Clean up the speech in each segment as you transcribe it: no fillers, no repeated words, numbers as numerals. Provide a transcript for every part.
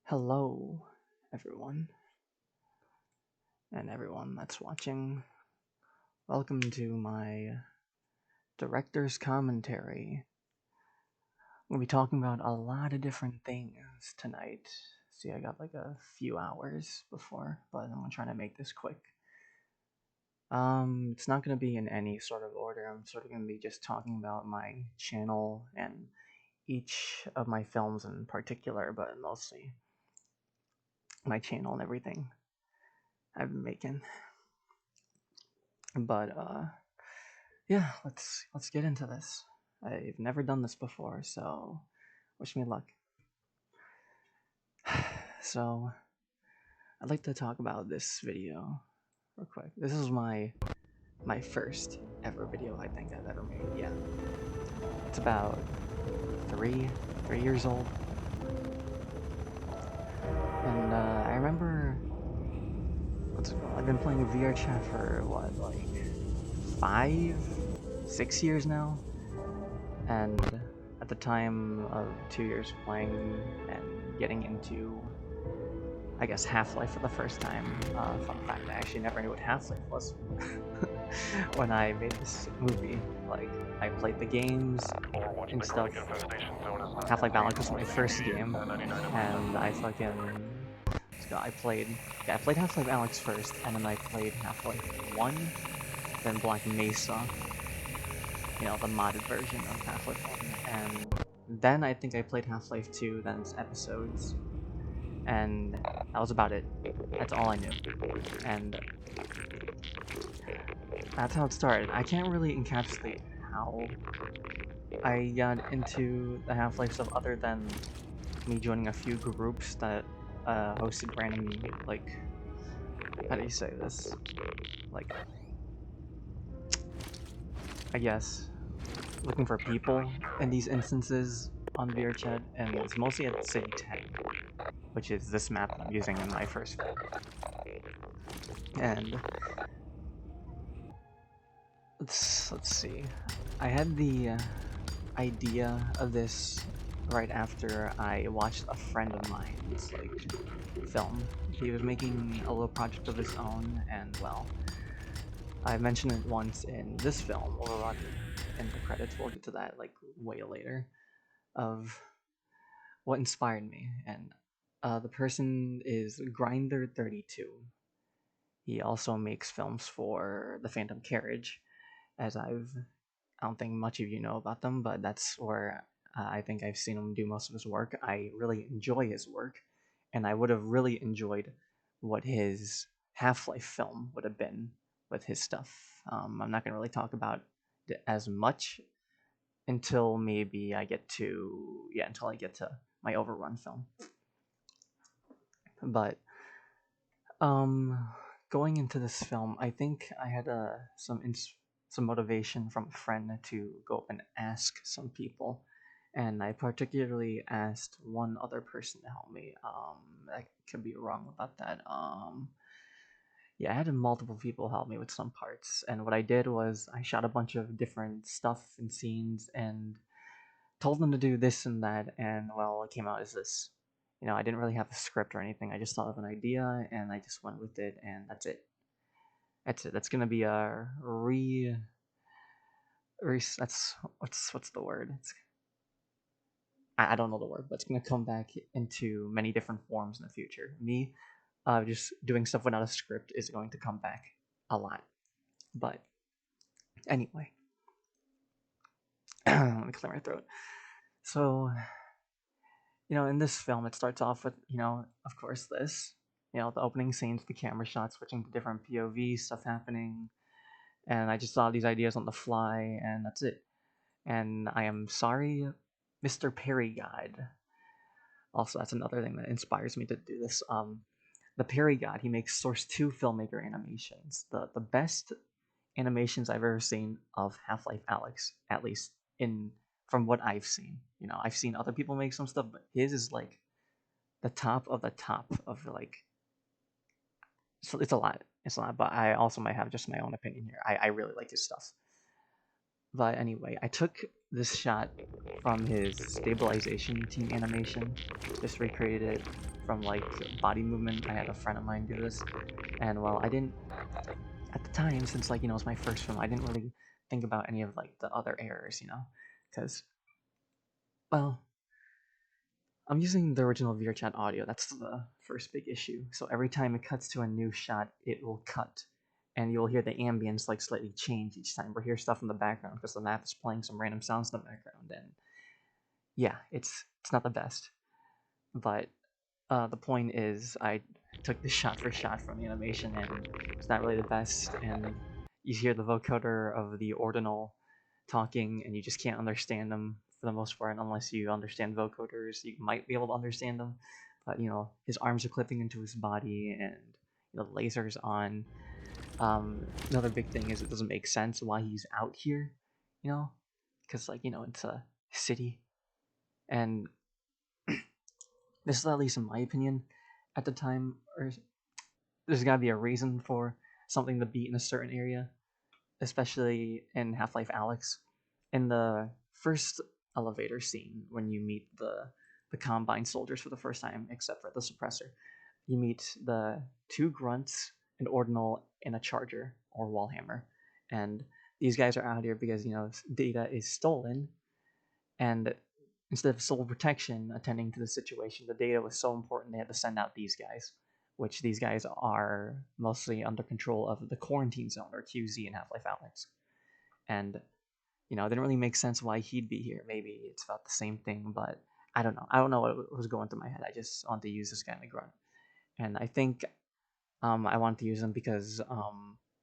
Hello, everyone, and everyone that's watching. Welcome to my director's commentary. I'm gonna be talking about a lot of different things tonight. See, I got like a few hours before, but I'm gonna try to make this quick. It's not gonna be in any sort of order. I'm sort of gonna be just talking about my channel and each of my films in particular, but mostly my channel and everything I've been making. But yeah, let's get into this. I've never done this before, so wish me luck. So I'd like to talk about this video real quick. This is my first ever video I think I've ever made. Yeah, it's about three years old, and I remember what's it called? I've been playing VR chat for what, like 5, 6 years now, and at the time of 2 years playing and getting into, I guess, Half-Life for the first time. Fun fact, I actually never knew what Half-Life was when I made this movie. Like, I played the games and stuff. Half-Life Alyx was my first game, and I fucking... I played Half-Life Alyx first, and then I played Half-Life 1, then Black Mesa, the modded version of Half-Life 1, and then I think I played Half-Life 2, then its episodes, and that was about it. That's all I knew. And that's how it started. I can't really encapsulate how I got into the Half-Life stuff other than me joining a few groups that hosted random, like, how do you say this? Like, I guess, looking for people in these instances on VRChat, and it's mostly at City 10, which is this map that I'm using in my first film. And let's see. I had the idea of this right after I watched a friend of mine's film. He was making a little project of his own, and well, I mentioned it once in this film. We'll run in the credits. We'll get to that like way later. Of what inspired me, and the person is Grinder32. He also makes films for the Phantom Carriage, as I don't think much of you know about them, but that's where I think I've seen him do most of his work. I really enjoy his work, and I would have really enjoyed what his Half-Life film would have been with his stuff. I'm not going to really talk about it as much until maybe until I get to my Overrun film. But um, going into this film, I think I had some motivation from a friend to go up and ask some people, and I particularly asked one other person to help me. I could be wrong about that. Yeah, I had multiple people help me with some parts, and what I did was I shot a bunch of different stuff and scenes and told them to do this and that, and well, it came out as this. I didn't really have a script or anything. I just thought of an idea and I just went with it, and that's it. That's it. That's gonna be a that's what's the word? I don't know the word, but it's gonna come back into many different forms in the future. Me, just doing stuff without a script is going to come back a lot. But anyway, let me clear my throat. So, in this film, it starts off with, of course, the opening scenes, the camera shots, switching to different POV, stuff happening, and I just saw these ideas on the fly, and that's it. And I am sorry, Mr. Perry God. Also, that's another thing that inspires me to do this. The Perry God, he makes Source 2 filmmaker animations. The best animations I've ever seen of Half-Life Alyx, at least in from what I've seen. I've seen other people make some stuff, but his is like the top of the top of like. So it's a lot. It's a lot, but I also might have just my own opinion here. I really like his stuff. But anyway, I took this shot from his stabilization team animation, just recreated it from like body movement. I had a friend of mine do this, and well, I didn't at the time, since like it's my first film, I didn't really think about any of like the other errors, because well, I'm using the original VRChat audio. That's the first big issue. So every time it cuts to a new shot, it will cut, and you'll hear the ambience like slightly change each time. We'll hear stuff in the background because the map is playing some random sounds in the background, and yeah, it's not the best. But the point is, I took this shot for shot from the animation, and it's not really the best. And you hear the vocoder of the ordinal talking, and you just can't understand them for the most part, unless you understand vocoders. You might be able to understand them, but his arms are clipping into his body, and the lasers on. Another big thing is it doesn't make sense why he's out here, you know, because like it's a city, and this is at least in my opinion at the time, or there's got to be a reason for something to be in a certain area, especially in Half-Life Alyx. In the first elevator scene, when you meet the Combine soldiers for the first time, except for the suppressor, you meet the two grunts, an ordinal, and a charger or wallhammer, and these guys are out here because data is stolen, and instead of Soul Protection attending to the situation, the data was so important they had to send out these guys, which these guys are mostly under control of the Quarantine Zone, or QZ, in Half-Life Alyx. And, it didn't really make sense why he'd be here. Maybe it's about the same thing, but I don't know. I don't know what was going through my head. I just wanted to use this guy in the grunt. And I think I wanted to use him because,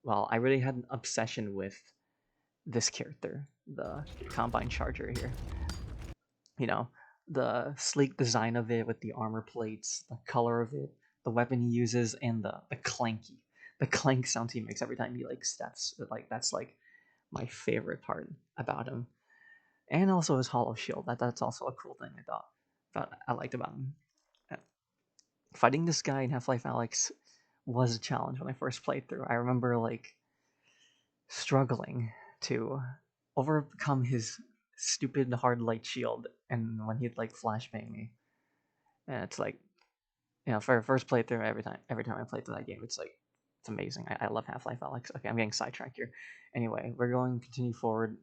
well, I really had an obsession with this character, the Combine Charger here. you know, the sleek design of it with the armor plates, the color of it, the weapon he uses, and the clank sounds he makes every time he like steps. Like that's like my favorite part about him, and also his hollow shield. That's also a cool thing I liked about him. Uh, Fighting this guy in Half-Life Alyx was a challenge when I first played through. I remember like struggling to overcome his stupid hard light shield, and when he'd like flashbang me, and it's like for a first playthrough, every time I play through that game, it's amazing. I love Half-Life Alyx. Okay, I'm getting sidetracked here. Anyway, we're going to continue forward.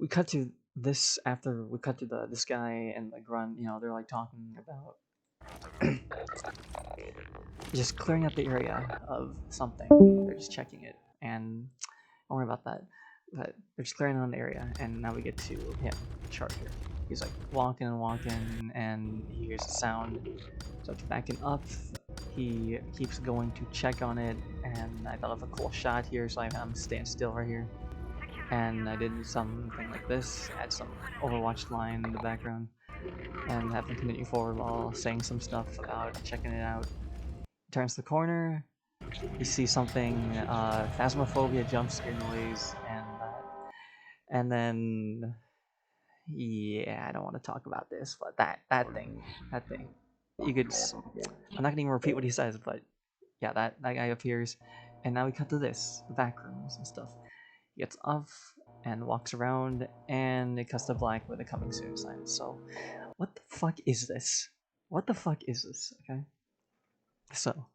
We cut to this after we cut to this guy and the grunt. They're like talking about just clearing up the area of something. They're just checking it, and don't worry about that. But they're just clearing on the area, and now we get to him, the Charger. He's like walking and walking, and he hears a sound. Starts backing up. He keeps going to check on it, and I thought of a cool shot here, so I have him stand still right here. And I did something like this, add some Overwatch line in the background, and have him continue forward while saying some stuff about checking it out. Turns the corner, you see something, Phasmophobia jump scare noise, and then yeah, I don't want to talk about this, but that thing, you could. I'm not gonna even repeat what he says, but yeah, that guy appears, and now we cut to this, the back rooms and stuff. He gets off and walks around, and it cuts to black with a coming soon sign. So, what the fuck is this? What the fuck is this? Okay, so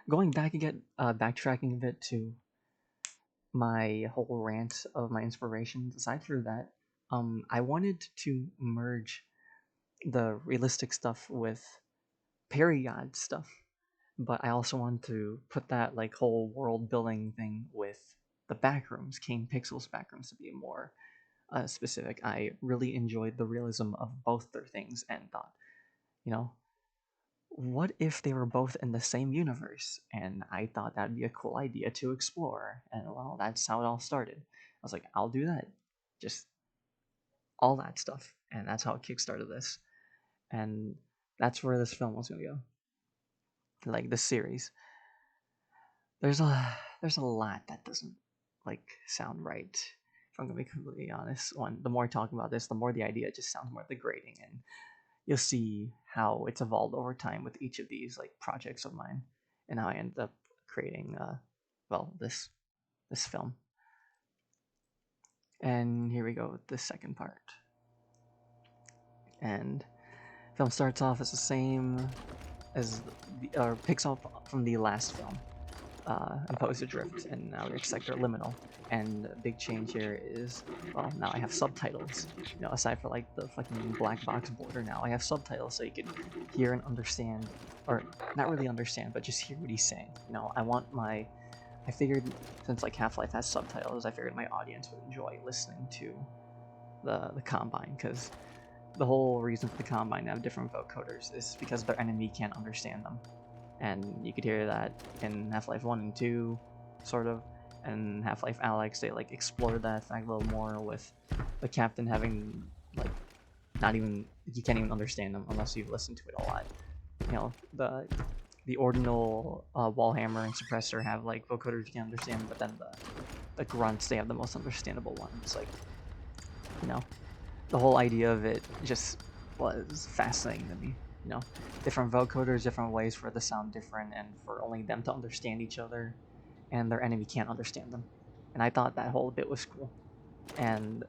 going back again, backtracking a bit to my whole rant of my inspirations. Aside from that, I wanted to merge the realistic stuff with period stuff, but I also wanted to put that like whole world building thing with the backrooms, Kane Pixel's backrooms, to be more specific. I really enjoyed the realism of both their things and thought, you know, what if they were both in the same universe? And I thought that'd be a cool idea to explore. And well, that's how it all started. I was like, I'll do that. Just all that stuff. And that's how it kickstarted this. And that's where this film was going to go. Like this series. There's a lot that doesn't like sound right. If I'm gonna be completely honest, the more I talk about this, the more the idea just sounds more degrading, and you'll see how it's evolved over time with each of these like projects of mine, and how I ended up creating well this film. And here we go with the second part. And film starts off as the same as or picks up from the last film, Imposed Adrift, and now we're Sector Liminal. And the big change here is, well, now I have subtitles. You know, aside for like the fucking black box border, now I have subtitles so you can hear and understand, or not really understand, but just hear what he's saying. You know, I figured since like Half-Life has subtitles, I figured my audience would enjoy listening to the Combine, because the whole reason for the Combine to have different vocoders is because their enemy can't understand them. And you could hear that in Half-Life 1 and 2, sort of, and Half-Life Alyx, they like explored that fact a little more with the captain having like not even, you can't even understand them unless you've listened to it a lot. You know, the ordinal Wallhammer and Suppressor have like vocoders you can understand, but then the grunts, they have the most understandable ones. Like, you know, the whole idea of it just was fascinating to me. You know, different vocoders, different ways for it to sound different, and for only them to understand each other, and their enemy can't understand them. And I thought that whole bit was cool. And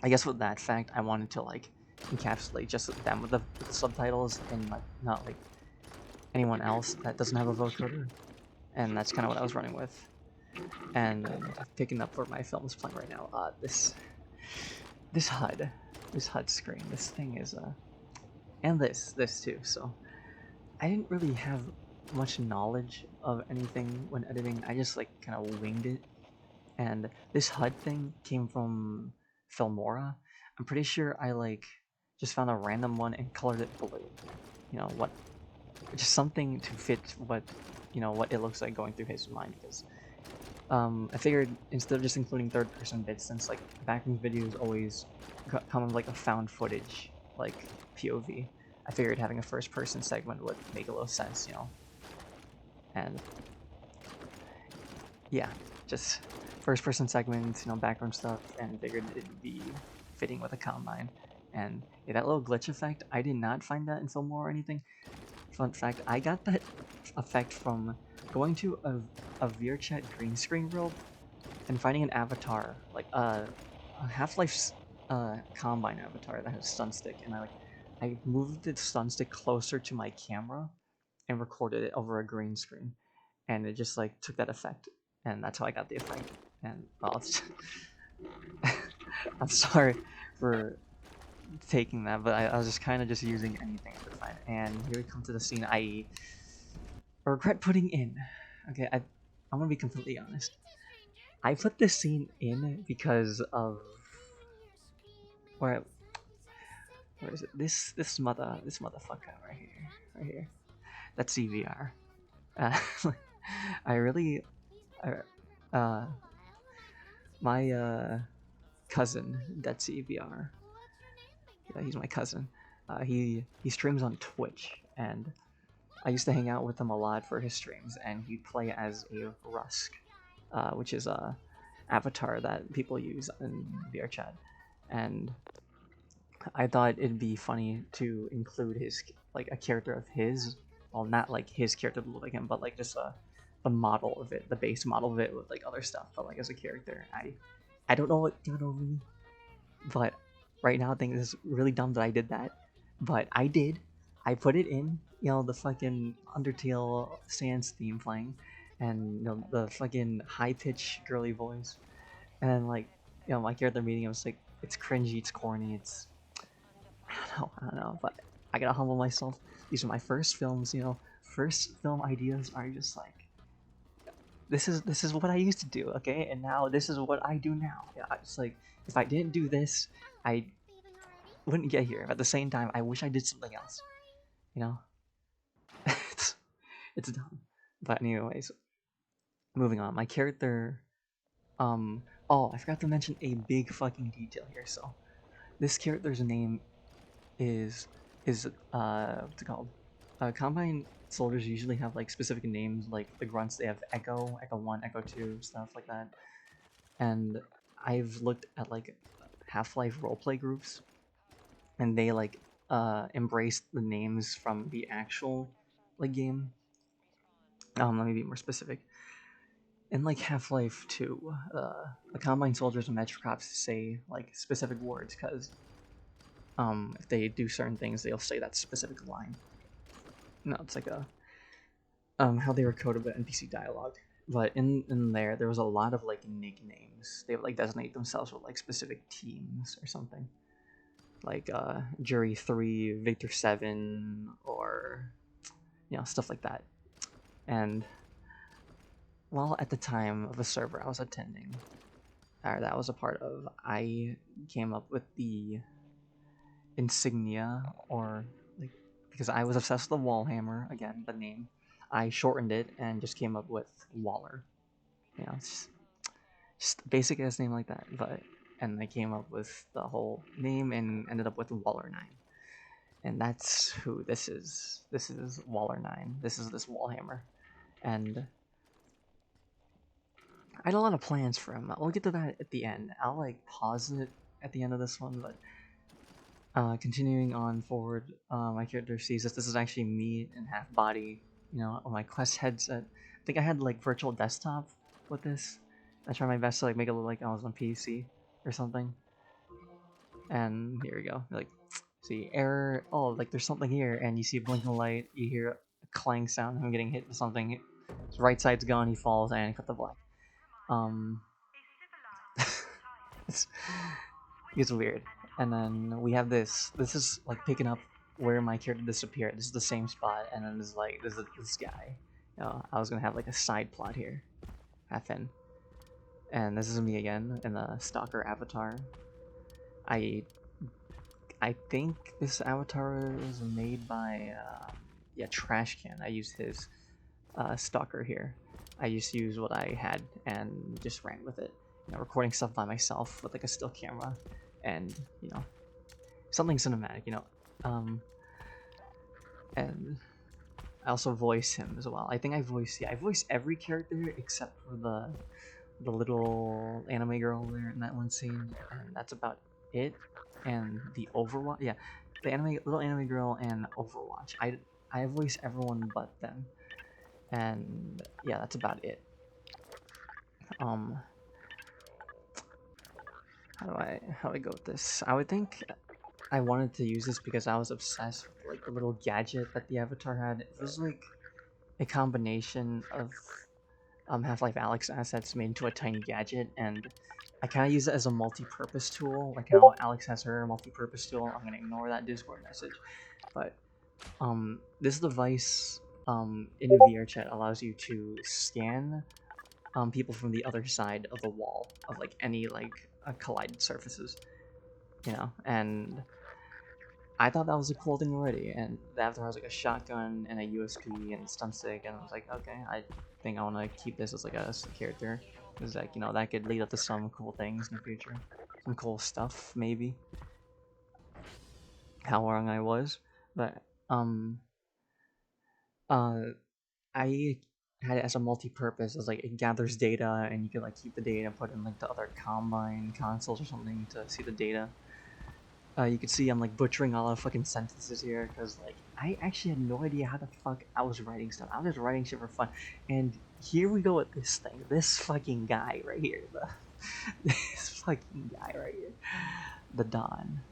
I guess with that fact, I wanted to like encapsulate just them with the subtitles, and like not like anyone else that doesn't have a vocoder. And that's kind of what I was running with. And picking up where my film is playing right now, this HUD, this HUD screen, this thing is and this too. So I didn't really have much knowledge of anything when editing. I just like kind of winged it. And this HUD thing came from Filmora. I'm pretty sure I like just found a random one and colored it blue. You know what? Just something to fit what, you know, what it looks like going through his mind, because I figured instead of just including third-person bits, since like backing videos always come with like a found footage like POV, I figured having a first-person segment would make a little sense, you know. And yeah, just first-person segments, you know, background stuff, and figured it'd be fitting with a Combine. And yeah, that little glitch effect, I did not find that in Filmora or anything. Fun fact, I got that effect from going to a VRChat green screen world and finding an avatar, like a Half-Life's Combine avatar that has stun stick, and I moved the stun stick closer to my camera and recorded it over a green screen, and it just like took that effect, and that's how I got the effect. And well, I'm sorry for taking that, but I was just kind of just using anything I could find. And here we come to the scene I regret putting in. Okay, I'm gonna be completely honest. I put this scene in because of where where is it? This motherfucker right here. That's CVR. Uh, I really, uh, my cousin. That's CVR. Yeah, he's my cousin. He streams on Twitch, and I used to hang out with him a lot for his streams, and he'd play as a Rusk, which is a avatar that people use in VRChat. And I thought it'd be funny to include his like a character of his, well, not like his character to look like him, but like just the model of it, the base model of it with like other stuff, but like as a character. I don't know what got over me, but right now I think this is really dumb that I did that, but I did. I put it in, you know, the fucking Undertale Sans theme playing, and you know the fucking high pitch girly voice, and then like, you know, my character meeting, I was like, it's cringy, it's corny, it's I don't know, but I gotta humble myself. These are my first films, you know. First film ideas are just like this is what I used to do, okay, and now this is what I do now. Yeah, it's like if I didn't do this, I wouldn't get here. At the same time, I wish I did something else. You know, it's it's dumb. But anyways, moving on. My character. Oh, I forgot to mention a big fucking detail here. So this character's name is what's it called? Combine soldiers usually have like specific names, like the grunts. They have Echo, Echo 1, Echo 2, stuff like that. And I've looked at like Half-Life roleplay groups, and they like embrace the names from the actual like game. Let me be more specific. in like Half-Life 2, the Combine soldiers and Metrocops say like specific words because if they do certain things, they'll say that specific line. No, it's like a how they were coded with NPC dialogue. But in there was a lot of like nicknames. They would like designate themselves with like specific teams or something, like Jury 3, Victor 7, or stuff like that. And well, at the time of the server I was attending, or that I was a part of, I came up with the insignia, or like, because I was obsessed with the Wallhammer, again, the name, I shortened it and just came up with Waller. It's just basic ass name like that, but and I came up with the whole name and ended up with Waller 9. And that's who this is. This is Waller 9. This is this Wallhammer. And I had a lot of plans for him. We'll get to that at the end. I'll like pause it at the end of this one, but continuing on forward, my character sees this. This is actually me in half body, on my Quest headset. I think I had like virtual desktop with this. I tried my best to like make it look like I was on PC or something. And here we go. Like, see, error. Oh, like there's something here, and you see a blinking light. You hear a clang sound. Him getting hit with something. His right side's gone. He falls and cut the black. It's, it's weird. And then we have this. This is like picking up where my character disappeared. This is the same spot, and then there's like this guy. I was gonna have like a side plot here, half in. And this is me again in the stalker avatar. I think this avatar was made by Trash Can. I used his stalker here. I just used what I had and just ran with it. Recording stuff by myself with like a still camera, and something cinematic. And I also voice him as well. I think I voice every character except for the little anime girl there in that one scene, and that's about it. And the Overwatch, the little anime girl and Overwatch. I voice everyone but them, and yeah, that's about it. How do I go with this? I would think I wanted to use this because I was obsessed with like the little gadget that the avatar had. It was like a combination of Half-Life Alyx assets made into a tiny gadget, and I kind of use it as a multi-purpose tool, like how Alex has her multi-purpose tool. I'm gonna ignore that Discord message, but this device in VR chat allows you to scan people from the other side of the wall of like any like collided surfaces, and I thought that was a cool thing already. And the avatar has like a shotgun and a USP and stun stick, and I was like, okay, I think I want to keep this as like a character, because like that could lead up to some cool things in the future, some cool stuff maybe. How wrong I was, but I had it as a multi-purpose, as like it gathers data and you can like keep the data and put it in like the other Combine consoles or something to see the data. You can see I'm like butchering a lot of fucking sentences here because like I actually had no idea how the fuck I was writing stuff. I was just writing shit for fun, and here we go with this thing. This fucking guy right here, this fucking guy right here, the Don.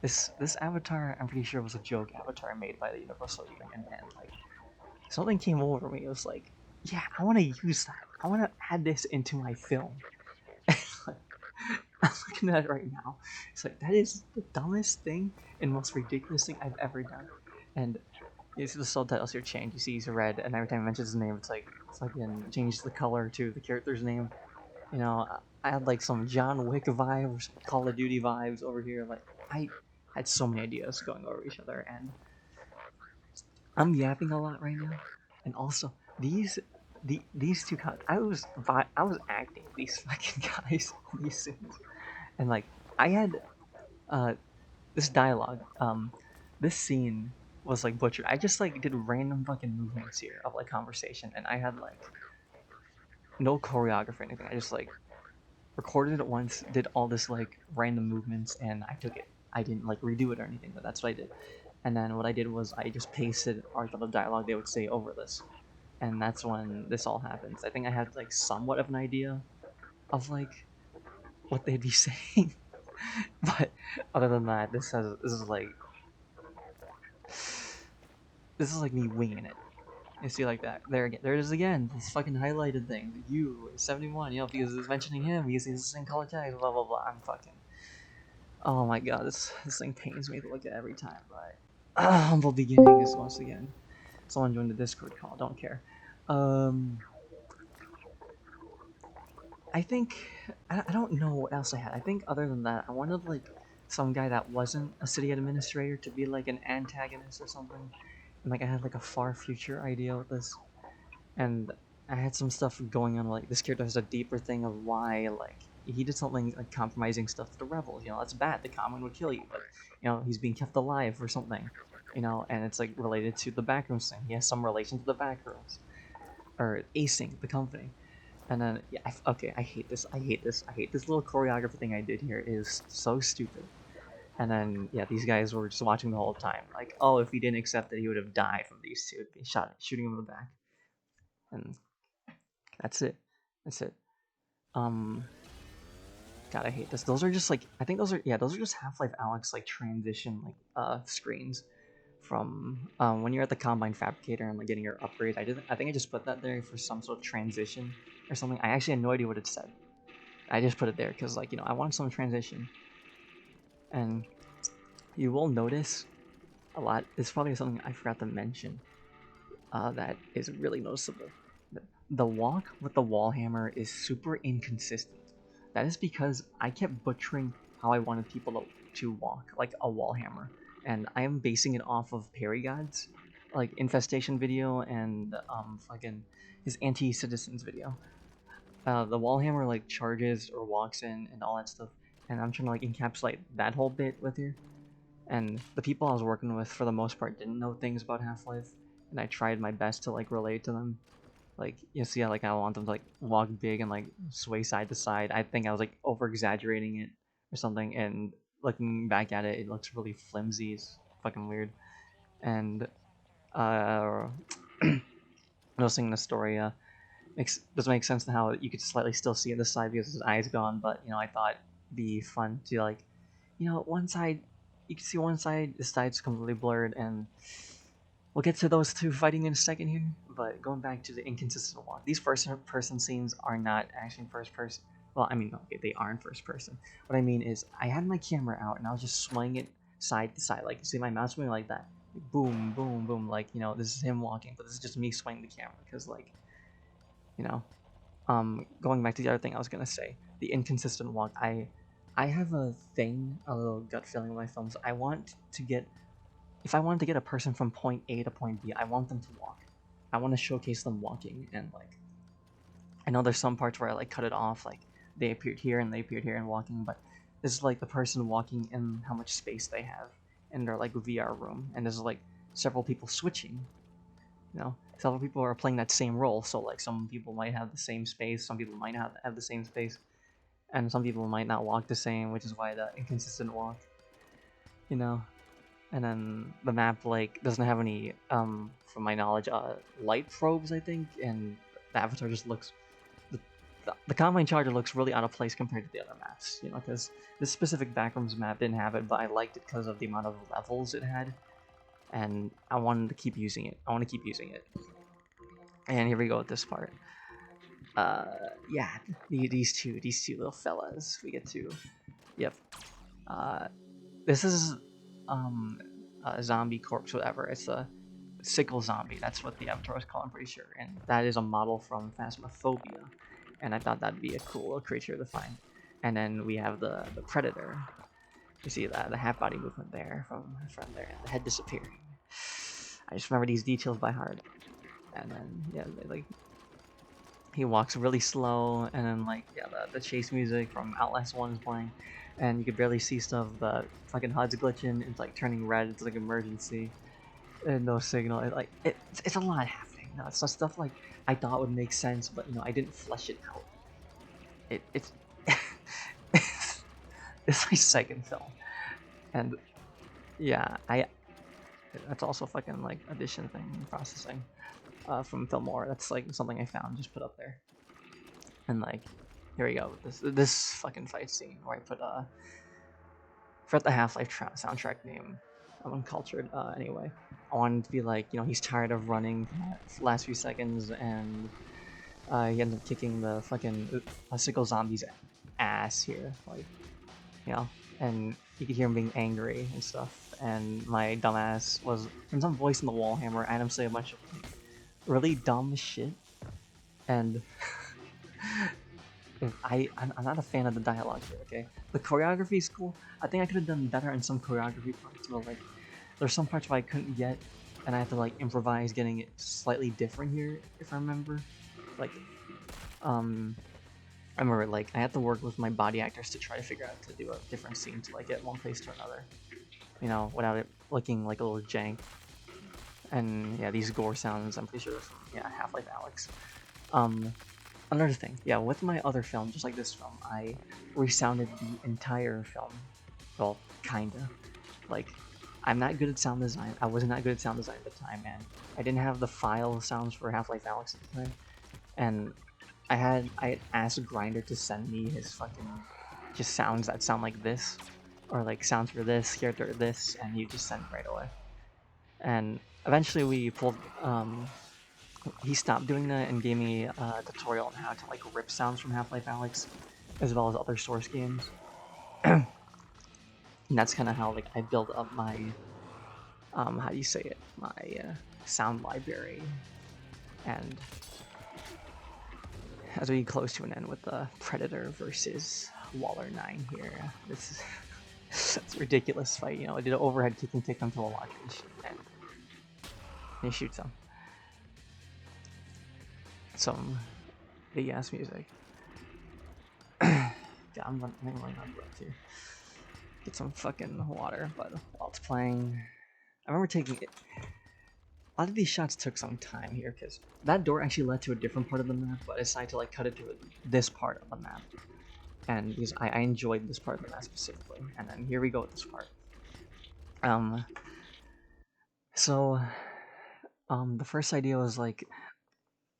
This avatar, I'm pretty sure was a joke avatar made by the Universal Union, and like something came over me. It was like, yeah, I want to use that. I want to add this into my film. I'm looking at it right now. It's like, that is the dumbest thing and most ridiculous thing I've ever done. And you see the subtitles here change. You see he's red, and every time he mentions his name, it's like change the color to the character's name. I had like some John Wick vibes, some Call of Duty vibes over here. Like, I had so many ideas going over each other, and I'm yapping a lot right now. And also, these two guys, I was acting these fucking guys in these scenes, and like I had this dialogue, this scene was like butchered. I just like did random fucking movements here of like conversation, and I had like no choreography or anything. I just like recorded it once, did all this like random movements, and I took it. I didn't like redo it or anything, but that's what I did. And then what I did was I just pasted our little dialogue they would say over this. and that's when this all happens. I think I had like somewhat of an idea of like what they'd be saying, but other than that, this is like me winging it. You see, like that. There again. There it is again. This fucking highlighted thing. You 71. You know, because it's mentioning him. Because he's the same color tag. Blah blah blah. I'm fucking. Oh my god, this thing pains me to look at every time. But humble beginnings once again. Someone joined the Discord call. Don't care. Um, I think I don't know what else I had. I think other than that, I wanted like some guy that wasn't a city administrator to be like an antagonist or something. And like I had like a far future idea with this, and I had some stuff going on. Like this character has a deeper thing of why like he did something like compromising stuff to the rebels. You know, that's bad. The common would kill you, but you know he's being kept alive or something. You know, and it's like related to the backrooms thing. He has some relation to the backrooms or acing the company. And then yeah, okay, I hate this. I hate this. I hate this little choreography thing I did here. It is so stupid. And then yeah, these guys were just watching the whole time. Like, oh, if he didn't accept it, he would have died from these two. Be shot, shooting him in the back, and that's it. That's it. Um, God, I hate this. Those are just like I think those are just Half-Life Alyx like transition like screens from when you're at the Combine Fabricator and like getting your upgrade. I think I just put that there for some sort of transition or something. I actually had no idea what it said. I just put it there because like I wanted some transition, and you will notice a lot. It's probably something I forgot to mention. That is really noticeable. The walk with the wall hammer is super inconsistent. That is because I kept butchering how I wanted people to walk, like a wall hammer. And I am basing it off of Parry God's like infestation video and fucking his anti-citizens video. The wall hammer like charges or walks in and all that stuff. And I'm trying to like encapsulate that whole bit with here. And the people I was working with for the most part didn't know things about Half-Life, and I tried my best to like relate to them. Like you see, like I want them to like walk big and like sway side to side. I think I was like over exaggerating it or something, and looking back at it, it looks really flimsy. It's fucking weird. And uh, noticing the story does make sense to how you could slightly still see the side because his eyes gone. But I thought it'd be fun to like, one side you can see one side, the side's completely blurred, and we'll get to those two fighting in a second here, but going back to the inconsistent walk, these first-person scenes are not actually in first person. Well, I mean, okay, they are in first person. What I mean is, I had my camera out and I was just swinging it side to side, like you see my mouse moving like that, like, boom, boom, boom. Like this is him walking, but this is just me swinging the camera because, like, you know, going back to the other thing I was gonna say, the inconsistent walk. I have a thing, a little gut feeling with my films. I want to get if I wanted to get a person from point A to point B, I want them to walk. I want to showcase them walking, and like I know there's some parts where I like cut it off, like they appeared here and they appeared here and walking, but this is like the person walking and how much space they have in their like VR room, and there's like several people switching. Several people are playing that same role, so like some people might have the same space, some people might not have the same space, and some people might not walk the same, which is why the inconsistent walk. You know, and then the map like doesn't have any from my knowledge light probes, I think, and the avatar just looks the Combine Charger looks really out of place compared to the other maps, because this specific backrooms map didn't have it, but I liked it because of the amount of levels it had, and I wanted to keep using it. And here we go with this part. Yeah, these two little fellas we get to. Yep. This is a zombie corpse, whatever. It's a sickle zombie. That's what the avatar was called, I'm pretty sure. And that is a model from Phasmophobia. And I thought that'd be a cool little creature to find. And then we have the predator. You see that the half body movement there from there, and the head disappearing. I just remember these details by heart. And then yeah, like he walks really slow, and then like yeah, the chase music from Outlast 1 is playing, and you could barely see stuff. The fucking HUD's glitching. It's like turning red. It's like emergency. And no signal. It's a lot happening. No, it's not stuff like I thought would make sense, but I didn't flesh it out. It's it's my second film, and yeah, that's also fucking like addition thing processing. from Fillmore. That's like something I found, just put up there. And like, here we go. This fucking fight scene where I put for the Half-Life soundtrack name. I'm uncultured. Anyway, I wanted to be like, he's tired of running the last few seconds, and he ends up kicking the fucking Sickle Zombie's ass here, like, you know, and you could hear him being angry and stuff. And my dumbass was from some voice in the Wallhammer. I had him say a bunch of really dumb shit, and I'm not a fan of the dialogue here. Okay, the choreography is cool. I think I could have done better in some choreography parts, but like there's some parts where I couldn't get, and I had to like improvise getting it slightly different here, if I remember. Like, I remember like I had to work with my body actors to try to figure out to do a different scene to like get one place to another, without it looking like a little jank. And yeah, these gore sounds, I'm pretty sure they're from, Half-Life Alyx. Um, Another thing, yeah, with my other film, just like this film, I resounded the entire film. Well, kinda. Like, I'm not good at sound design. I wasn't that good at sound design at the time, and I didn't have the file sounds for Half-Life Alyx at the time. And I had asked Grinder to send me his fucking just sounds that sound like this, or like sounds for this character this, and he just sent it right away. And eventually we pulled he stopped doing that and gave me a tutorial on how to like rip sounds from Half-Life Alyx, as well as other source games. And that's kind of how like I built up my how do you say it, my sound library. And as we close to an end with the Predator versus Waller 9 here, this is it's a ridiculous fight. I did an overhead kick and take him to a lock and he shoots him. Some big ass music. Yeah, I'm running out of breath here. Get some fucking water, but while it's playing, I remember taking it. A lot of these shots took some time here because that door actually led to a different part of the map, but I decided to like cut it to this part of the map, and because I enjoyed this part of the map specifically. And then here we go with this part. Um, so the first idea was like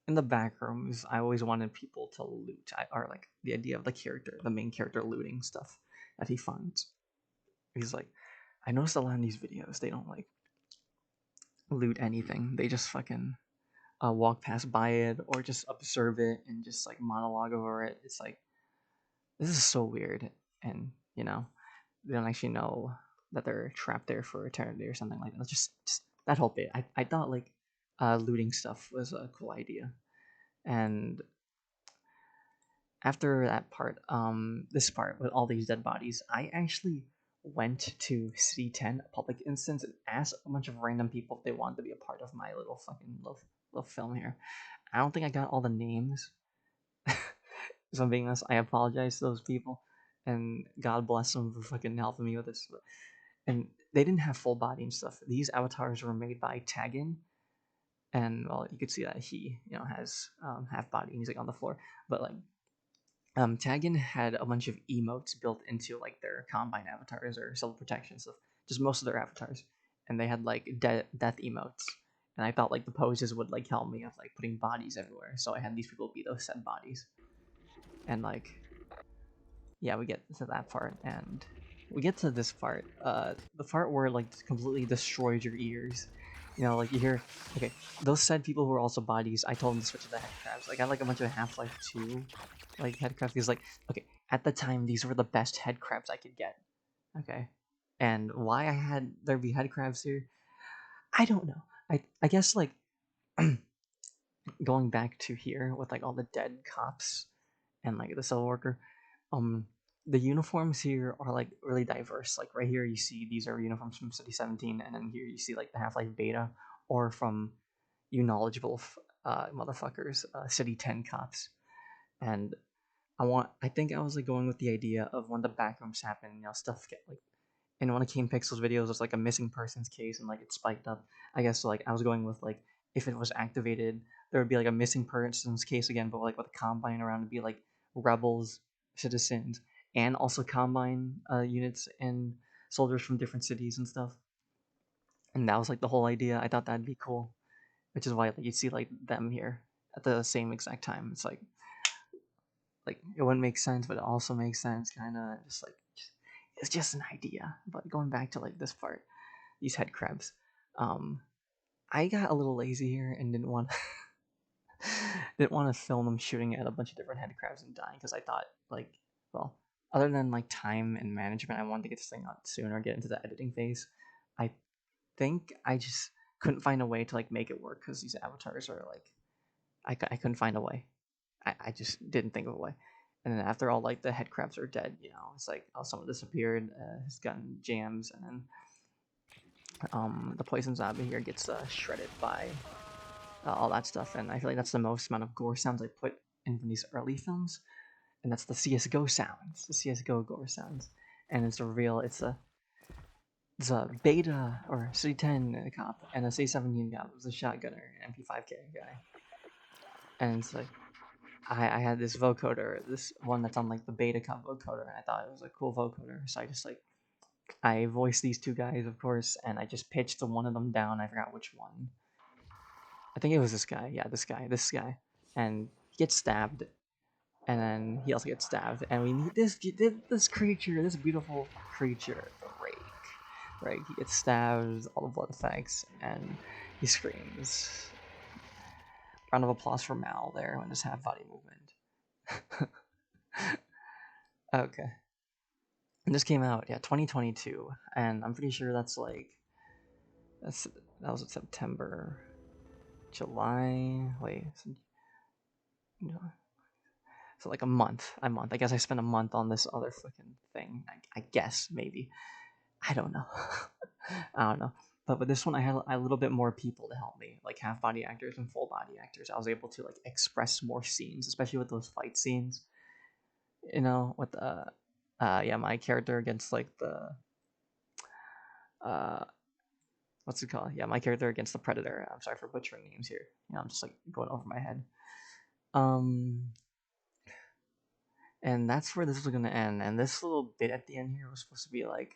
in the back rooms. I always wanted people to loot, or like the idea of the main character looting stuff that he finds. He's like, I noticed a lot in these videos they don't like loot anything. They just fucking walk past by it or just observe it and just like monologue over it. It's like this is so weird, and they don't actually know that they're trapped there for eternity or something like that. Just that whole bit. I thought like looting stuff was a cool idea, and after that part, this part with all these dead bodies, I actually went to City 10, a public instance, and asked a bunch of random people if they wanted to be a part of my little fucking little film here. I don't think I got all the names. If I'm being honest, I apologize to those people, and God bless them for fucking helping me with this. And they didn't have full body and stuff. These avatars were made by Tagin, and well, you could see that he, has half body and he's like on the floor, but like Tagin had a bunch of emotes built into like their combine avatars or self protection stuff, just most of their avatars, and they had like death emotes. And I thought like the poses would like help me with like putting bodies everywhere, so I had these people be those set bodies. And like, yeah, we get to that part, and we get to this part, the part where like completely destroys your ears. Like you hear, okay, those said people who are also bodies. I told them to switch to the head crabs. I got like a bunch of Half-Life 2 like head crabs. Because like, okay, at the time these were the best head crabs I could get. Okay, and why I had there be head crabs here, I don't know. I guess like going back to here with like all the dead cops and like the cell worker, um the uniforms here are like really diverse. Like right here you see these are uniforms from City 17, and then here you see like the Half-Life beta, or from you knowledgeable motherfuckers, City 10 cops. And I think I was like going with the idea of when the backrooms happen, stuff get like in one of Kane Pixel's videos was like a missing persons case and like it spiked up. I guess like I was going with like if it was activated, there would be like a missing persons case again, but like with a combine around to be like rebels, citizens, and also combine units and soldiers from different cities and stuff. And that was like the whole idea. I thought that'd be cool. which is why like you see like them here at the same exact time. It's like it wouldn't make sense, but it also makes sense, kind of just like it's just an idea. But going back to like this part, these head crabs, um, I got a little lazy here and didn't want to film them shooting at a bunch of different head crabs and dying because I thought like well other than like time and management, I wanted to get this thing out sooner, get into the editing phase. I think I just couldn't find a way to like make it work because these avatars are like I couldn't find a way. I just didn't think of a way. And then after all, like the head crabs are dead, it's like oh someone disappeared, his gun jams, and then the poison zombie here gets shredded by all that stuff. And I feel like that's the most amount of gore sounds I put in these early films, and that's the CS:GO sounds, the CS:GO gore sounds. And it's a real, it's a beta or C10 cop and a C17 cop. It was a shotgunner, MP5K guy, and it's like I had this vocoder, this one that's on like the beta cop vocoder, and I thought it was a cool vocoder, so I just like I voiced these two guys, of course, and I just pitched the one of them down. I forgot which one. I think it was this guy. Yeah, this guy, and he gets stabbed, and then he also gets stabbed, and we need this creature, this beautiful creature, the rake. Right, he gets stabbed, all the blood effects, and he screams. Round of applause for Mal there on his half body movement. Okay. And this came out, yeah, 2022, and I'm pretty sure that was in September, July. Wait, so like a month. I guess I spent a month on this other fucking thing. I guess maybe. I don't know. I don't know. But with this one, I had a little bit more people to help me, like half body actors and full body actors. I was able to like express more scenes, especially with those fight scenes. With yeah, my character against like the uh what's it called? Yeah, my character against the Predator. I'm sorry for butchering names here. I'm just like going over my head. Um, and that's where this was gonna end. And this little bit at the end here was supposed to be like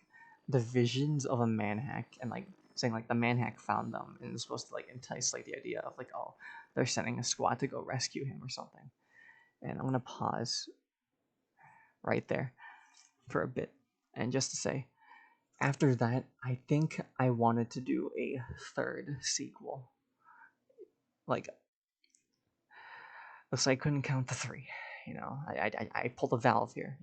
the visions of a manhack, and like saying like the manhack found them, and it's supposed to like entice like the idea of like oh they're sending a squad to go rescue him or something. And I'm gonna pause right there for a bit, and just to say, after that, I think I wanted to do a third sequel. Like, looks like I couldn't count to three. I pulled a valve here.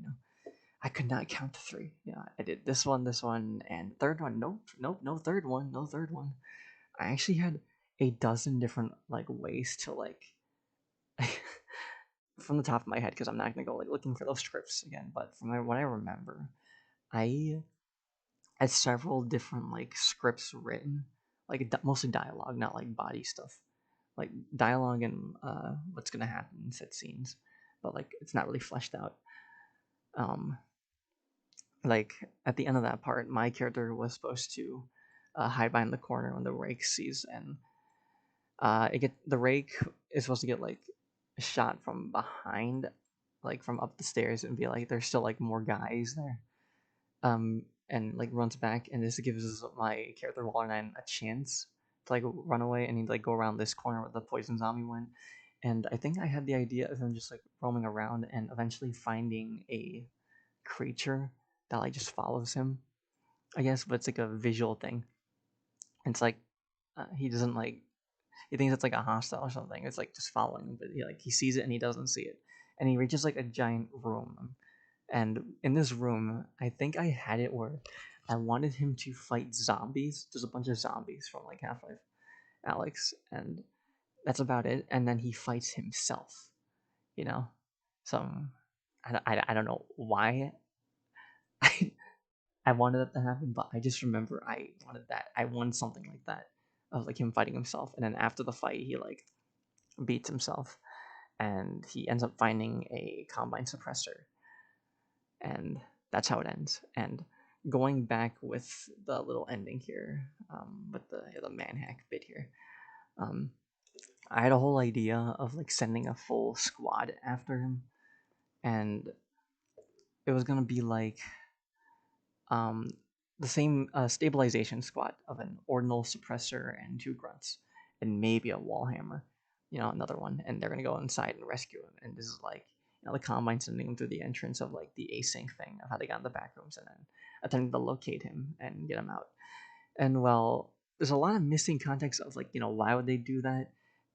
I could not count to three. I did this one, and third one. Nope, no third one, no third one. I actually had a dozen different like ways to like from the top of my head because I'm not gonna go like looking for those scripts again. But from what I remember, I had several different like scripts written, like mostly dialogue, not like body stuff, like dialogue and what's gonna happen in set scenes, but like it's not really fleshed out. Um, like at the end of that part, my character was supposed to hide behind the corner when the rake sees, and the rake is supposed to get like shot from behind, like from up the stairs, and be like there's still like more guys there. And like runs back, and this gives my character Waller9 a chance to like run away, and he'd like go around this corner where the poison zombie went. And I think I had the idea of him just like roaming around and eventually finding a creature that like just follows him, I guess, but it's like a visual thing. It's like he doesn't like he thinks it's like a hostile or something. It's like just following him, but he sees it and he doesn't see it, and he reaches like a giant room. And in this room, I think I had it where I wanted him to fight zombies. There's a bunch of zombies from like Half Life Alex, and that's about it. And then he fights himself, you know? So I don't know why I, I wanted that to happen, but I just remember I wanted that. I wanted something like that of like him fighting himself. And then after the fight, he like beats himself and he ends up finding a combine suppressor, and that's how it ends. And going back with the little ending here, with the manhack bit here, um, I had a whole idea of like sending a full squad after him, and it was gonna be like um, the same stabilization squad of an ordinal suppressor and two grunts, and maybe a wallhammer, another one, and they're gonna go inside and rescue him. And this is like, the Combine sending him through the entrance of like the async thing of how they got in the back rooms, and then attempting to locate him and get him out. And well, there's a lot of missing context of like, why would they do that,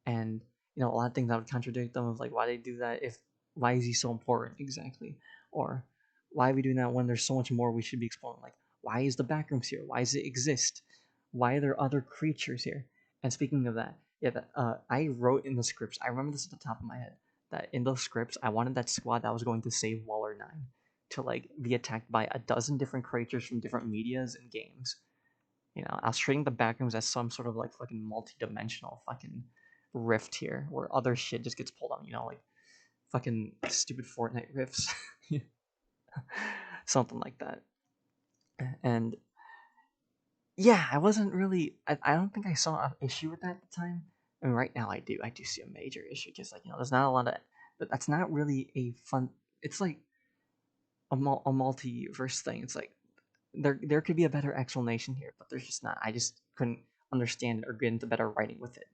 and a lot of things that would contradict them of like why they do that, if why is he so important exactly, or why are we doing that when there's so much more we should be exploring, like why is the backrooms here, why does it exist, why are there other creatures here. And speaking of that, yeah, I wrote in the scripts, I remember this at the top of my head, that in those scripts I wanted that squad that was going to save Waller 9 to like be attacked by a dozen different creatures from different medias and games. I was treating the backrooms as some sort of like fucking multi-dimensional fucking rift here, where other shit just gets pulled on, like fucking stupid Fortnite rifts, something like that. And yeah, I wasn't really. I don't think I saw an issue with that at the time. I mean, right now I do. I do see a major issue because like there's not a lot of. But that's not really a fun. It's like a multiverse thing. It's like there could be a better explanation here, but there's just not. I just couldn't understand or get into better writing with it.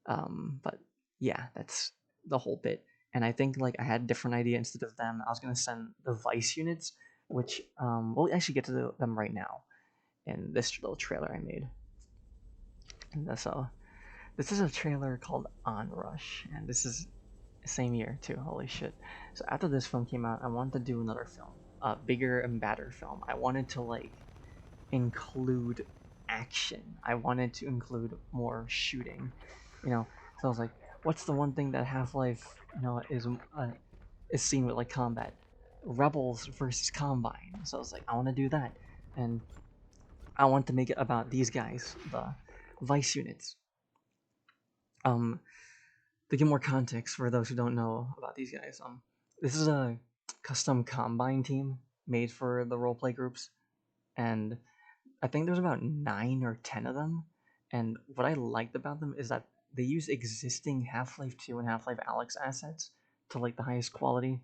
But yeah, that's the whole bit. And I think like I had a different idea. Instead of them, I was gonna send the Vice units, which we'll actually get to them right now in this little trailer I made. And so this is a trailer called Onrush, and this is same year too. Holy shit! So after this film came out, I wanted to do another film, a bigger and badder film. I wanted to like include action. I wanted to include more shooting. So I was like, what's the one thing that Half-Life, is seen with like combat? Rebels versus Combine. So I was like, I want to do that, and I want to make it about these guys, the Vice units. Um, to give more context for those who don't know about these guys, this is a custom Combine team made for the roleplay groups, and I think there's about 9 or 10 of them. And what I liked about them is that they use existing Half-Life 2 and Half-Life Alyx assets to like the highest quality,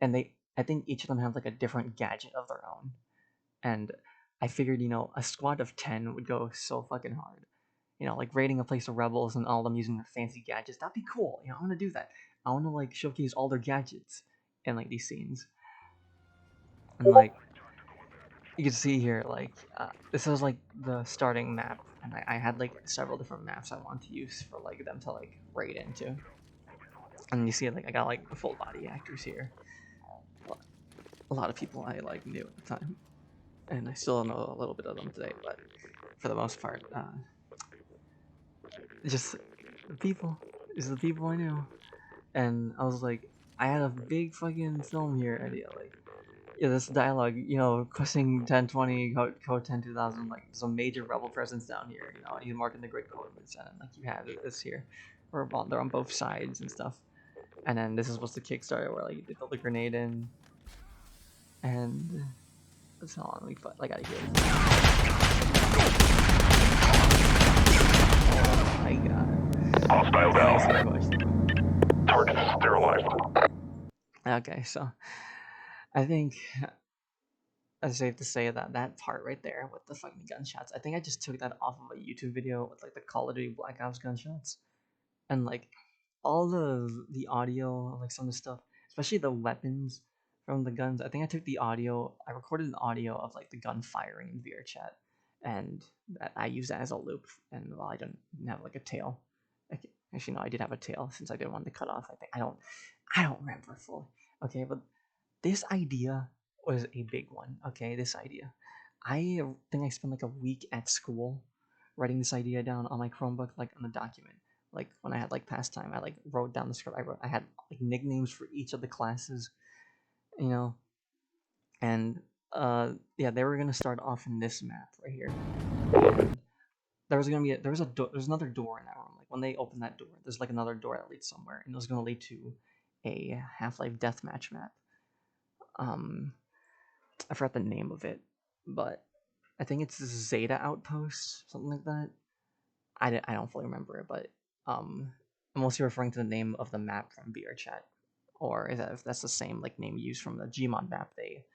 and I think each of them have like a different gadget of their own. And I figured, a squad of 10 would go so fucking hard. Like raiding a place of rebels and all of them using their fancy gadgets. That'd be cool. I want to do that. I want to like showcase all their gadgets in like these scenes. And like you can see here, like this is like the starting map, and I had like several different maps I want to use for like them to like raid into. And you see, like I got like full body actors here. A lot of people I like knew at the time, and I still know a little bit of them today, but for the most part, just the people I knew. And I was like, I had a big fucking film here idea, like, yeah, this dialogue, questing 1020, code 10 2000, like, there's a major rebel presence down here, and he's marking the grid coordinates, and like, you have this here, or they're on both sides and stuff. And then this is what's the Kickstarter where, like, you throw the grenade in, and let's hold on, I gotta hear this. Oh my god. Hostile down. Target sterilized. Okay, so I think it's safe to say that that part right there with the fucking gunshots, I think I just took that off of a YouTube video with like the Call of Duty Black Ops gunshots, and like all the audio, like some of the stuff, especially the weapons from the guns. I think I took the audio, I recorded an audio of like the gun firing in VR chat, and I used that as a loop. And well, I didn't have like a tail. Actually, no, I did have a tail since I didn't want to cut off. I don't remember fully. Okay, but this idea was a big one. Okay, this idea. I think I spent like a week at school writing this idea down on my Chromebook, like on a document. Like when I had like pastime, I like wrote down the script. I had like nicknames for each of the classes, you know, and yeah, they were gonna start off in this map right here, and there was gonna be there's another door in that room. Like when they open that door, there's like another door that leads somewhere, and it was gonna lead to a Half-Life deathmatch map. Um, I forgot the name of it, but I think it's Zeta Outpost, something like that. I don't fully remember it, but I'm mostly referring to the name of the map from VR Chat, or is that if that's the same like name used from the Gmod map they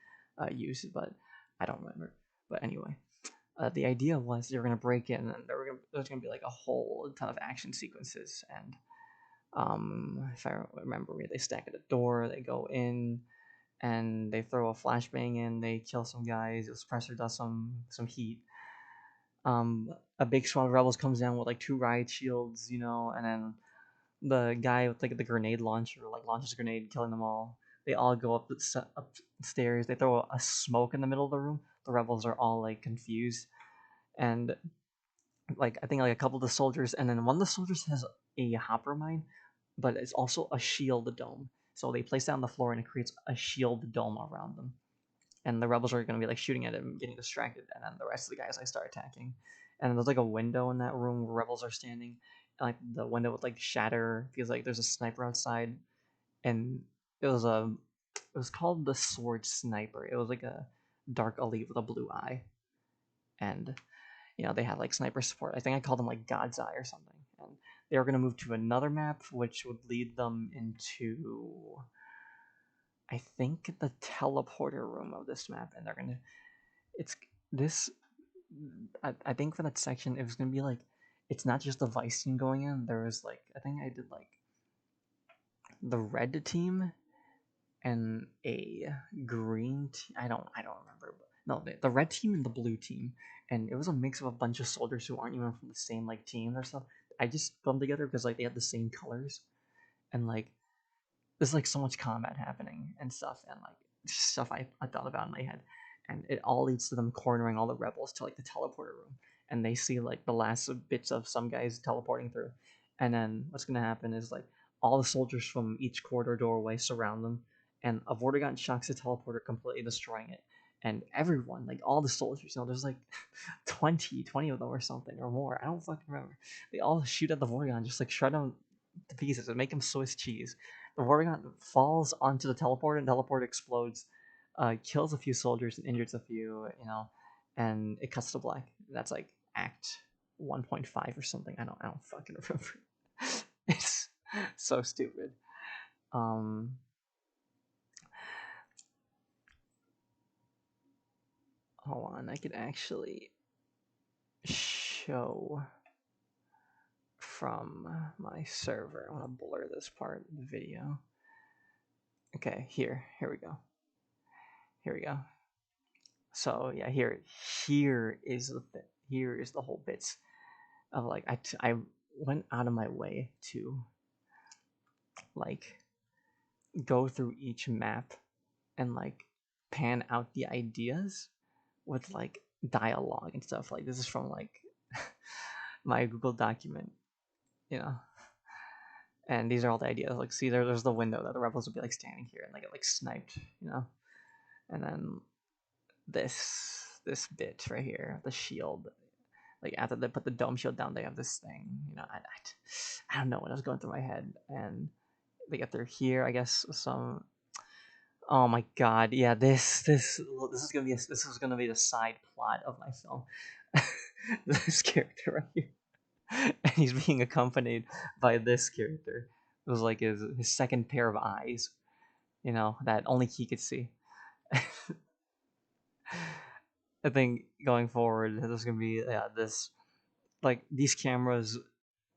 used, but I don't remember. But anyway, The idea was they were gonna break in, and there's gonna be like a whole ton of action sequences. And if I remember, they stack at the door, they go in, and they throw a flashbang in, they kill some guys. The suppressor does some heat. A big squad of rebels comes down with like two riot shields, and then the guy with like the grenade launcher like launches a grenade, killing them all. They all go upstairs. They throw a smoke in the middle of the room. The rebels are all like confused, and like I think like a couple of the soldiers, and then one of the soldiers has a hopper mine, but it's also a shield dome. So they place that on the floor, and it creates a shield dome around them. And the rebels are going to be like shooting at him, getting distracted, and then the rest of the guys like start attacking. And there's like a window in that room where rebels are standing, and like the window would like shatter because like there's a sniper outside, and it was called the Sword Sniper. It was like a dark elite with a blue eye, and they had like sniper support. I think I called them like God's Eye or something. And they were going to move to another map, which would lead them into, I think, the teleporter room of this map. And they're going to, it's this, I think for that section, it was going to be like, it's not just the Vice team going in. There was like, I think I did like the red team and a green team. I don't remember. But no, the red team and the blue team, and it was a mix of a bunch of soldiers who aren't even from the same like team or stuff. I just put them together because like they had the same colors, and like there's like so much combat happening and stuff, and like stuff I thought about in my head, and it all leads to them cornering all the rebels to like the teleporter room, and they see like the last bits of some guys teleporting through, and then what's gonna happen is like all the soldiers from each corridor doorway surround them, and a Vortigaunt shocks the teleporter, completely destroying it. And everyone, like all the soldiers, there's like 20 of them or something or more. I don't fucking remember. They all shoot at the Vortigaunt, just like shred them to pieces and make them Swiss cheese. The Vortigaunt falls onto the teleporter, and the teleporter explodes, kills a few soldiers and injures a few, and it cuts to black. That's like Act 1.5 or something. I don't fucking remember. It's so stupid. Um, Hold on, I could actually show from my server. I want to blur this part of the video. Okay, here we go. Here we go. So yeah, here is the whole bits of like I went out of my way to like go through each map and like pan out the ideas with like dialogue and stuff. Like this is from like my Google document, you know. And these are all the ideas. Like, see, there's the window that the rebels would be like standing here, and they get like sniped, And then this bit right here, the shield. Like after they put the dome shield down, they have this thing. I don't know what was going through my head, and they get through here. I guess some. Oh my god, yeah. This is gonna be the side plot of my film. This character right here, and he's being accompanied by this character. It was like his second pair of eyes, that only he could see. I think going forward, there's gonna be this like these cameras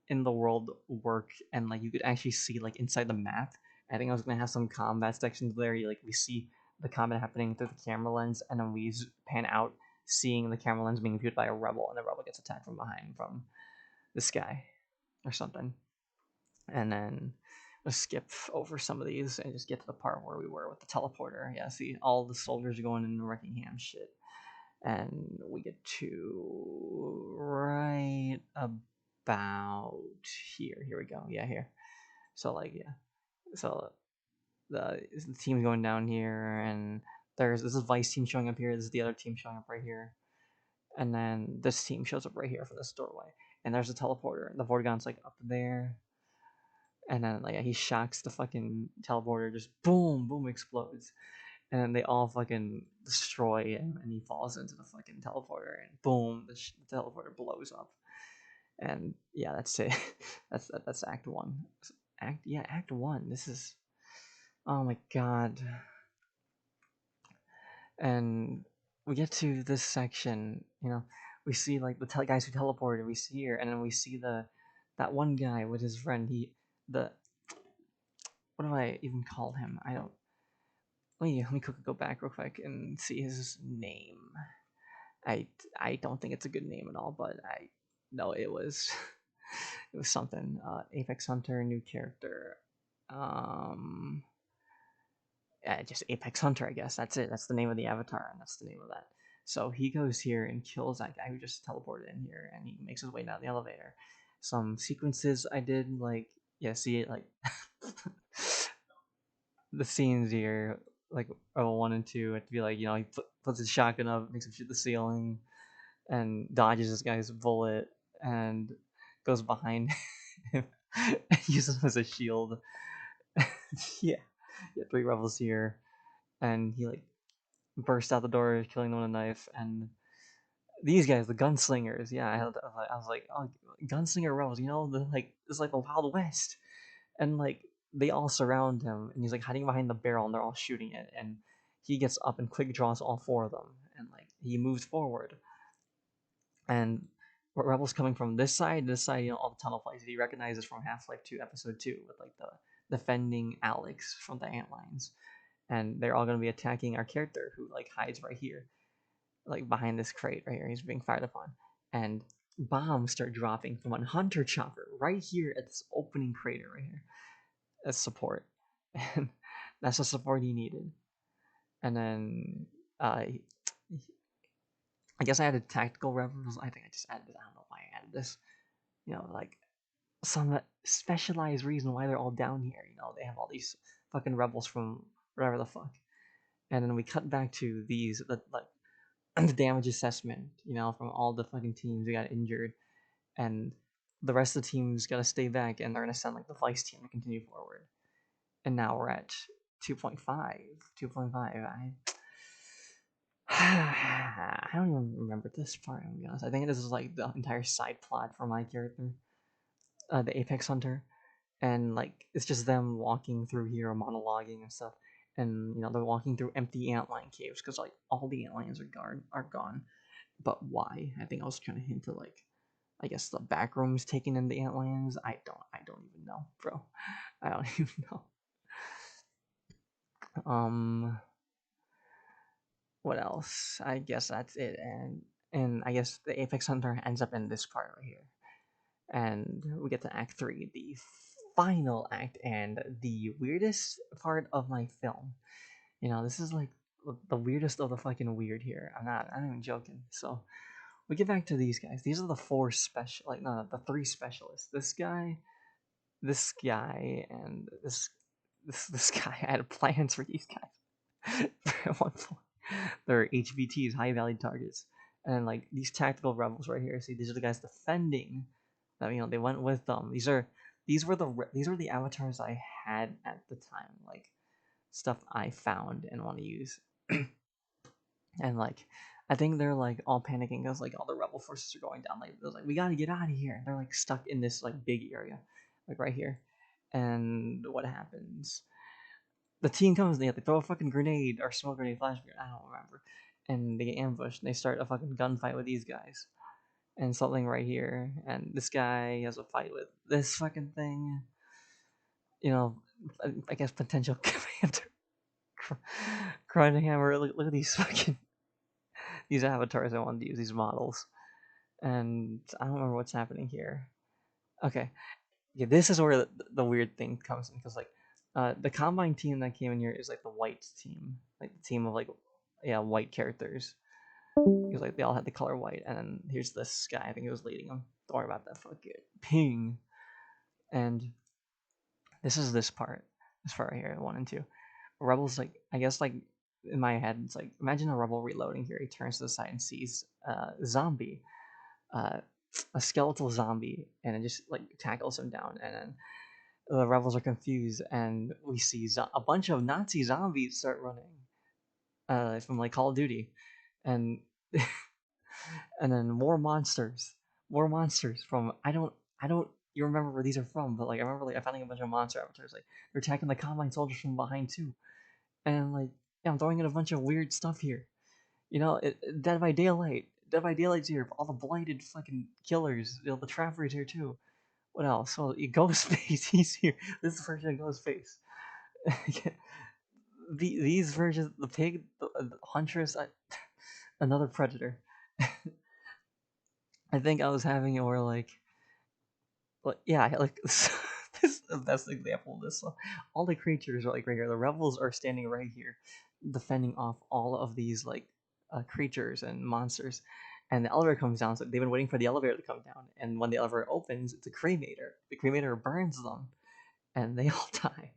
in the world work, and like you could actually see like inside the map. I think I was gonna have some combat sections there. We see the combat happening through the camera lens, and then we pan out, seeing the camera lens being viewed by a rebel, and the rebel gets attacked from behind from this guy or something. And then we'll skip over some of these and just get to the part where we were with the teleporter. Yeah, see all the soldiers going in wrecking ham shit. And we get to right about here. Here we go. Yeah, here. So like yeah. So the team's going down here, and this is Vice team showing up here. This is the other team showing up right here, and then this team shows up right here from this doorway. And there's a teleporter. The Vortigaunt's like up there, and then like he shocks the fucking teleporter, just boom, boom, explodes, and then they all fucking destroy him, and he falls into the fucking teleporter, and boom, the teleporter blows up, and yeah, that's it. that's Act 1. Act 1. This is, oh my god, and we get to this section, we see like the guys who teleported. We see here, and then we see that one guy with his friend. The what do I even call him? I don't. Let me quickly go back real quick and see his name. I I don't think it's a good name at all, but I know it was it was something. Apex Hunter, new character. Um, yeah, just Apex Hunter, I guess. That's it. That's the name of the avatar, and that's the name of that. So he goes here and kills that guy who just teleported in here, and he makes his way down the elevator. Some sequences I did, like, yeah, see it, like, the scenes here, like, level 1 and 2, have to be like, he puts his shotgun up, makes him shoot the ceiling, and dodges this guy's bullet, and goes behind him, and uses him as a shield. Yeah, 3 rebels here, and he, like, burst out the door, killing them with a knife, and these guys, the gunslingers, yeah, I was like, oh, gunslinger rebels, it's like the Wild West, and like they all surround him, and he's like hiding behind the barrel, and they're all shooting it, and he gets up and quick draws all 4 of them, and like he moves forward, and rebels coming from this side, all the tunnel fights. He recognizes from Half-Life 2 Episode 2 with like the defending Alex from the Antlines, and they're all gonna be attacking our character who like hides right here, like behind this crate right here. He's being fired upon, and bombs start dropping from a hunter chopper right here at this opening crater right here as support, and that's the support he needed. And then I guess I added tactical rebels. I think I just added. I don't know why I added this. Like some specialized reason why they're all down here. They have all these fucking rebels from whatever the fuck. And then we cut back to like the damage assessment, from all the fucking teams who got injured, and the rest of the teams got to stay back, and they're gonna send like the vice team to continue forward. And now we're at 2.5. 2.5. I don't even remember this part. I'm gonna be honest. I think this is like the entire side plot for my character, the Apex Hunter, and like it's just them walking through here, monologuing and stuff, and they're walking through empty antlion caves because like all the antlions are gone. But why? I think I was trying to hint to like, I guess the back rooms taken in the antlions. I don't even know, bro. I don't even know. What else? I guess that's it, and I guess the Apex Hunter ends up in this part right here, and we get to Act 3, the final act, and the weirdest part of my film. This is like the weirdest of the fucking weird here. I'm not even joking. So we get back to these guys. These are the 4 special, like, no, the 3 specialists. This guy, and this guy. I had plans for these guys at one point. They're HVTs, high value targets, and like these tactical rebels right here. See, these are the guys defending. That they went with them. These were the avatars I had at the time, like stuff I found and want to use. And like I think they're like all panicking because like all the rebel forces are going down. Like they're like, we gotta get out of here. They're like stuck in this like big area, like right here. And what happens? The team comes. They throw a fucking grenade or smoke grenade, flash grenade. I don't remember. And they get ambushed. And they start a fucking gunfight with these guys. And something right here. And this guy has a fight with this fucking thing. I guess potential commander. Grinding hammer. Look at these fucking these avatars I wanted to use, these models. And I don't remember what's happening here. Okay. Yeah, this is where the weird thing comes in, because like the combine team that came in here is like the white team, like the team of like, yeah, white characters, because like they all had the color white. And then here's this guy, I think he was leading them. Don't worry about that. Fuck it. Ping. And this is this part right here, 1 and 2. Rebels, like, I guess like in my head, it's like, imagine a rebel reloading here. He turns to the side and sees zombie, a skeletal zombie, and it just like tackles him down. And then the rebels are confused, and we see a bunch of Nazi zombies start running from like Call of Duty, and and then more monsters from I don't you remember where these are from, but like I remember like I finding a bunch of monster avatars, like they're attacking the combine soldiers from behind too, and like, yeah, I'm throwing in a bunch of weird stuff here. Dead by Daylight, Dead by Daylight's here. All the blighted fucking killers. You know, the Trapper's here too. What else? So Ghostface, he's here. This is the version of Ghostface. These versions, the pig, the huntress, another predator. I think I was having it where like yeah, like this is the best example of this. So, all the creatures are like right here. The rebels are standing right here, defending off all of these like creatures and monsters. And the elevator comes down, so they've been waiting for the elevator to come down. And when the elevator opens, it's a cremator. The cremator burns them, and they all die.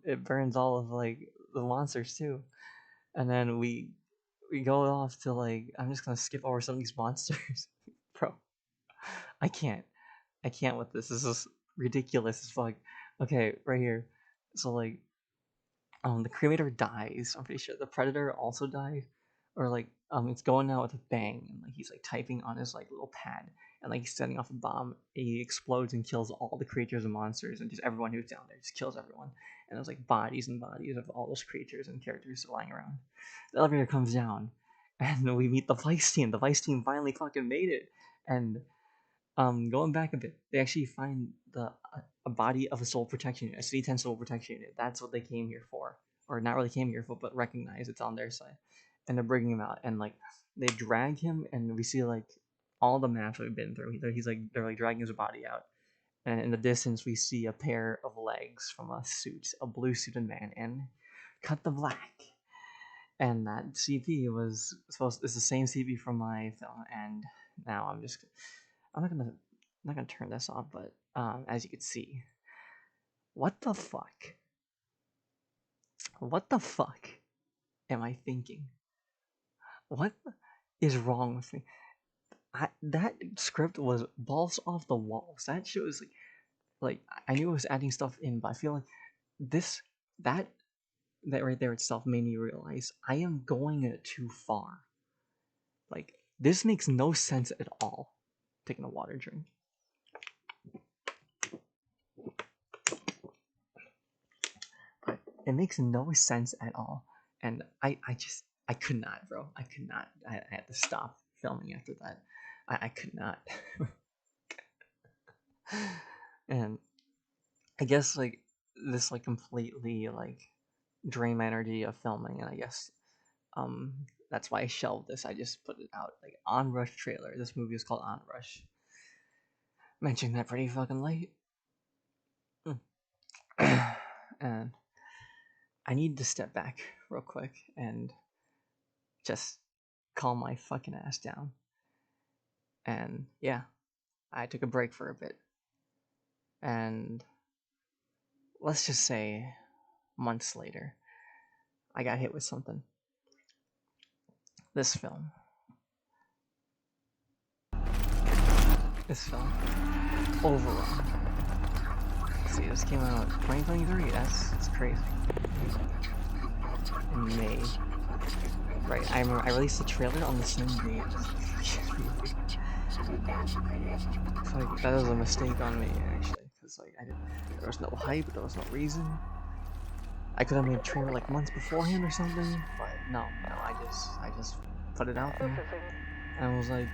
It burns all of like the monsters too. And then we go off to like I'm just gonna skip over some of these monsters, bro. I can't. I can't with this. This is ridiculous as fuck. Okay, right here. So like, the cremator dies. I'm pretty sure the predator also died, or like, it's going out with a bang, and like he's like typing on his like little pad, and like he's setting off a bomb. He explodes and kills all the creatures and monsters, and just everyone who's down there. Just kills everyone, and there's like bodies and bodies of all those creatures and characters lying around. The elevator comes down, and we meet the Vice team. The Vice team finally fucking made it, and going back a bit, they actually find a body of a soul protection unit, a CD10 soul protection unit. That's what they came here for, or not really came here for, but recognize it's on their side, and they're bringing him out, and like they drag him, and we see like all the maps we've been through. He's like they're like dragging his body out, and in the distance we see a pair of legs from a suit, a blue suited man, and cut the black. And that CP was supposed. It's the same CP from my film, and now I'm not gonna turn this off, but as you can see, what the fuck? What the fuck am I thinking? What is wrong with me? That script was balls off the walls. That shit was like I knew it was adding stuff in, but I feel like this that that right there itself made me realize I am going too far. Like this makes no sense at all. Taking a water drink. It makes no sense at all, and I could not, bro. I could not. I had to stop filming after that. I could not. And I guess like this like completely like drained my energy of filming, and I guess um that's why I shelved this. I just put it out like Onrush trailer. This movie is called Onrush. Mentioning that pretty fucking late. And I need to step back real quick and just calm my fucking ass down. And yeah, I took a break for a bit. And let's just say months later, I got hit with something. This film. Overrun. See, this came out 2023. That's crazy. In May. Right, I remember I released the trailer on the same day. Like that was a mistake on me actually, because like there was no hype, there was no reason. I could have made a trailer like months beforehand or something, but no, I just put it out there, and I was like,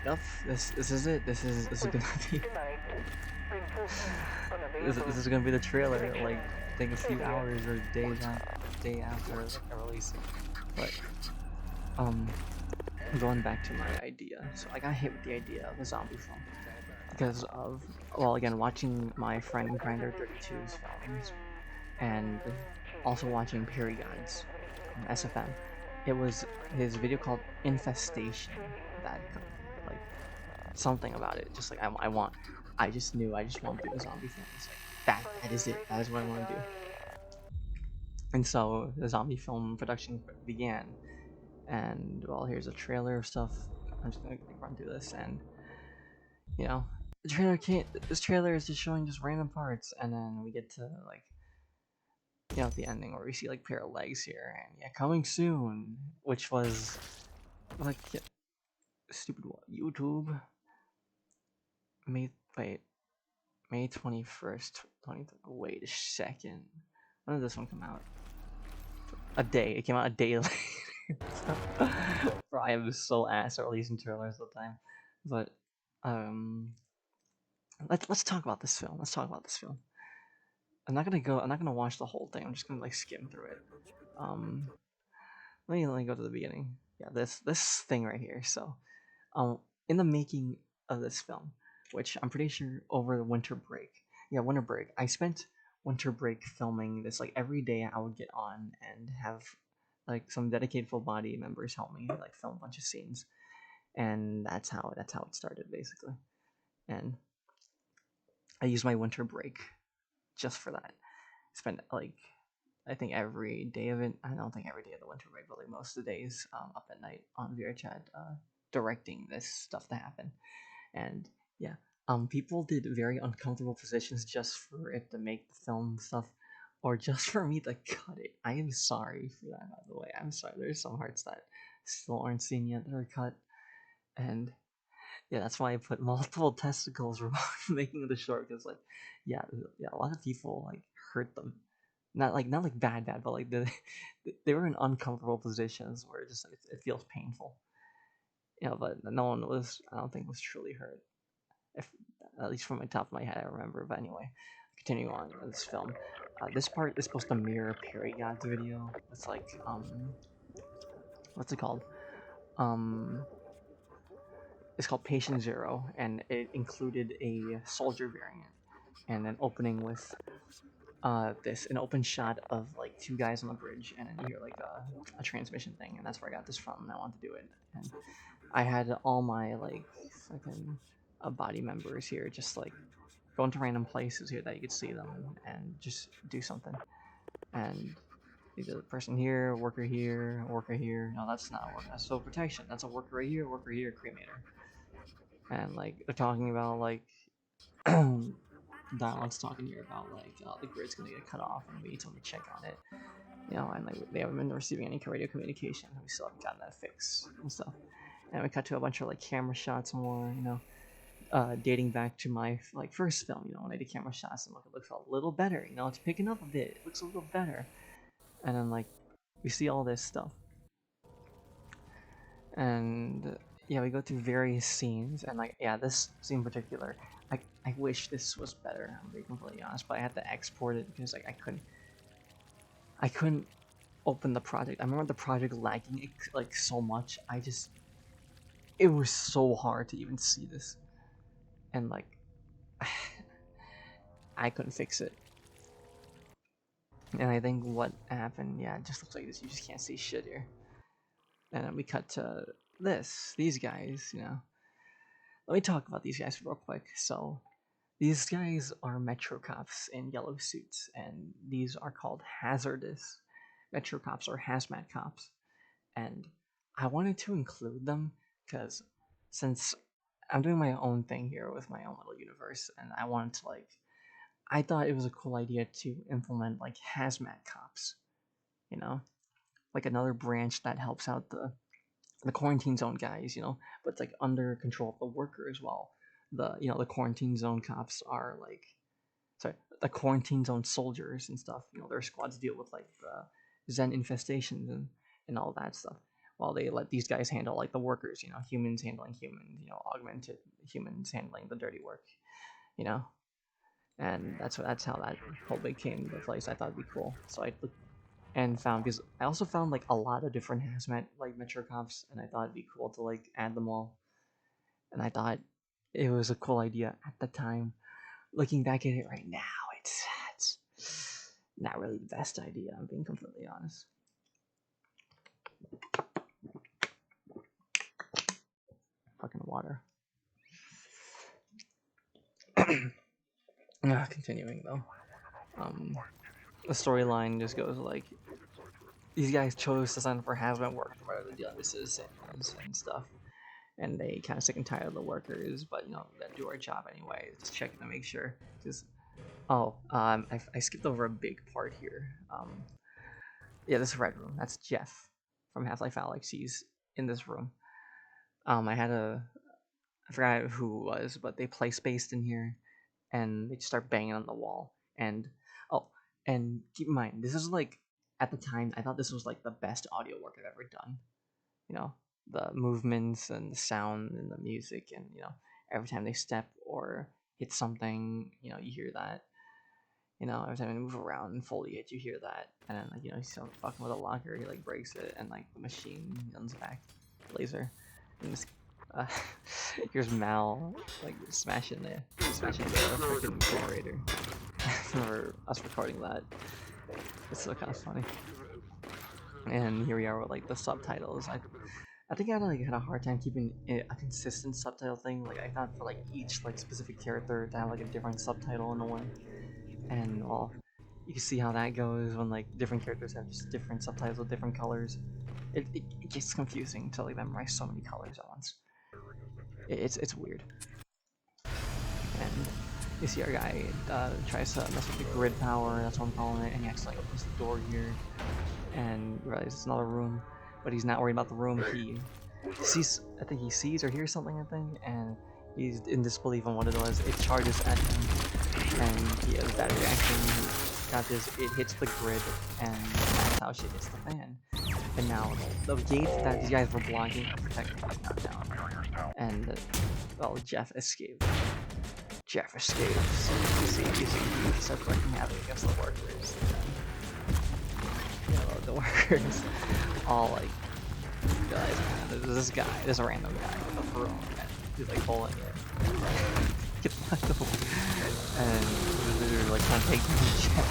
"Yup, this is it. This is gonna be this is gonna be the trailer." Like take a few hours or day after I release it, but going back to my idea. So I got hit with the idea of a zombie film because of, well, again, watching my friend Grinder 32's films and also watching Perry Guides on SFM. It was his video called Infestation that, like, something about it. Just like I just knew I just want to do a zombie film. It's like that is it. That is what I want to do. And so the zombie film production began. And well, here's a trailer of stuff. I'm just gonna run through this, and you know, the trailer can't. This trailer is just showing just random parts, and then we get to like, you know, the ending where we see like a pair of legs here, and yeah, coming soon, which was like stupid what YouTube. May 21st, 20. Wait a second. When did this one come out? A day. It came out a day later. Bro, I am so ass at releasing trailers all the time. But um, let's talk about this film. Let's talk about this film. I'm not gonna watch the whole thing. I'm just gonna like skim through it. Um, let me go to the beginning. Yeah, this thing right here. So, um, in the making of this film, which I'm pretty sure over the winter break, yeah, winter break, I spent winter break filming this. Like every day, I would get on and have like some dedicated full body members help me like film a bunch of scenes, and that's how it started basically. And I used my winter break just for that. Spent like I think every day of it. I don't think every day of the winter break, but like most of the days, up at night on VRChat, directing this stuff to happen. And yeah, people did very uncomfortable positions just for it to make the film stuff, or just for me to cut it. I am sorry for that, by the way. I'm sorry. There's some parts that still aren't seen yet that are cut, and yeah, that's why I put multiple testicles for making the short. Because like, yeah, yeah, a lot of people like hurt them, not like bad, but like they were in uncomfortable positions where it just like, it feels painful. Yeah, but no one was. I don't think was truly hurt. If at least from my top of my head, I remember. But anyway, continuing on with this film. This part is supposed to mirror Perry God's video. It's like what's it called? Um, it's called Patient Zero, and it included a soldier variant and an opening with this an open shot of like two guys on the bridge, and then you hear like a transmission thing, and that's where I got this from. And I wanted to do it, and I had all my like fucking body members here, just like go into random places here that you could see them and just do something. And either person here, worker here, worker here. No, that's not a worker. That's civil protection. That's a worker right here, worker here, cremator. And like they're talking about like dialogue's talking here about like the grid's gonna get cut off and we need someone to check on it. You know, and like they haven't been receiving any radio communication. We still haven't gotten that fixed and stuff. And we cut to a bunch of like camera shots more, you know, dating back to my like first film. You know, when I did camera shots and look, it looks a little better. You know, it's picking up a bit. It looks a little better. And then like we see all this stuff, and yeah, we go through various scenes, and like yeah, this scene in particular, I wish this was better. I'm being completely honest, but I had to export it because like I couldn't open the project. I remember the project lagging like so much. It was so hard to even see this, and like I couldn't fix it. And I think what happened, yeah, it just looks like this. You just can't see shit here. And then we cut to these guys, you know. Let me talk about these guys real quick. So, these guys are Metro cops in yellow suits, and these are called hazardous Metro cops or hazmat cops. And I wanted to include them because since I'm doing my own thing here with my own little universe, and I wanted to like, I thought it was a cool idea to implement like hazmat cops, you know, like another branch that helps out the quarantine zone guys, you know, but it's like under control of the worker as well. The you know the quarantine zone cops are like sorry the quarantine zone soldiers and stuff. You know their squads deal with like the Zen infestations and all that stuff. While they let these guys handle like the workers, you know, humans handling humans, you know, augmented humans handling the dirty work, you know, and that's how that whole big came into place. I thought it'd be cool, so I looked and found because I also found like a lot of different hazmat like metro cops, and I thought it'd be cool to like add them all. And I thought it was a cool idea at the time. Looking back at it right now, it's not really the best idea. I'm being completely honest. Fucking water. Continuing though, the storyline just goes like these guys chose to sign up for hazmat work rather than dealing with citizens and stuff, and they kind of sick and tired of the workers, but you know, then do our job anyway, just checking to make sure. Just I skipped over a big part here. Yeah, this red room. That's Jeff from Half Life Alyx. He's in this room. I forgot who it was, but they play spaced in here, and they just start banging on the wall. And oh, and keep in mind, this is like at the time, I thought this was like the best audio work I've ever done. You know, the movements and the sound and the music, and every time they step or hit something, you hear that. Every time they move around in foliage, you hear that. And then he's fucking with a locker, he like breaks it, and like the machine comes back, laser, and this. Uh, here's Mal like smashing the freaking generator. For us recording that, it's so kind of funny. And here we are with like the subtitles. I think I had a hard time keeping a consistent subtitle thing. Like I thought for like each like specific character to have like a different subtitle in a way. And well, you can see how that goes when like different characters have just different subtitles with different colors. It gets confusing to like memorize so many colors at once. It's weird. And you see our guy tries to mess with the grid power. That's what I'm calling it. And he accidentally opens the door here, and realizes it's another room. But he's not worried about the room. He sees, I think he sees or hears something. I think, and he's in disbelief on what it was. It charges at him, and he has a bad reaction. Got this. It hits the grid, and that's how shit hits the fan. And now the gate that these guys were blocking and protecting is now down. And well, Jeff escaped. Jeff escapes. You see, he starts wreaking havoc against the workers. And, the workers all like realize, man, there's this guy, this random guy with a broom, and he's like pulling it. Get knocked over. And they're like trying to take Jeff.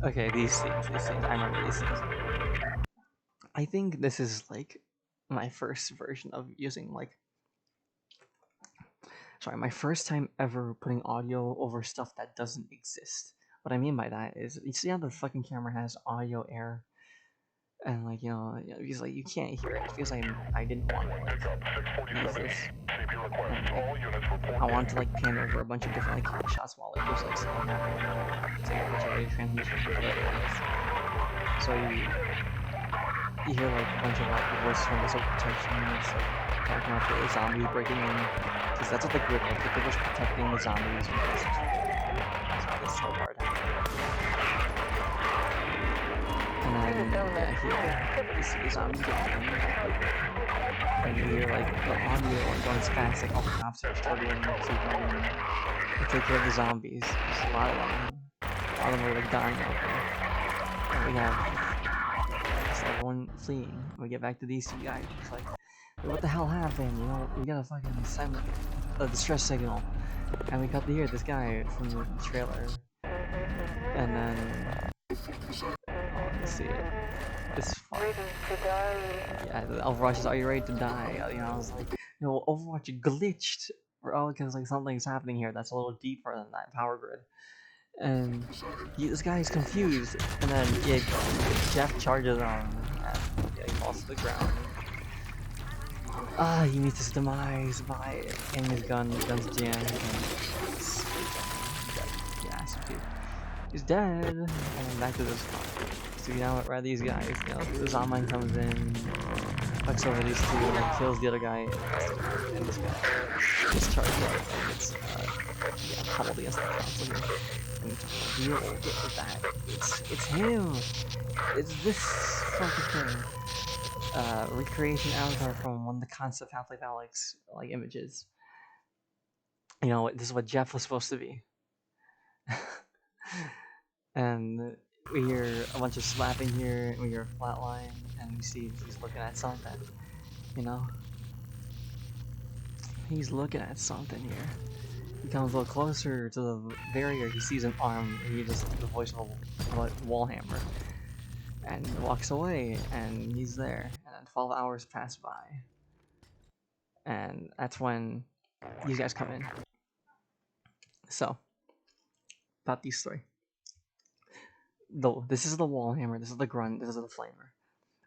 Okay, these scenes, I remember these scenes. I think this is like my first version of using my first time ever putting audio over stuff that doesn't exist. What I mean by that is, you see how the fucking camera has audio air, and because like you can't hear it. It feels like I didn't want to use this. And, I wanted to like pan over a bunch of different like shots while it was like slowing down. It's like a bunch of transmission. So you hear like a bunch of like voices from this protection, and it's like talking about the zombies breaking in, because that's what the grid was. The grid was protecting the zombies from this. That's why this so hard happened. And then here you see the zombies going, and you hear like the audio going fast, like all the cops are struggling to take care of the zombies. There's a lot of them. A lot of them are like dying out there. And we have everyone fleeing. We get back to these two guys. It's like, what the hell happened? We gotta fucking send a distress signal. And we got to hear this guy from the trailer. And then, let's see. It's fun. Yeah, Overwatch is, are you ready to die? I was like, Overwatch glitched. Because like something's happening here that's a little deeper than that power grid. And this guy is confused, and then Jeff charges on, and he falls to the ground. He meets his demise by aiming his gun's jammed, and he's dead. And then back to this spot. So where are these guys? The Zombine comes in, fucks over these two, and then kills the other guy, and this guy gets charged up and gets pummeled against the console here. And it's real with that. It's him! It's this fucking thing. Recreation avatar from one of the concept Half-Life Alyx like images. This is what Jeff was supposed to be. And we hear a bunch of slapping here, and we hear a flatline, and we see he's looking at something. He's looking at something here. He comes a little closer to the barrier. He sees an arm. And he just the voice of a wall hammer, and walks away. And he's there. And then 12 hours pass by, and that's when these guys come in. So, about these three. This is the wall hammer. This is the grunt. This is the flamer.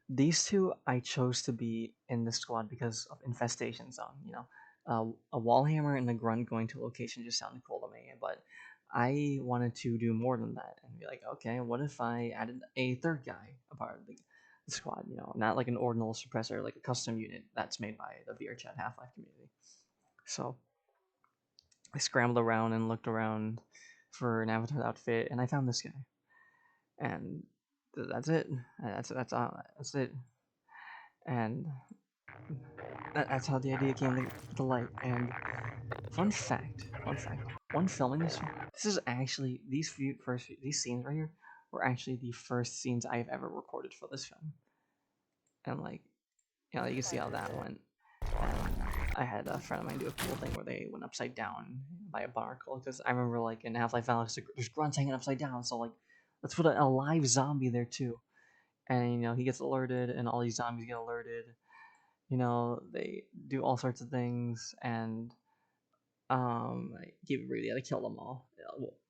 These two I chose to be in the squad because of infestation zone. A wall hammer and a grunt going to a location just sounded cool to me, but I wanted to do more than that and be like, okay, what if I added a third guy, a part of the squad? Not like an ordinal suppressor, like a custom unit that's made by the VRChat Half-Life community. So I scrambled around and looked around for an avatar outfit, and I found this guy, and that's it. That's it. And that's how the idea came to light. And fun fact, when filming this is actually these scenes right here were actually the first scenes I've ever recorded for this film. And like, you can see how that went. And I had a friend of mine do a cool thing where they went upside down by a barnacle, because I remember like in Half-Life Alyx, there's grunts hanging upside down, so like let's put a live zombie there too. And he gets alerted, and all these zombies get alerted. They do all sorts of things, and he really had to kill them all.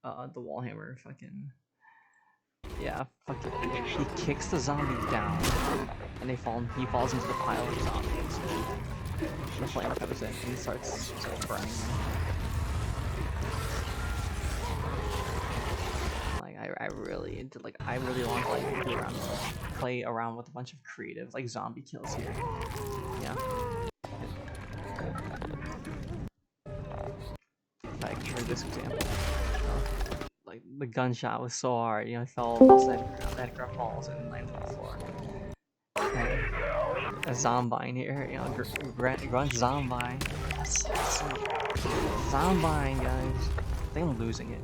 The Wallhammer fucking, yeah, fuck it. He kicks the zombies down, and he falls into the pile of zombies. The flame comes in and starts burning them. Like I really did, like I really want to like play around with a bunch of creative like zombie kills here. Yeah. Like for this example, like the gunshot was so hard, it fell that grab falls and lands on the floor. And a zombine here, grunt zombine. Zombine, guys. I think I'm losing it.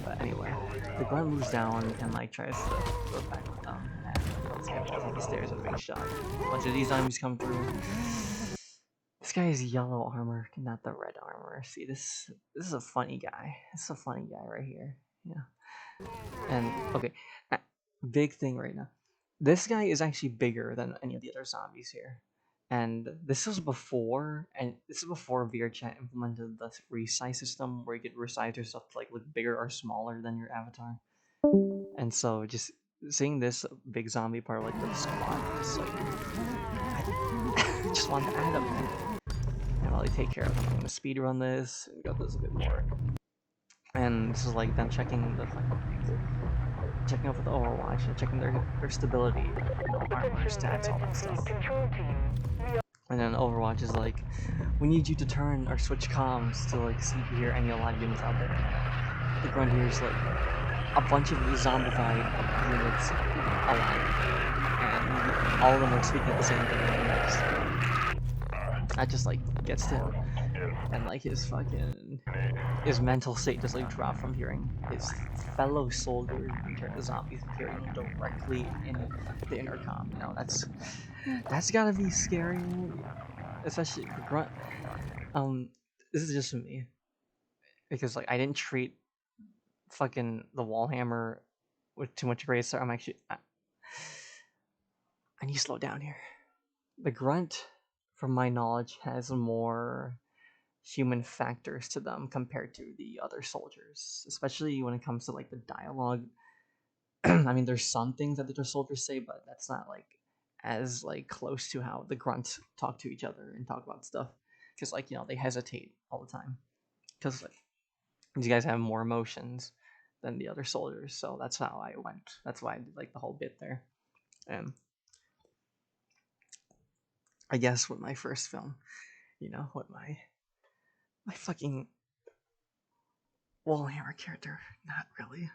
But anyway, the grunt moves down and like tries to go back with them, and this guy falls off the stairs and being shot. A bunch of these zombies come through. This guy has yellow armor, not the red armor. See, this is a funny guy. This is a funny guy right here. Yeah. And okay, big thing right now. This guy is actually bigger than any of the other zombies here. And this is before VRChat implemented the resize system where you could resize yourself to like look bigger or smaller than your avatar. And so just seeing this big zombie part of like the squad, I just want to add him, man. And I'll take care of him. I'm gonna speed run this and go this a bit more. And this is like them checking up with the Overwatch and checking their stability, armor, stats, all that stuff. And then Overwatch is like, we need you to turn or switch comms to like see if you hear any alive units out there. The grunt here is like a bunch of zombified units alive, and all of them are speaking at the same time. That just like gets to him, and like his mental state just like dropped from hearing his fellow soldiers being turned to zombies and hearing them directly in the intercom. That's gotta be scary, especially the grunt. This is just me, because like I didn't treat fucking the Wallhammer with too much grace. So I'm actually I need to slow down here. The grunt, from my knowledge, has more human factors to them compared to the other soldiers, especially when it comes to like the dialogue. I mean, there's some things that the other soldiers say, but that's not like as like close to how the grunts talk to each other and talk about stuff, because like they hesitate all the time, because like these guys have more emotions than the other soldiers. So that's how I went. That's why I did like the whole bit there. And I guess with my first film, with my fucking Wallhammer character, not really.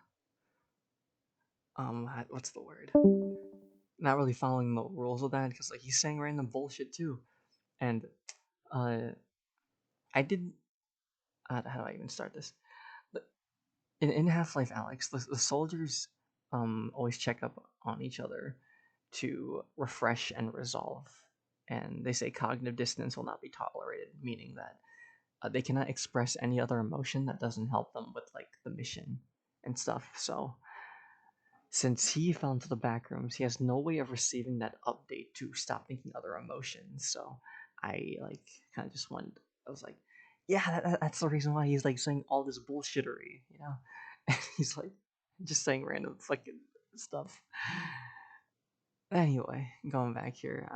What's the word? Not really following the rules of that, because like he's saying random bullshit too, and I did. How do I even start this? In Half-Life Alyx, the soldiers always check up on each other to refresh and resolve, and they say cognitive dissonance will not be tolerated, meaning that they cannot express any other emotion that doesn't help them with like the mission and stuff. So since he fell into the back rooms, he has no way of receiving that update to stop thinking other emotions. So I like kind of just went. I was like, yeah, that's the reason why he's like saying all this bullshittery, And he's like just saying random fucking stuff. Anyway, going back here,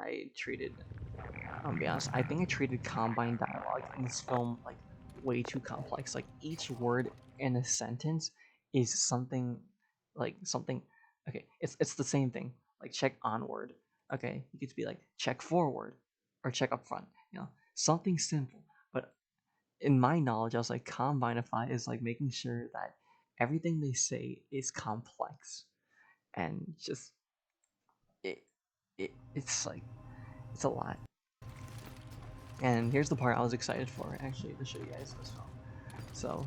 I'll be honest, I think I treated Combine dialogue in this film like way too complex. Like each word in a sentence is something. Okay, it's the same thing. Like check onward. Okay, you could be like check forward or check up front. Something simple, but in my knowledge, I was like, Combinify is like making sure that everything they say is complex and just it, it's like it's a lot. And here's the part I was excited for, actually, to show you guys this film. So,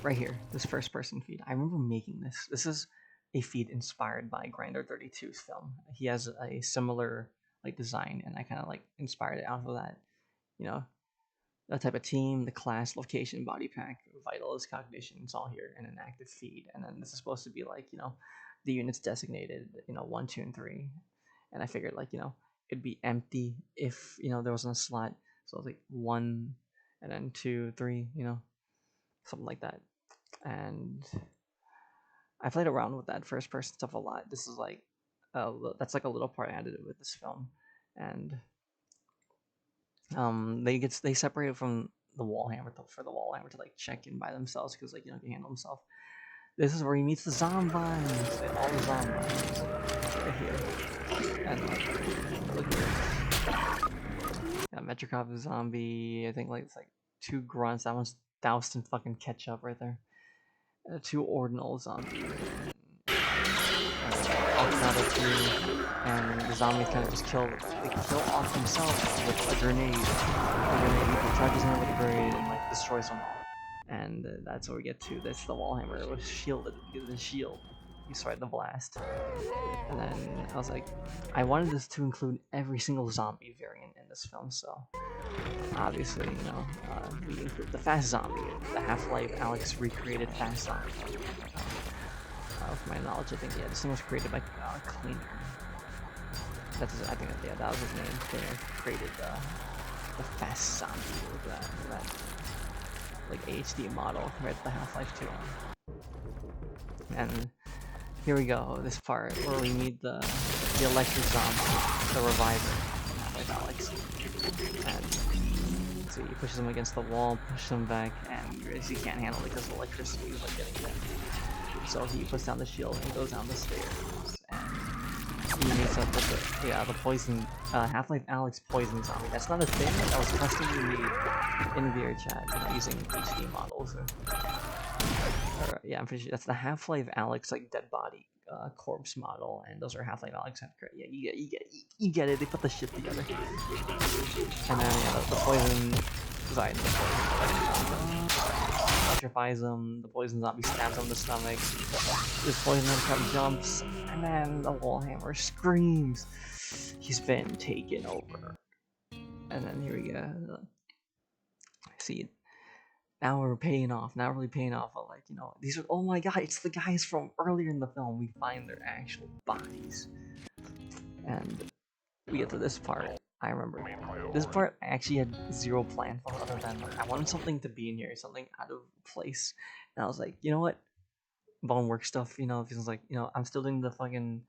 right here, this first person feed. I remember making this. This is a feed inspired by Grinder32's film. He has a similar like design, and I kind of like inspired it out of that. You know, that type of team, the class, location, body pack, vitals, cognition, it's all here in an active feed. And then this is supposed to be like, you know, the units designated, you know, 1, 2, and 3. And I figured like, you know, it'd be empty if, you know, there wasn't a slot. So it was like 1 and then 2, 3, you know, something like that. And I played around with that first person stuff a lot. This is like, that's like a little part I added with this film. And they separated from the Wallhammer for the Wallhammer to like check in by themselves because like, you know, they handle themselves. This is where he meets the zombies, all the zombies right here. And like, look at this. Yeah, Metrikov is zombie. I think like it's like 2 grunts. That one's doused in fucking ketchup right there. 2 ordinal zombies. And the zombies kind of just kill off themselves with a grenade. A grenade charges in with a grenade and like destroys them all. And that's where we get to this. The Wallhammer was shielded because of the shield. You started the blast. And then I was like, I wanted this to include every single zombie variant in this film, so obviously, you know, we include the fast zombie, the Half-Life Alex recreated fast zombie. With my knowledge, I think this one was created by Cleaner. I think that was his name. Cleaner created the fast zombie with that like HD model compared to the Half-Life 2 one. And here we go, this part where we meet the electric zombie, the reviver, Half-Life Alex. And so he pushes him against the wall, pushes him back, and you really can't handle it because the electricity is like getting him. So he puts down the shield and goes down the stairs. And he meets up with the poison Half-Life Alex poison zombie. That's not a thing. That was customly made in VRChat, you know, using HD models. Yeah, I'm pretty sure that's the Half-Life Alex like dead body corpse model, and those are Half-Life Alex. Yeah, you get it. They put the shit together. And then yeah, the poison electrifies him. The poison zombie stabs him in the stomach. This poison zombie jumps, and then the Wallhammer screams. He's been taken over. And then here we go. See, now we're paying off. Now we're really paying off. But like, you know, these are, oh my god, it's the guys from earlier in the film. We find their actual bodies, and we get to this part. I remember this part. I actually had zero plan for other than like, I wanted something to be in here, something out of place, and I was like, you know what, Bonework stuff. You know, feels like, you know, I'm still doing the fucking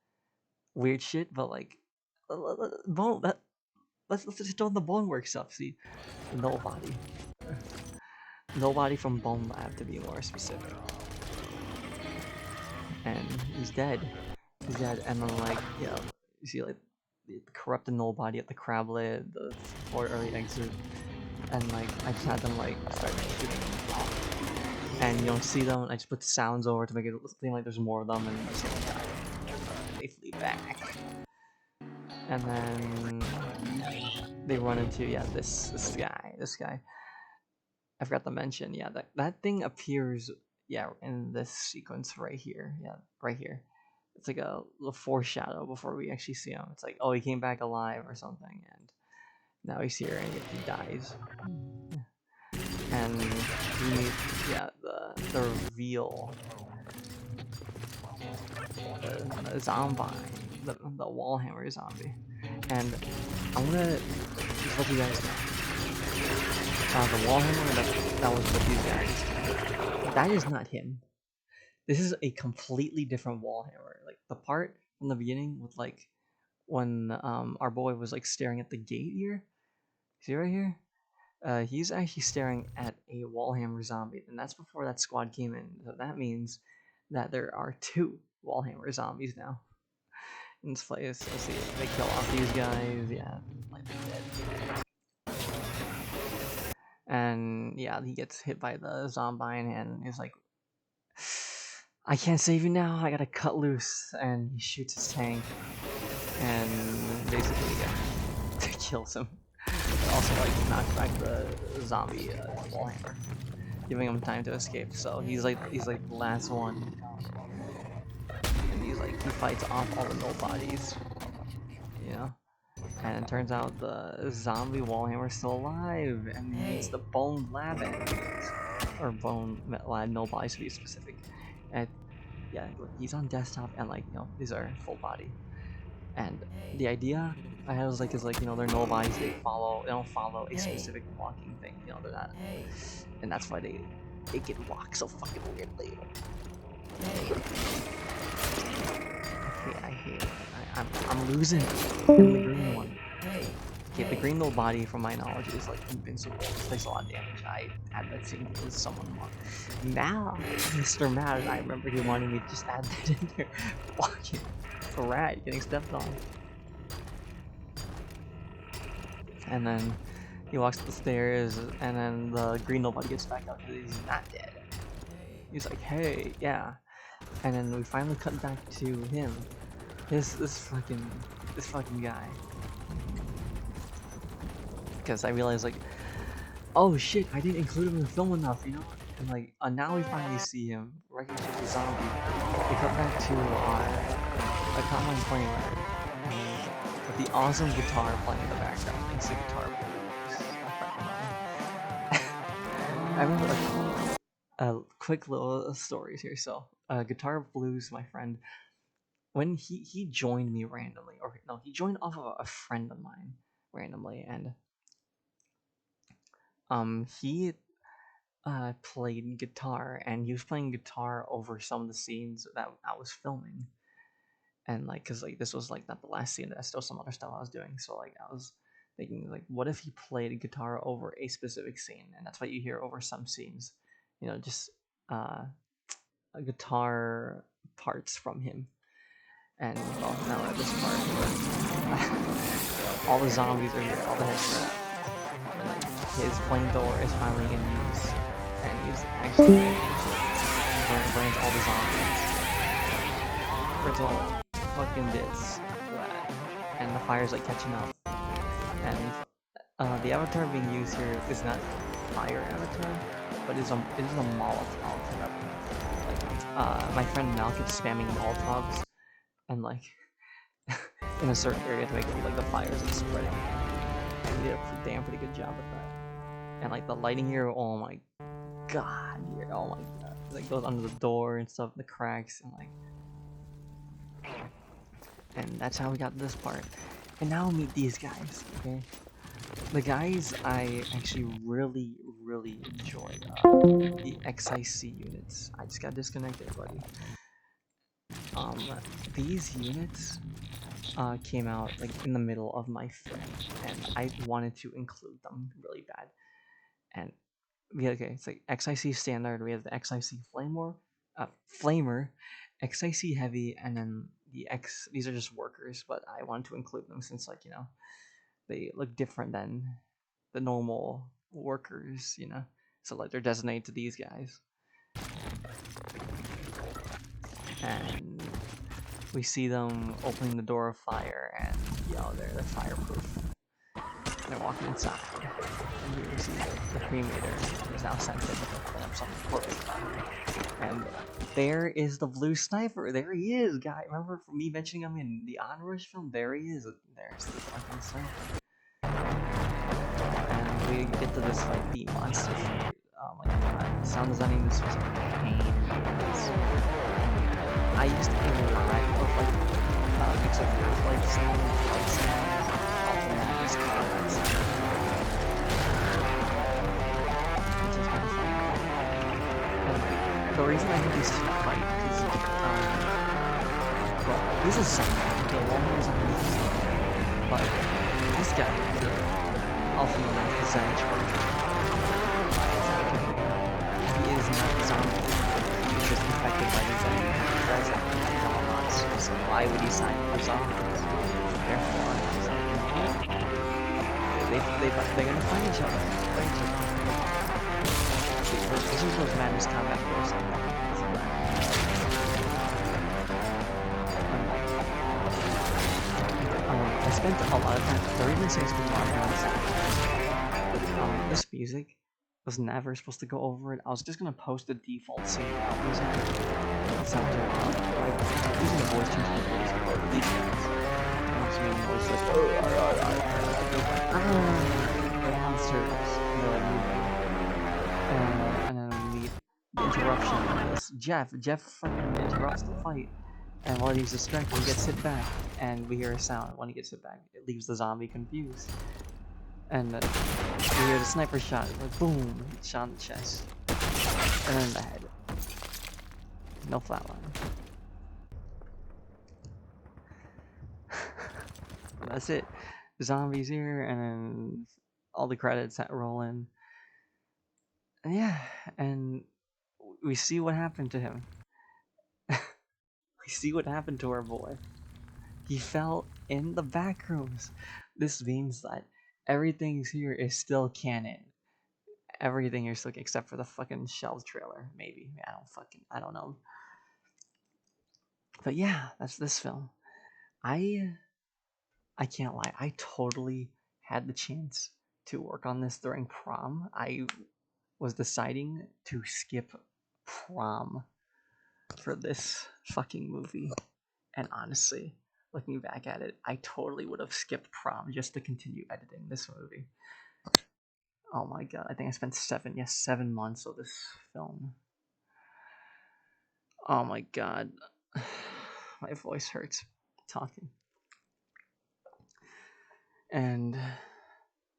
weird shit, but like, bone that. Let's just throw the Bonework stuff. See, nobody. Nobody from Bone Lab, to be more specific. And he's dead. He's dead, and then like, you know, you see like the corrupted nobody at the crablet, the 4 early exit, and like I just had them like start shooting them. And you don't see them. I just put sounds over to make it seem like there's more of them, and they flee back. And then they run into this guy. I forgot to mention, that thing appears, in this sequence right here, right here. It's like a little foreshadow before we actually see him. It's like, oh, he came back alive or something, and now he's here and he dies. And we meet, the reveal, the zombie, the Wallhammer zombie. And I'm gonna just let you guys know. The Wallhammer that was with these guys, that is not him. This is a completely different Wallhammer. Like the part from the beginning with like when our boy was like staring at the gate here. See right here? He's actually staring at a Wallhammer zombie, and that's before that squad came in. So that means that there are 2 Wallhammer zombies now in this place. Let's see, they kill off these guys. Yeah, like they're dead. And yeah, he gets hit by the zombie and he's like, I can't save you now, I gotta cut loose. And he shoots his tank and basically kills him. But also like knocks back the zombie wallhammer, giving him time to escape. So he's like the last one, and he fights off all the nobodies, you know. And it turns out the zombie wallhammer's still alive, and it's the bone lab enemies, or bone lab nobodies to be specific. And yeah, look, he's on desktop, and like, you know, these are full body. And the idea I had was like, you know, they're nobodies. They don't follow a specific walking thing. You know, they're not, and that's why they can walk so fucking weirdly. I hate it. I'm losing. I'm the green one. Okay, the green nobody, from my knowledge, is like invincible. It takes a lot of damage. I had that scene with someone more. Now, Mr. Mad, I remember he wanted me to just add that in there. Walking. It's a rat getting stepped on. And then he walks up the stairs, and then the green nobody gets back up because he's not dead. He's like, hey, yeah. And then we finally cut back to him. This fucking guy. Because I realized, like, oh shit, I didn't include him in the film enough, you know? And like, now we finally see him, recognize the zombie. We cut back to our common player with the awesome guitar playing in the background. Thanks to Guitar Blues. I remember quick little stories here. So, Guitar Blues, my friend, when he joined me randomly, or no, he joined off of a friend of mine randomly, and he played guitar, and he was playing guitar over some of the scenes that I was filming. And like, cause like this was like not the last scene, that's still some other stuff I was doing. So like I was thinking, like, what if he played guitar over a specific scene? And that's what you hear over some scenes, you know, just guitar parts from him. And well, now we're at this part where all the zombies are here, all the heads are up. And like his flamethrower is finally in use, and he's actually burns all the zombies. Burns all fucking bits. And the fire's like catching up. And the avatar being used here is not fire avatar, but it is a Molotov weapon. Like my friend Mal keeps spamming Molotovs, and like in a certain area to make it like the fires are spreading. And he did a pretty good job with that. And like the lighting here, oh my god, here, oh my god, it like goes under the door and stuff, the cracks, and like. And that's how we got this part. And now meet these guys, okay? The guys I actually really enjoyed. The XIC units. I just got disconnected, buddy. These units came out like in the middle of my film, and I wanted to include them really bad. And okay, it's like XIC standard. We have the XIC Flamer, XIC heavy, and then these are just workers, but I wanted to include them since, like, you know, they look different than the normal workers, you know, so like they're designated to these guys. And we see them opening the door of fire, and you know, they're fireproof. And they're walking inside, and here we see the cremator is now sent in to clean up some clothes. And there is the blue sniper. There he is, guy. Remember from me mentioning him in the Onrush film? There he is. There's the fucking sniper. And we get to this like the monster fight. Oh my god, sound designing this was a pain. I used to be a lot of like mix of Half-Life sound, like sound, Ultimate sound. It's just kind of fun. And the reason I think these two fight is, well, this is something. The one is on this, but this guy, Ultimate Zench, he is not a zombie. He's just infected by the zombie. So why would he sign for zombies? Therefore, they're gonna find each other. This is those Madness Combat Force. I spent a lot of time. The reason I say I spent a lot of time on this music was never supposed to go over it. I was just gonna post the default scene out music. It sounds like using the voice change for voice or defense. I was making voice like the monsters, and they're like moving. And then the interruption is Jeff fucking interrupts the fight. And while he's distracted, he gets hit back. And we hear a sound when he gets hit back. It leaves the zombie confused. And we hear the sniper shot, like boom, shot in the chest. And then in the head. No flatline. That's it. Zombies here, and then all the credits that roll in. And yeah, and we see what happened to him. We see what happened to our boy. He fell in the back rooms. This means that everything here is still canon. Everything here is still except for the fucking Shells trailer, maybe. I don't know. But yeah, that's this film. I can't lie. I totally had the chance to work on this during prom. I was deciding to skip prom for this fucking movie. And honestly, looking back at it, I totally would have skipped prom just to continue editing this movie. Oh my god, I think I spent 7 months of this film. Oh my god. My voice hurts talking. And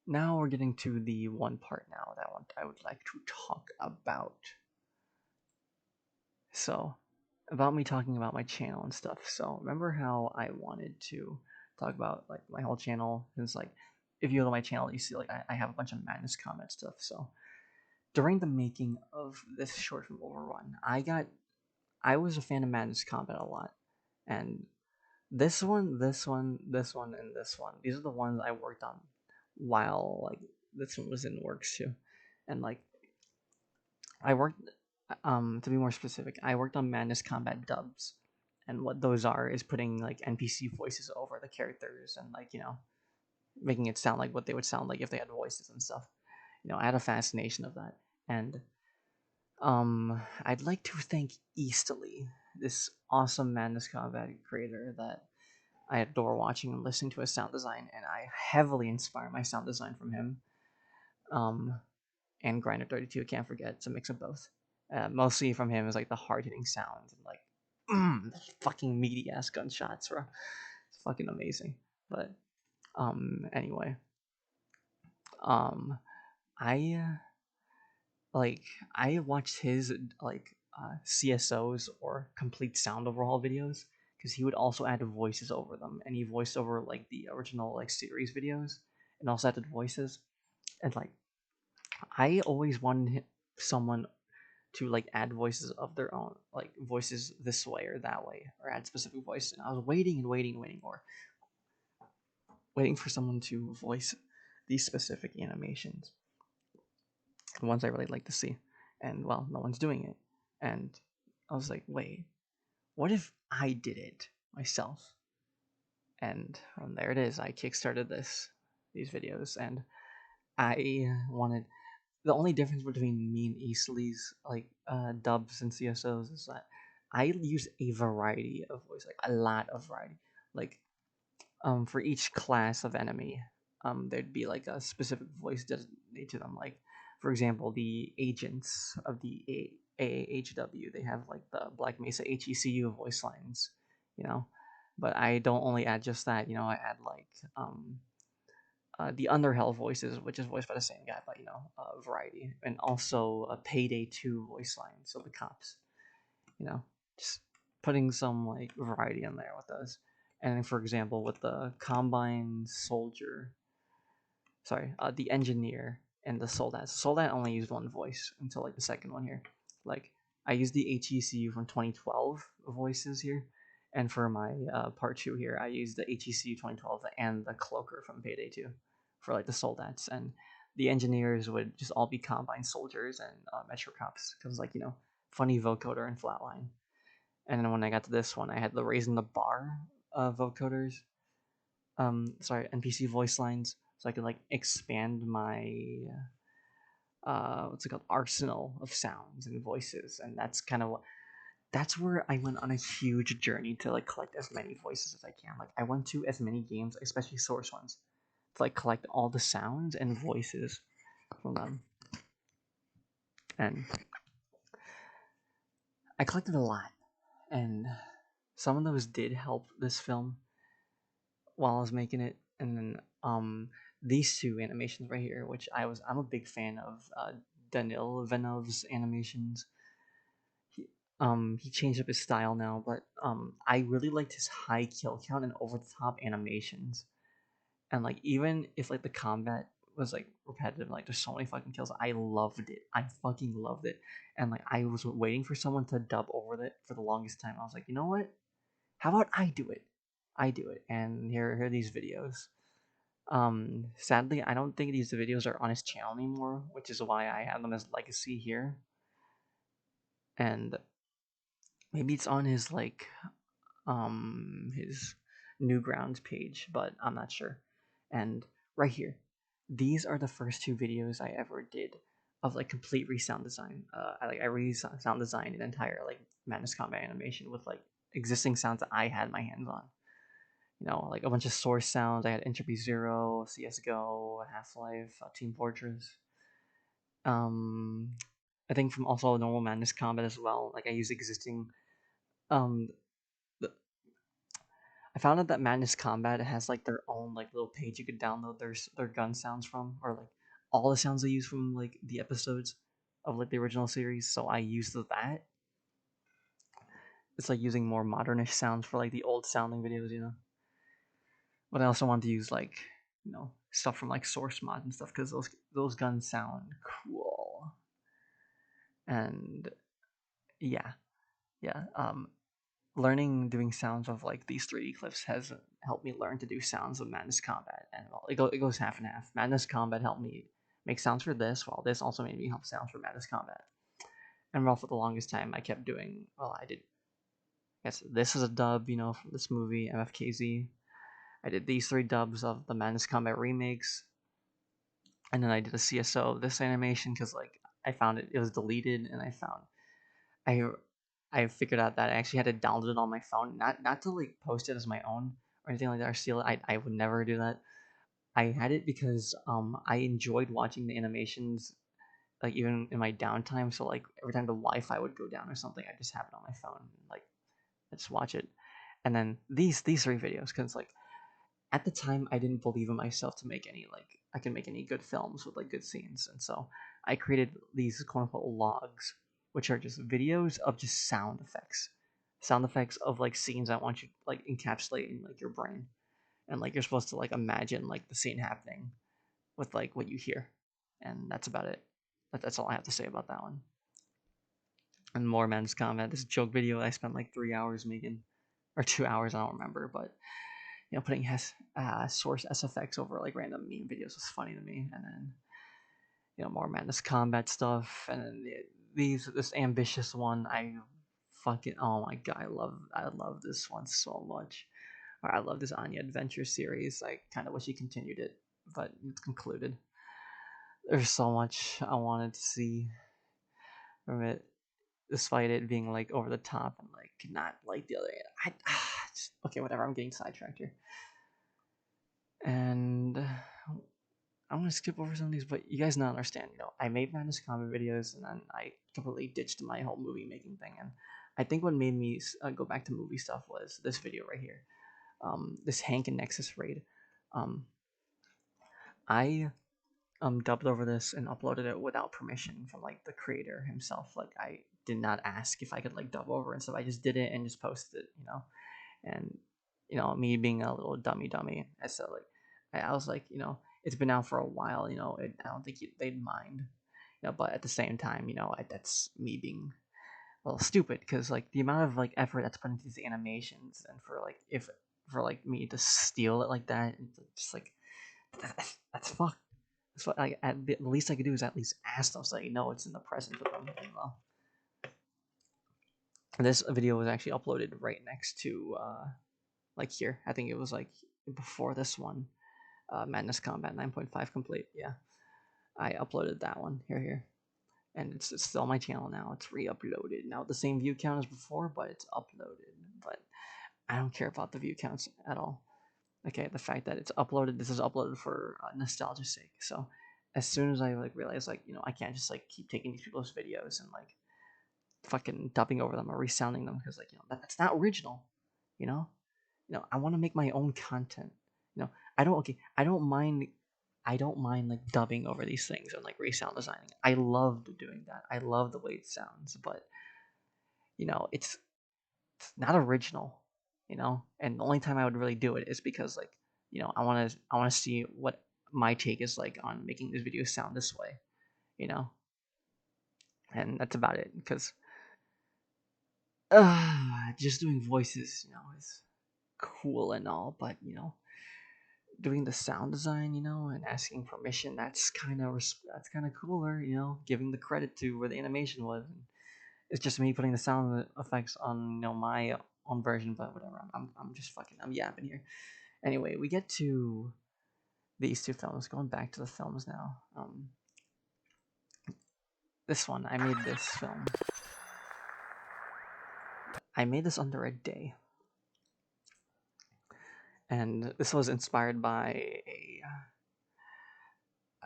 now we're getting to the one part now that I would like to talk about. So, about me talking about my channel and stuff. So, remember how I wanted to talk about like my whole channel? Since like, if you go to my channel, you see like I have a bunch of Madness Combat stuff. So, during the making of this short film Overrun, I was a fan of Madness Combat a lot, and this one, and this one. These are the ones I worked on while like this one was in works too, and like I worked to be more specific, I worked on Madness Combat dubs, and what those are is putting like NPC voices over the characters and like making it sound like what they would sound like if they had voices and stuff. I had a fascination of that, and I'd like to thank Eastly, this awesome Madness Combat creator that I adore watching and listening to his sound design, and I heavily inspire my sound design from him. And Grinder 32, can't forget, it's a mix of both. Mostly from him is like the hard hitting sounds and like the fucking meaty ass gunshots, bro. It's fucking amazing. But anyway, I I watched his CSOs or complete sound overhaul videos because he would also add voices over them, and he voiced over like the original like series videos and also added voices. And like I always wanted someone to like add voices of their own, like voices this way or that way, or add specific voices. And I was waiting, or waiting for someone to voice these specific animations, the ones I really like to see. And well, no one's doing it. And I was like, wait, what if I did it myself? And there it is. I kickstarted these videos, and I wanted the only difference between me and Eastly's like dubs and CSOs is that I use a variety of voice, like a lot of variety. Like for each class of enemy, there'd be like a specific voice designated to them. Like for example, the agents of the AAHW, they have like the Black Mesa HECU voice lines, you know. But I don't only add just that, I add like the Underhell voices, which is voiced by the same guy, but variety, and also a Payday 2 voice line, so the cops, just putting some like variety in there with those. And then, for example, with the Combine Soldier, the Engineer and the Soldat. Soldat only used one voice until like the second one here. Like I used the HECU from 2012 voices here, and for my part 2 here, I used the HECU 2012 and the Cloaker from Payday 2 for like the soldats, and the engineers would just all be combine soldiers and metro cops because like funny vocoder and flatline. And then when I got to this one, I had the raising the bar vocoders, sorry, NPC voice lines, so I could like expand my what's it called, arsenal of sounds and voices, and that's where I went on a huge journey to like collect as many voices as I can. Like I went to as many games, especially source ones, to like collect all the sounds and voices from them. And I collected a lot, and some of those did help this film while I was making it. And then these two animations right here, which I'm a big fan of Danil Venov's animations. He changed up his style now, but I really liked his high kill count and over the top animations. And like even if like the combat was like repetitive, like there's so many fucking kills, I loved it. I fucking loved it. And like I was waiting for someone to dub over it for the longest time. I was like, you know what? How about I do it? I do it. And here are these videos. Sadly, I don't think these videos are on his channel anymore, which is why I have them as legacy here. And maybe it's on his like his Newgrounds page, but I'm not sure. And right here, these are the first two videos I ever did of like complete resound design. I resound designed an entire like Madness Combat animation with like existing sounds that I had my hands on. Like a bunch of source sounds. I had Entropy Zero, CS:GO, Half Life, Team Fortress. Um, I think from also normal Madness Combat as well. Like I use existing. Um, I found out that Madness Combat has like their own like little page you could download their gun sounds from, or like all the sounds they use from like the episodes of like the original series. So I used that. It's like using more modernish sounds for like the old sounding videos. But I also want to use like stuff from like source mods and stuff because those guns sound cool. And yeah, yeah. Learning doing sounds of like these 3D clips has helped me learn to do sounds of Madness Combat, and well, it goes half and half. Madness Combat helped me make sounds for this, while this also made me help sounds for Madness Combat. And well, for the longest time, I kept doing. Well, I did. I guess this is a dub, from this movie MFKZ. I did these 3 dubs of the Madness Combat remakes, and then I did a CSO of this animation because like I found it was deleted, and I I figured out that I actually had to download it on my phone, not to like post it as my own or anything like that or steal it. I would never do that. I had it because I enjoyed watching the animations like even in my downtime. So like every time the Wi-Fi would go down or something, I just have it on my phone, like I just watch it. And then these 3 videos, because like at the time I didn't believe in myself to make any like I can make any good films with like good scenes, and so I created these quote unquote logs, which are just videos of just sound effects of like scenes I want you to like encapsulate in like your brain, and like you're supposed to like imagine like the scene happening with like what you hear, and that's about it. That's all I have to say about that one. And more Men's Combat. This joke video I spent like 3 hours making, or 2 hours, I don't remember, but putting source SFX over like random meme videos was funny to me. And then more Madness Combat stuff, and then this ambitious one. I fucking oh my god, I love this one so much. Or I love this Anya Adventure series. I kind of wish he continued it, but it's concluded. There's so much I wanted to see from it, despite it being like over the top and like not like the other. Okay, whatever. I'm getting sidetracked here. And I'm gonna skip over some of these, but you guys not understand. I made Madness Combat videos, and then I completely ditched my whole movie making thing. And I think what made me go back to movie stuff was this video right here, this Hank and Nexus raid. Um, I dubbed over this and uploaded it without permission from like the creator himself. Like I did not ask if I could like dub over and stuff. I just did it and just posted it. And me being a little dummy, I said like I was like it's been out for a while. I don't think they'd mind. But at the same time, that's me being a little stupid because like the amount of like effort that's put into these animations, and for like me to steal it like that, it's just like That's fuck. That's what the least I could do is at least ask them so they know it's in the present of them. Well, this video was actually uploaded right next to like here. I think it was like before this one. Madness Combat 9.5 complete. Yeah, I uploaded that one here, and it's still on my channel now. It's re-uploaded now. The same view count as before, but it's uploaded. But I don't care about the view counts at all. Okay, the fact that it's uploaded, this is uploaded for nostalgia's sake. So as soon as I like realized like I can't just like keep taking these people's videos and like fucking dubbing over them or resounding them because like that's not original. You know, I want to make my own content. I don't mind. I don't mind like dubbing over these things and like resound designing. I love doing that. I love the way it sounds, but it's not original. And the only time I would really do it is because like I want to see what my take is like on making this video sound this way. You know, and that's about it because just doing voices, is cool and all, but doing the sound design, and asking permission, that's kind of cooler, giving the credit to where the animation was. It's just me putting the sound effects on, my own version, but whatever. I'm yapping here. Anyway, we get to these two films. Going back to the films now. This one, I made this film. I made this under a day. And this was inspired by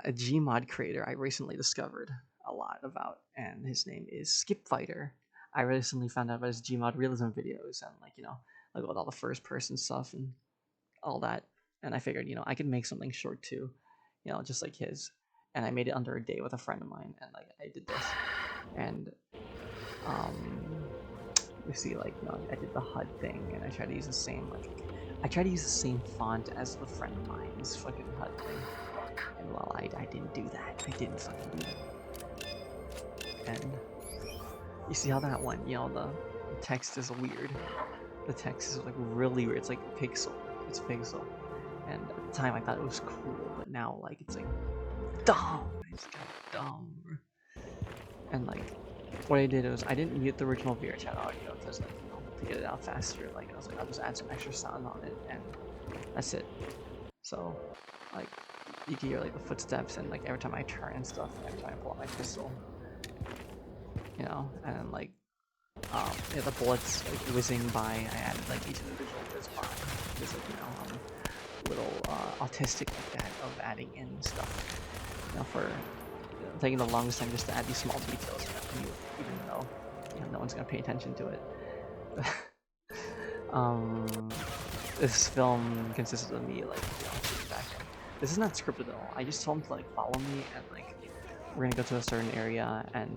a Gmod creator I recently discovered a lot about, and his name is Skip Fighter. I recently found out about his Gmod realism videos and like with all the first person stuff and all that. And I figured I could make something short too, just like his. And I made it under a day with a friend of mine, and like I did this, and you see like I did the HUD thing, and I tried to use the same font as the friend of mine's fucking HUD thing. And well, I didn't do that. I didn't fucking do that. And you see how that went? The text is weird. The text is like really weird. It's like pixel. It's pixel. And at the time I thought it was cool, but now like it's like dumb. It's kind of dumb. And like what I did was I didn't mute the original VRChat audio because like to get it out faster. Like I was like I'll just add some extra sound on it, and that's it. So like you can hear like the footsteps and like every time I turn and stuff, every time I pull out my pistol, and then like the bullets like whizzing by. I added like each individual whiz by because like I'm a little autistic like that of adding in stuff. For taking the longest time just to add these small details, even though no one's gonna pay attention to it. This film consisted of me like sitting back. This is not scripted at all. I just told him to like follow me and like we're gonna go to a certain area, and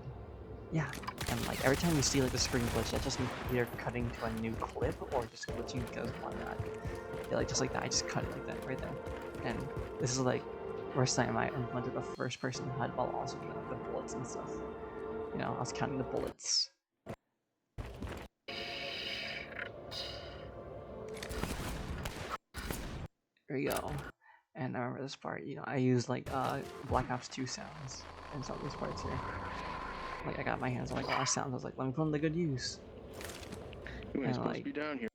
yeah, and like every time you see like the screen glitch, that just means either cutting to a new clip or just glitching because why not? Yeah, like just like that, I just cut it like that right there. And this is like first time I implemented the first person HUD while also doing like, the bullets and stuff. I was counting the bullets. There you go. And I remember this part, I used like Black Ops 2 sounds in some of these parts here. Like I got my hands on like a lot of sounds. I was like, let me put them to good use. You ain't supposed to be down here.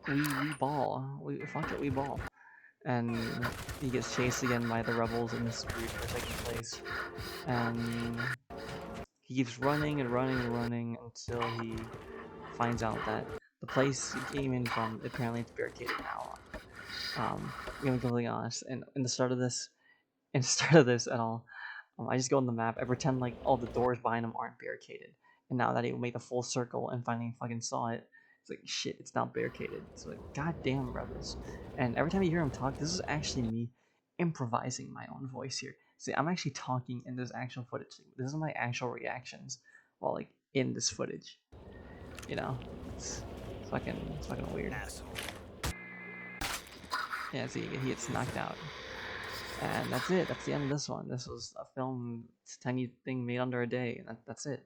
We ball. Fuck it, we ball. And he gets chased again by the rebels in this breach are taking place. And he keeps running and running and running until he finds out that the place he came in from, apparently it's barricaded now. I'm gonna be completely honest. And in the start of this at all, I just go on the map. I pretend like all the doors behind him aren't barricaded. And now that he made the full circle and finally fucking saw it, it's like shit, it's not barricaded. It's like goddamn rebels. And every time you hear him talk, this is actually me improvising my own voice here. See, I'm actually talking in this actual footage. This is my actual reactions while like in this footage. It's fucking weird. Yeah, see, he gets knocked out. And that's it. That's the end of this one. This was a film, it's a tiny thing made under a day. That's it.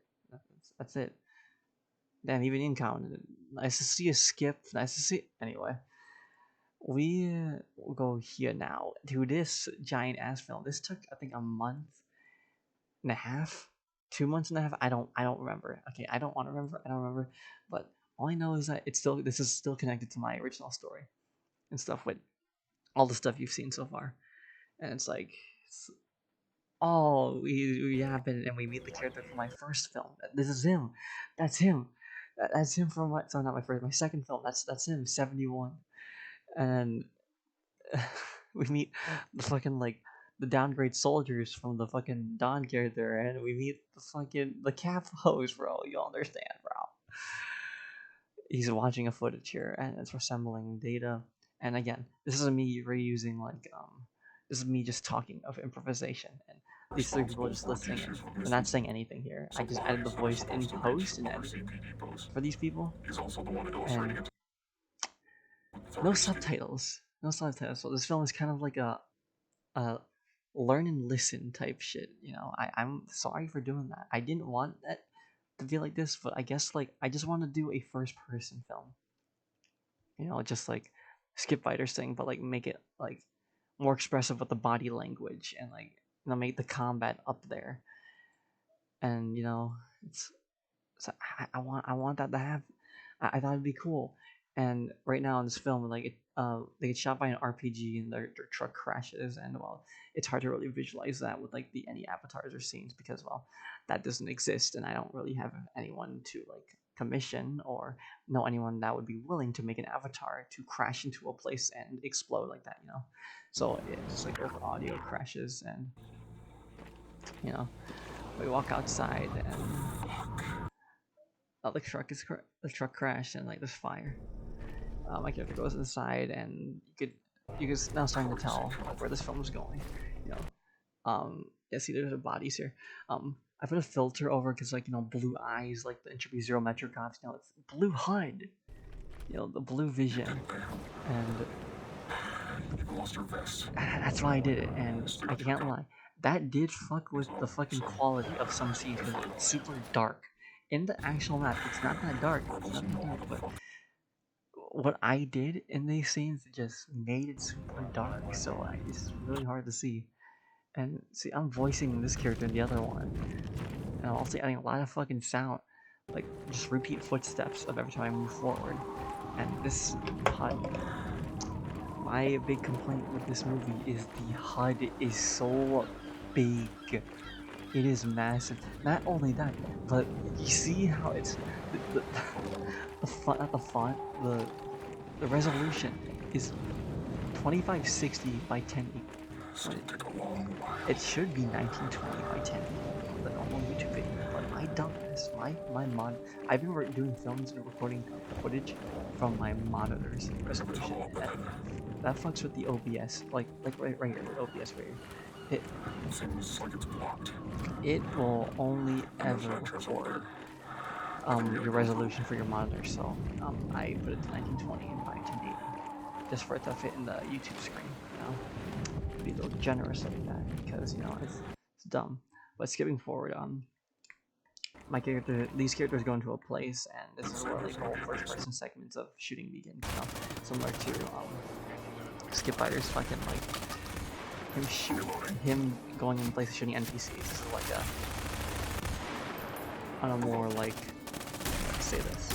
That's it. Damn, even in comment. Nice to see you, Skip. Nice to see. Anyway, we will go here now to this giant ass film. This took I think a month and a half, 2 months and a half. I don't remember. Okay, I don't want to remember. I don't remember. But all I know is that this is still connected to my original story and stuff with all the stuff you've seen so far. And it's like oh, we happen and we meet the character from my first film. This is him. That's him. That's him from my sorry, not my first, my second film. That's him. 71. And we meet the fucking like the downgrade soldiers from the fucking Don character, and we meet the capos, bro. You understand, bro? He's watching a footage here, and it's resembling data. And again, this is me reusing this is me just talking of improvisation, and these three people are just listening. And they're not saying anything here. I just added the voice in post and editing for these people, and no subtitles. No subtitles. So this film is kind of like a learn and listen type shit. I'm sorry for doing that. I didn't want that to feel like this, but I guess like I just want to do a first person film. Just like Skip Fighter's thing, but like make it like more expressive with the body language and like make the combat up there. And it's so I want that to happen. I thought it'd be cool. And right now in this film, like they get shot by an RPG and their truck crashes, and well, it's hard to really visualize that with like any avatars or scenes because well, that doesn't exist, and I don't really have anyone to like commission or know anyone that would be willing to make an avatar to crash into a place and explode like that. So it's just like over audio crashes, and we walk outside and the truck crashed and like there's fire. My character goes inside, and you can now starting to tell where this film is going. Yeah, see, there's bodies here. I put a filter over because like blue eyes, like the Entropy Zero Metrocops. It's blue HUD. The blue vision, and that's why I did it. And I can't lie, that did fuck with the fucking quality of some scenes because it's super dark. In the actual map, it's not that dark. But what I did in these scenes just made it super dark, so it's really hard to see. And see, I'm voicing this character in the other one, and I'm also adding a lot of fucking sound, like just repeat footsteps of every time I move forward. And this HUD, my big complaint with this movie is the HUD is so big. It is massive. Not only that, but you see how it's not the font, the resolution is 2560 by 1080. It should be 1920 by 1080 on the normal YouTube video, but my dumbass, my mod, I've been doing films and recording footage from my monitor's resolution, and that fucks with the OBS, like right here, the OBS right here. It will only ever record your resolution for your monitor, so I put it to 1920 by 1080 just for it to fit in the YouTube screen. Be a little generous like that because it's dumb. But skipping forward, these characters go into a place, and this is where like the whole first-person segments of shooting begin. Similar to Skip Fighter's fucking like him going in places shooting NPCs. This is like on a more like let's say this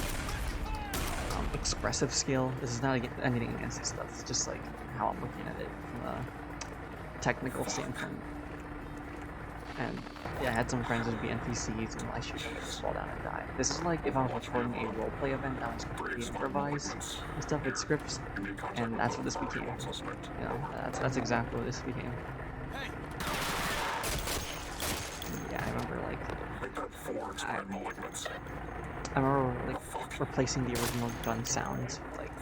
expressive skill. This is not anything against this stuff. It's just like how I'm looking at it from a technical standpoint. And yeah, I had some friends who'd be NPCs, and I shoot them, they just fall down and die. This is like if I was recording a roleplay event that was completely improvised and stuff with scripts, and that's what this became. That's exactly what this became. Yeah, I remember I remember like replacing the original gun sounds with like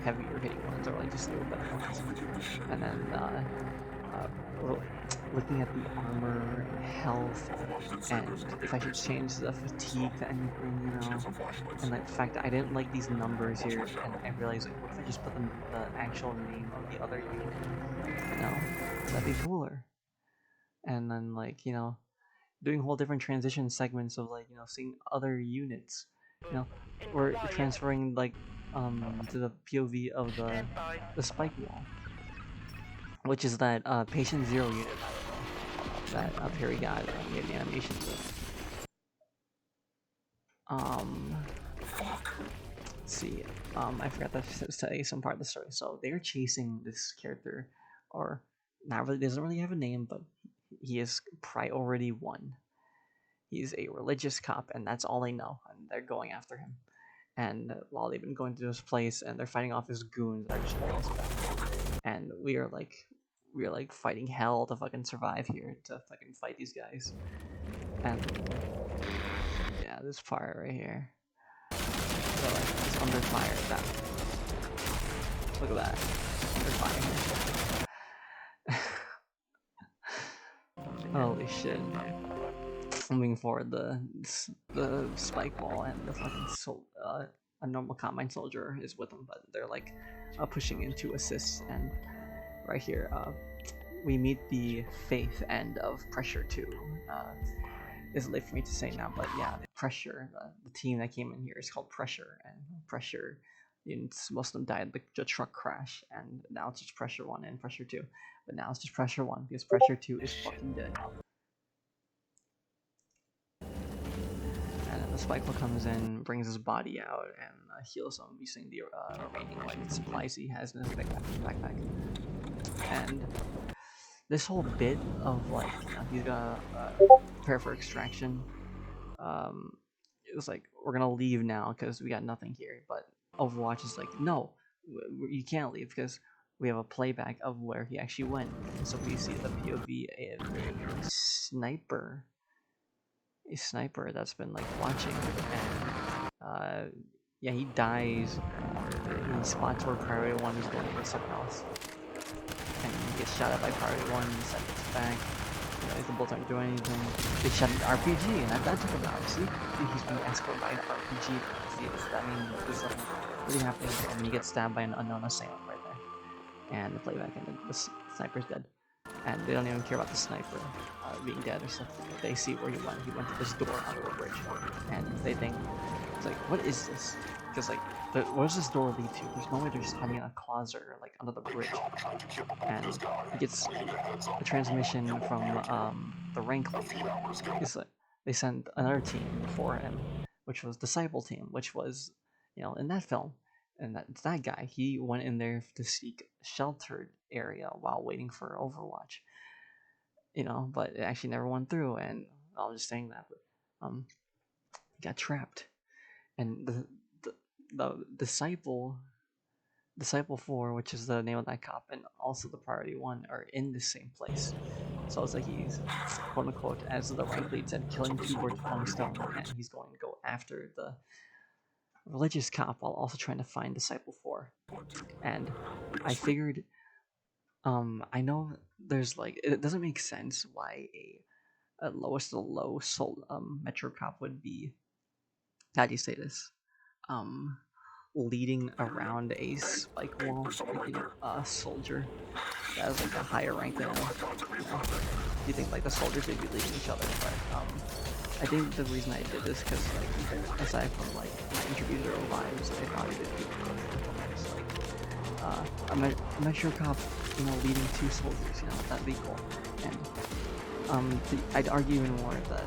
heavier hitting ones, or like just a little better ones, and then looking at the armor and health, and if I should change the fatigue to anything, and like the fact that I didn't like these numbers here, and I realized like, what if I just put the actual name of the other unit? That'd be cooler. And then like doing whole different transition segments of like seeing other units, we're transferring like to the POV of the spike wall, which is that patient zero unit, by the way, that Perry got made the animation with. Let's see. I forgot to say some part of the story. So they're chasing this character, or not really, doesn't really have a name, but he is Priority 1. He's a religious cop, and that's all they know, and they're going after him. And while they've been going to this place, and they're fighting off his goons that are just holding us back, and we are like fighting hell to fucking survive here, to fucking fight these guys. And yeah, this part right here. So like, it's under fire. That. Look at that. Under fire. Holy shit. Moving forward, the spike wall and the fucking a normal combine soldier is with them, but they're like pushing in to assist. And right here, we meet the Faith end of Pressure 2. It's late for me to say now, but yeah, Pressure, the team that came in here is called Pressure, and Pressure, most of them died in the truck crash, and now it's just Pressure 1 and Pressure 2. But now it's just Pressure 1 because Pressure 2 is fucking dead. And then the Spikeable comes in, brings his body out, and heals him using the remaining supplies he has in his backpack. And this whole bit of he's gonna prepare for extraction. It was like, we're gonna leave now because we got nothing here. But Overwatch is like, no, you can't leave because we have a playback of where he actually went. So we see the POV of a sniper that's been watching, and yeah, he dies in spots where Priority 1 is going with someone else, and he gets shot at by Priority 1, and sent back. The bullets aren't doing anything. They shot an RPG, and that took him out. See, he's being escorted by an RPG. See, that means there's something really happening, and then he gets stabbed by an unknown assailant right there. And the playback, and the sniper's dead. And they don't even care about the sniper being dead or something. They see where he went. He went to this door under a bridge, and they think, it's like, what is this? Because where does this door lead to? There's no way they're just hiding in a closet or under the bridge. And he gets a transmission from the rank lead. It's like they sent another team before him, which was Disciple Team, which was, in that film. And that guy, he went in there to seek a sheltered area while waiting for Overwatch. But it actually never went through, and I was just saying that, but he got trapped. And the Disciple 4, which is the name of that cop, and also the Priority 1 are in the same place. So it's like he's, quote unquote, as the rank lead said, killing two birds with one stone, and he's going to go after the religious cop while also trying to find Disciple 4. And I figured, I know there's it doesn't make sense why a lowest of the low Metro cop would be, how do you say this, leading around a spike wall, a soldier that has a higher rank than him. You think the soldiers would be leading each other, but I think the reason I did this because aside from my introducer vibes, I thought it would be a Metro cop, leading two soldiers, that'd be cool. And I'd argue even more that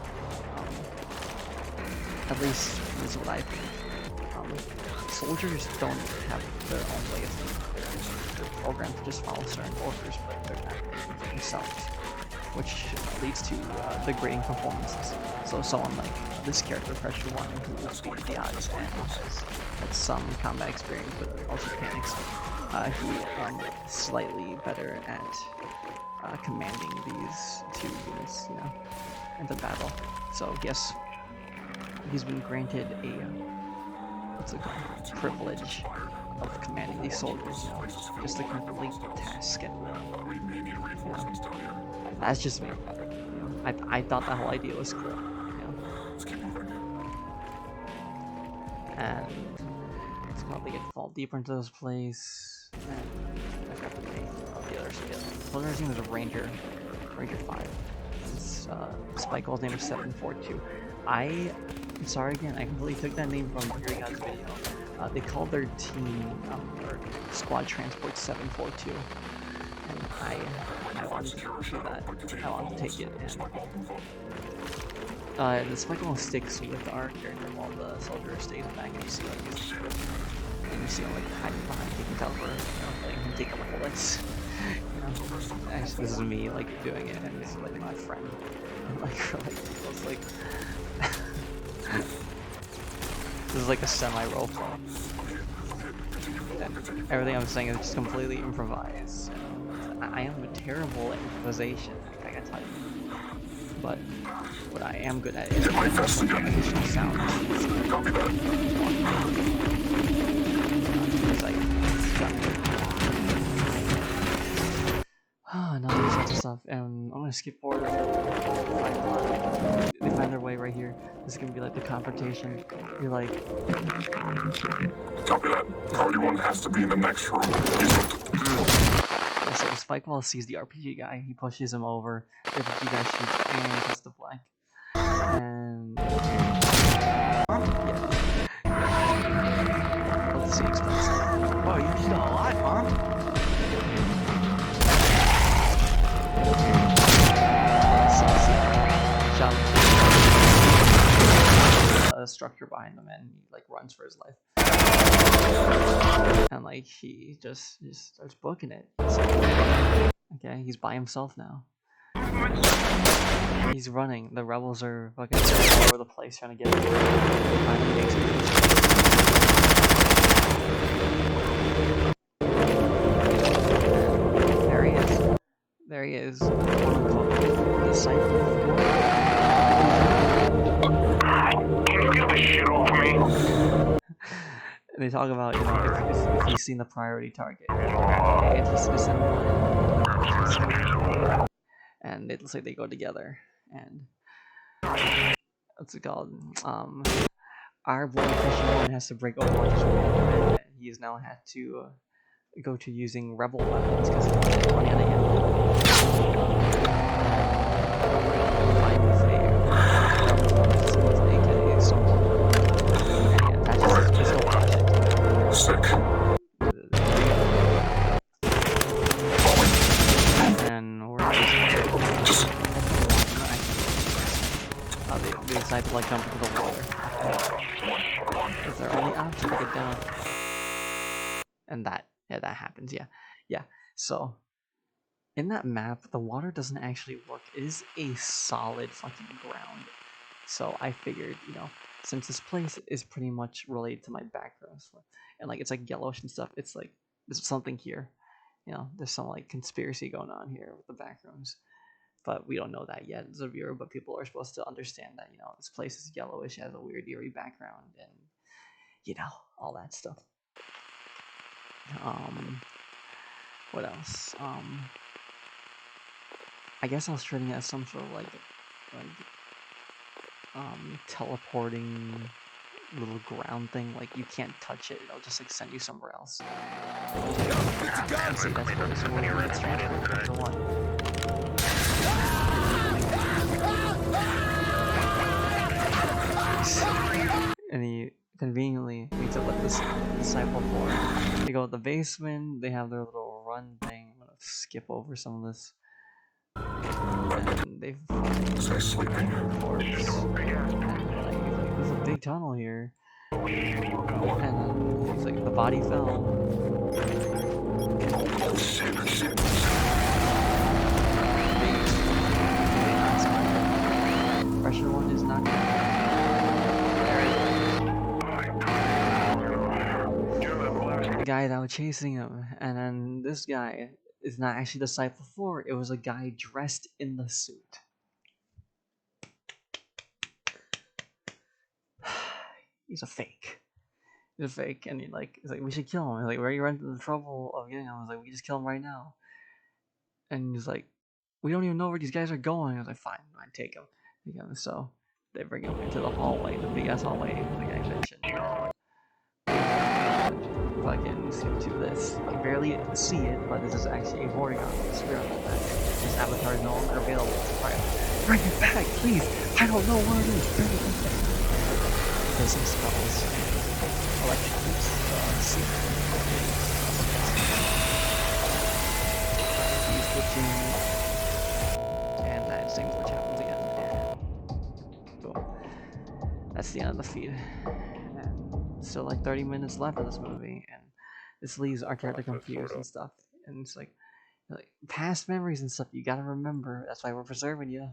at least this is what I think. Soldiers don't have their own way of thinking. They're programmed to just follow certain orders, but they're not thinking for themselves, which leads to degrading performances. So someone like this character, Pressure 1, who will beat the odds and has some combat experience but also panics, he's slightly better at commanding these two units, into battle. So yes, he's been granted a privilege of commanding these soldiers, just to complete the task. And that's just me. I thought that whole idea was cool. And let's probably fall deeper into this place. And I forgot the name of the other skill. The other name is a Ranger 5. It's Spikeable's name is 742. I'm sorry again, I completely took that name from Fury God's video. They called their team or Squad Transport 742, and I wanted to do that. I wanted to take it, and the spike wall sticks with our character while the soldier stays back, and you see like his and you see him like hiding behind taking cover, letting him take out bullets. Actually, this is me like doing it, and this is like my friend, and it's like this is like a semi-role play. And everything I'm saying is just completely improvised. I am terrible at improvisation, I gotta tell you. But what I am good at is additional sound. It's like no, there's lots of stuff, and I'm gonna skip forward. They find their way right here. This is gonna be like the confrontation. You're like, copy that. Party one has to be in the next room. So Spikewall sees the RPG guy. He pushes him over. The RPG guy shoots and hits the black. And yeah. Let's see. Expensive. Oh, you're still alive, huh? A structure behind him, and he like runs for his life, and like he just starts booking it. Like, okay, he's by himself now. He's running. The rebels are fucking all over the place trying to get him. Finally makes it. There he is. There he is. The Cypher. Shit off me. And they talk about, if he's seen the priority target. It's just and it looks like they go together. And what's it called? Our blood pressure one has to break Overwatch's rule, and he's now had to go to using rebel weapons because he's running out of ammo. Sick. And we're they decide to like jump into the water. It's their only option to get down. And that happens, yeah. So in that map, the water doesn't actually work. It is a solid fucking ground. So I figured, since this place is pretty much related to my background, and like it's like yellowish and stuff, it's like there's something here. There's some like conspiracy going on here with the backrooms. But we don't know that yet as a viewer, but people are supposed to understand that, this place is yellowish, has a weird eerie background, and all that stuff. What else? I guess I was treating it as some sort of like teleporting little ground thing. Like you can't touch it; it'll just like send you somewhere else. See, that's where this is where it gets transferred. Number one. And he conveniently meets up with this disciple for. They go to the basement. They have their little run thing. I'm gonna skip over some of this. And they find a corpse. And there's a big tunnel here. And then it's like the body fell. Pressure one is not good. The guy that was chasing him, and then this guy is not actually Disciple 4, it was a guy dressed in the suit. He's a fake. He's a fake, and he's like, we should kill him. He's like, where are you running the trouble of getting him? I was like, we just kill him right now. And he's like, we don't even know where these guys are going. I was like, fine, take him. So they bring him into the hallway, the big ass hallway, like I mentioned. Fucking skip to this. You can barely see it, but this is actually a Porygon. This avatar is no longer available. Bring it back, please! I don't know what it is! Bring it back! There's some spells and electric scene. He's glitching, and that same glitch happens again. Boom. That's the end of the feed. And still like 30 minutes left of this movie, and this leaves our character confused and stuff. And it's like past memories and stuff you gotta remember. That's why we're preserving you.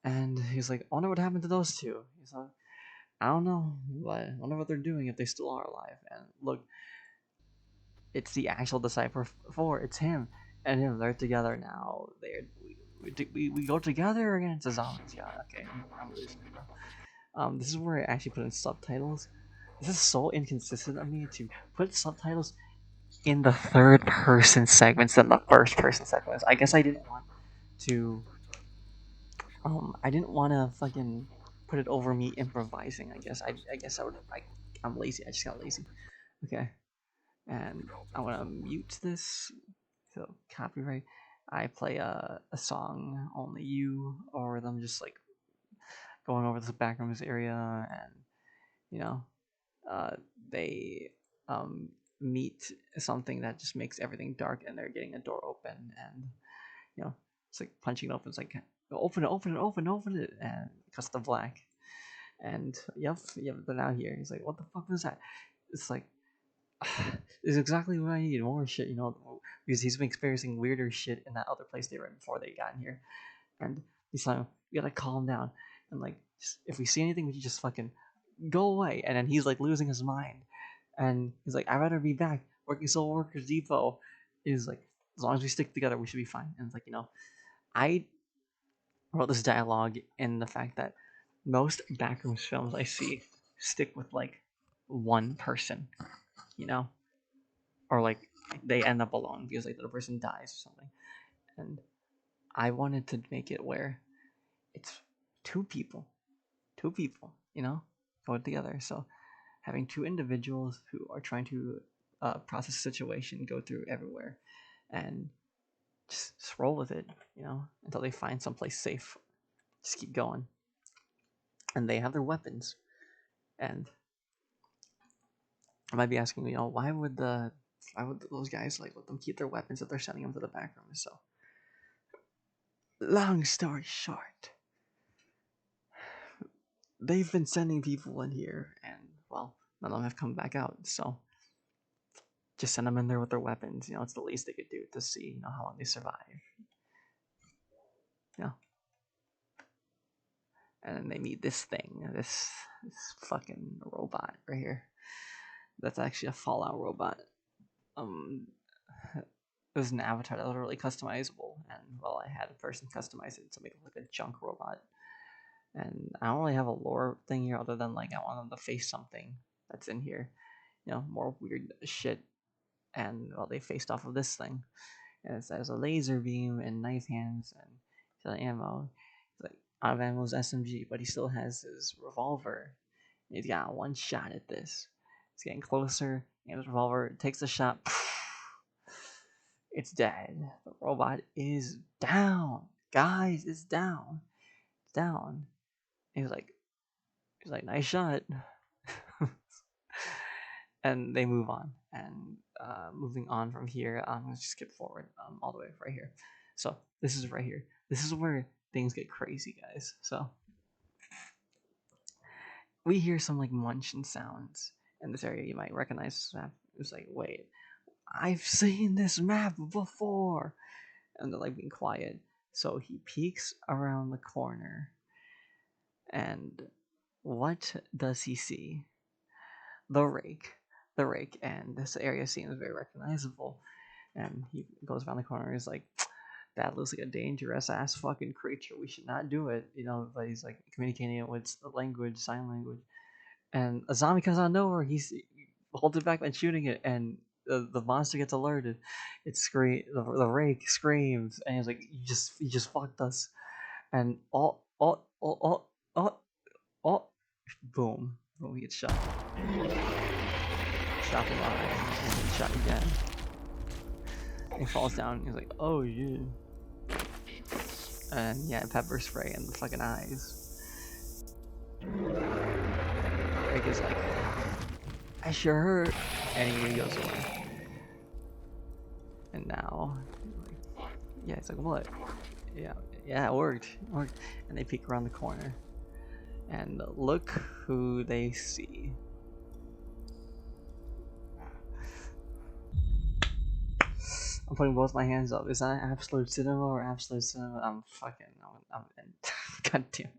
And he's like, I wonder what happened to those two. He's like, I don't know, but I wonder what they're doing if they still are alive. And look, it's the actual Decipher 4. It's him and him. They're together now. We go together against the zombies. Yeah, okay. I'm losing it now. This is where I actually put in subtitles. This is so inconsistent of me to put subtitles in the third person segments than the first person segments. I guess I didn't want to. I didn't want to fucking put it over me improvising. I guess I would. I'm lazy. I just got lazy. Okay, and I want to mute this. So copyright. I play a song, Only You, or them just like going over the backrooms area, and you know, they meet something that just makes everything dark, and they're getting a door open, and you know, it's like punching it open. It's like open it, and it cuts to black. And yep, they're now here. He's like, what the fuck was that? It's like, it's exactly what I need. More shit, you know, because he's been experiencing weirder shit in that other place they were in before they got in here. And he's like, we gotta calm down. And like, if we see anything, we just fucking go away. And then he's like losing his mind. And he's like, I'd rather be back working Soul Workers Depot. He's like, as long as we stick together, we should be fine. And it's like, you know, I wrote this dialogue in the fact that most backrooms films I see stick with like one person, you know, or like they end up alone because like the person dies or something. And I wanted to make it where it's two people, you know, go together. So having two individuals who are trying to process a situation, go through everywhere, and just roll with it, you know, until they find someplace safe. Just keep going. And they have their weapons. And I might be asking, you know, why would those guys like let them keep their weapons if they're sending them to the back room? So, long story short, they've been sending people in here, and well, none of them have come back out. So, just send them in there with their weapons. You know, it's the least they could do to see, you know, how long they survive. Yeah. And then they meet this thing, this fucking robot right here. That's actually a Fallout robot. It was an avatar that was really customizable, and well, I had a person customize it to make it look like a junk robot. And I don't really have a lore thing here other than like I want them to face something that's in here, you know, more weird shit. And well, they faced off of this thing, and it says a laser beam and knife hands and ammo. It's like out of ammo's SMG, but he still has his revolver. And he's got one shot at this. He's getting closer, and his revolver takes a shot. It's dead. The robot is down. Guys, it's down. It's down. And he's like, nice shot. And they move on. And moving on from here, I'm gonna skip forward all the way right here. So this is right here. This is where things get crazy, guys. So we hear some like munching sounds in this area. You might recognize this map. It's like, wait, I've seen this map before. And they're like being quiet. So he peeks around the corner. And what does he see? The rake. The rake. And this area seems very recognizable. And he goes around the corner and he's like, that looks like a dangerous ass fucking creature. We should not do it. You know, but he's like communicating it with language, sign language. And a zombie comes out of nowhere. He holds it back and shooting it, and the monster gets alerted. It the rake screams, and he's like, "You just fucked us." And boom, he gets shot. Shot alive, and shot again. He falls down. He's like, "Oh yeah." And yeah, pepper spray in the fucking eyes. Rake is like, I sure heard. And he goes away. And now, like, yeah, it's like, what? Yeah, yeah, it worked. It worked. And they peek around the corner. And look who they see. I'm putting both my hands up. Is that Absolute Cinema or Absolute Cinema? I'm fucking. God damn.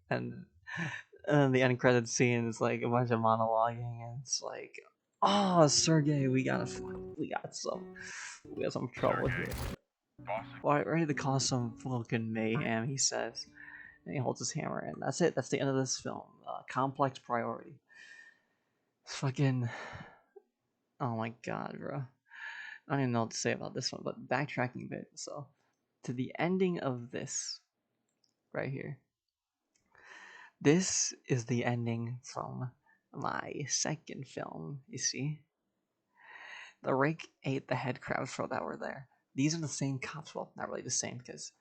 And the end credit scene is like a bunch of monologuing, and it's like, oh, Sergey, we got some trouble here. Why ready to cause some fucking mayhem? He says, and he holds his hammer, and that's it. That's the end of this film. Complex priority. It's fucking. Oh my god, bro. I don't even know what to say about this one, but backtracking a bit. So, to the ending of this, right here. This is the ending from my second film, you see. The rake ate the head crabs that were there. These are the same cops. Well, not really the same because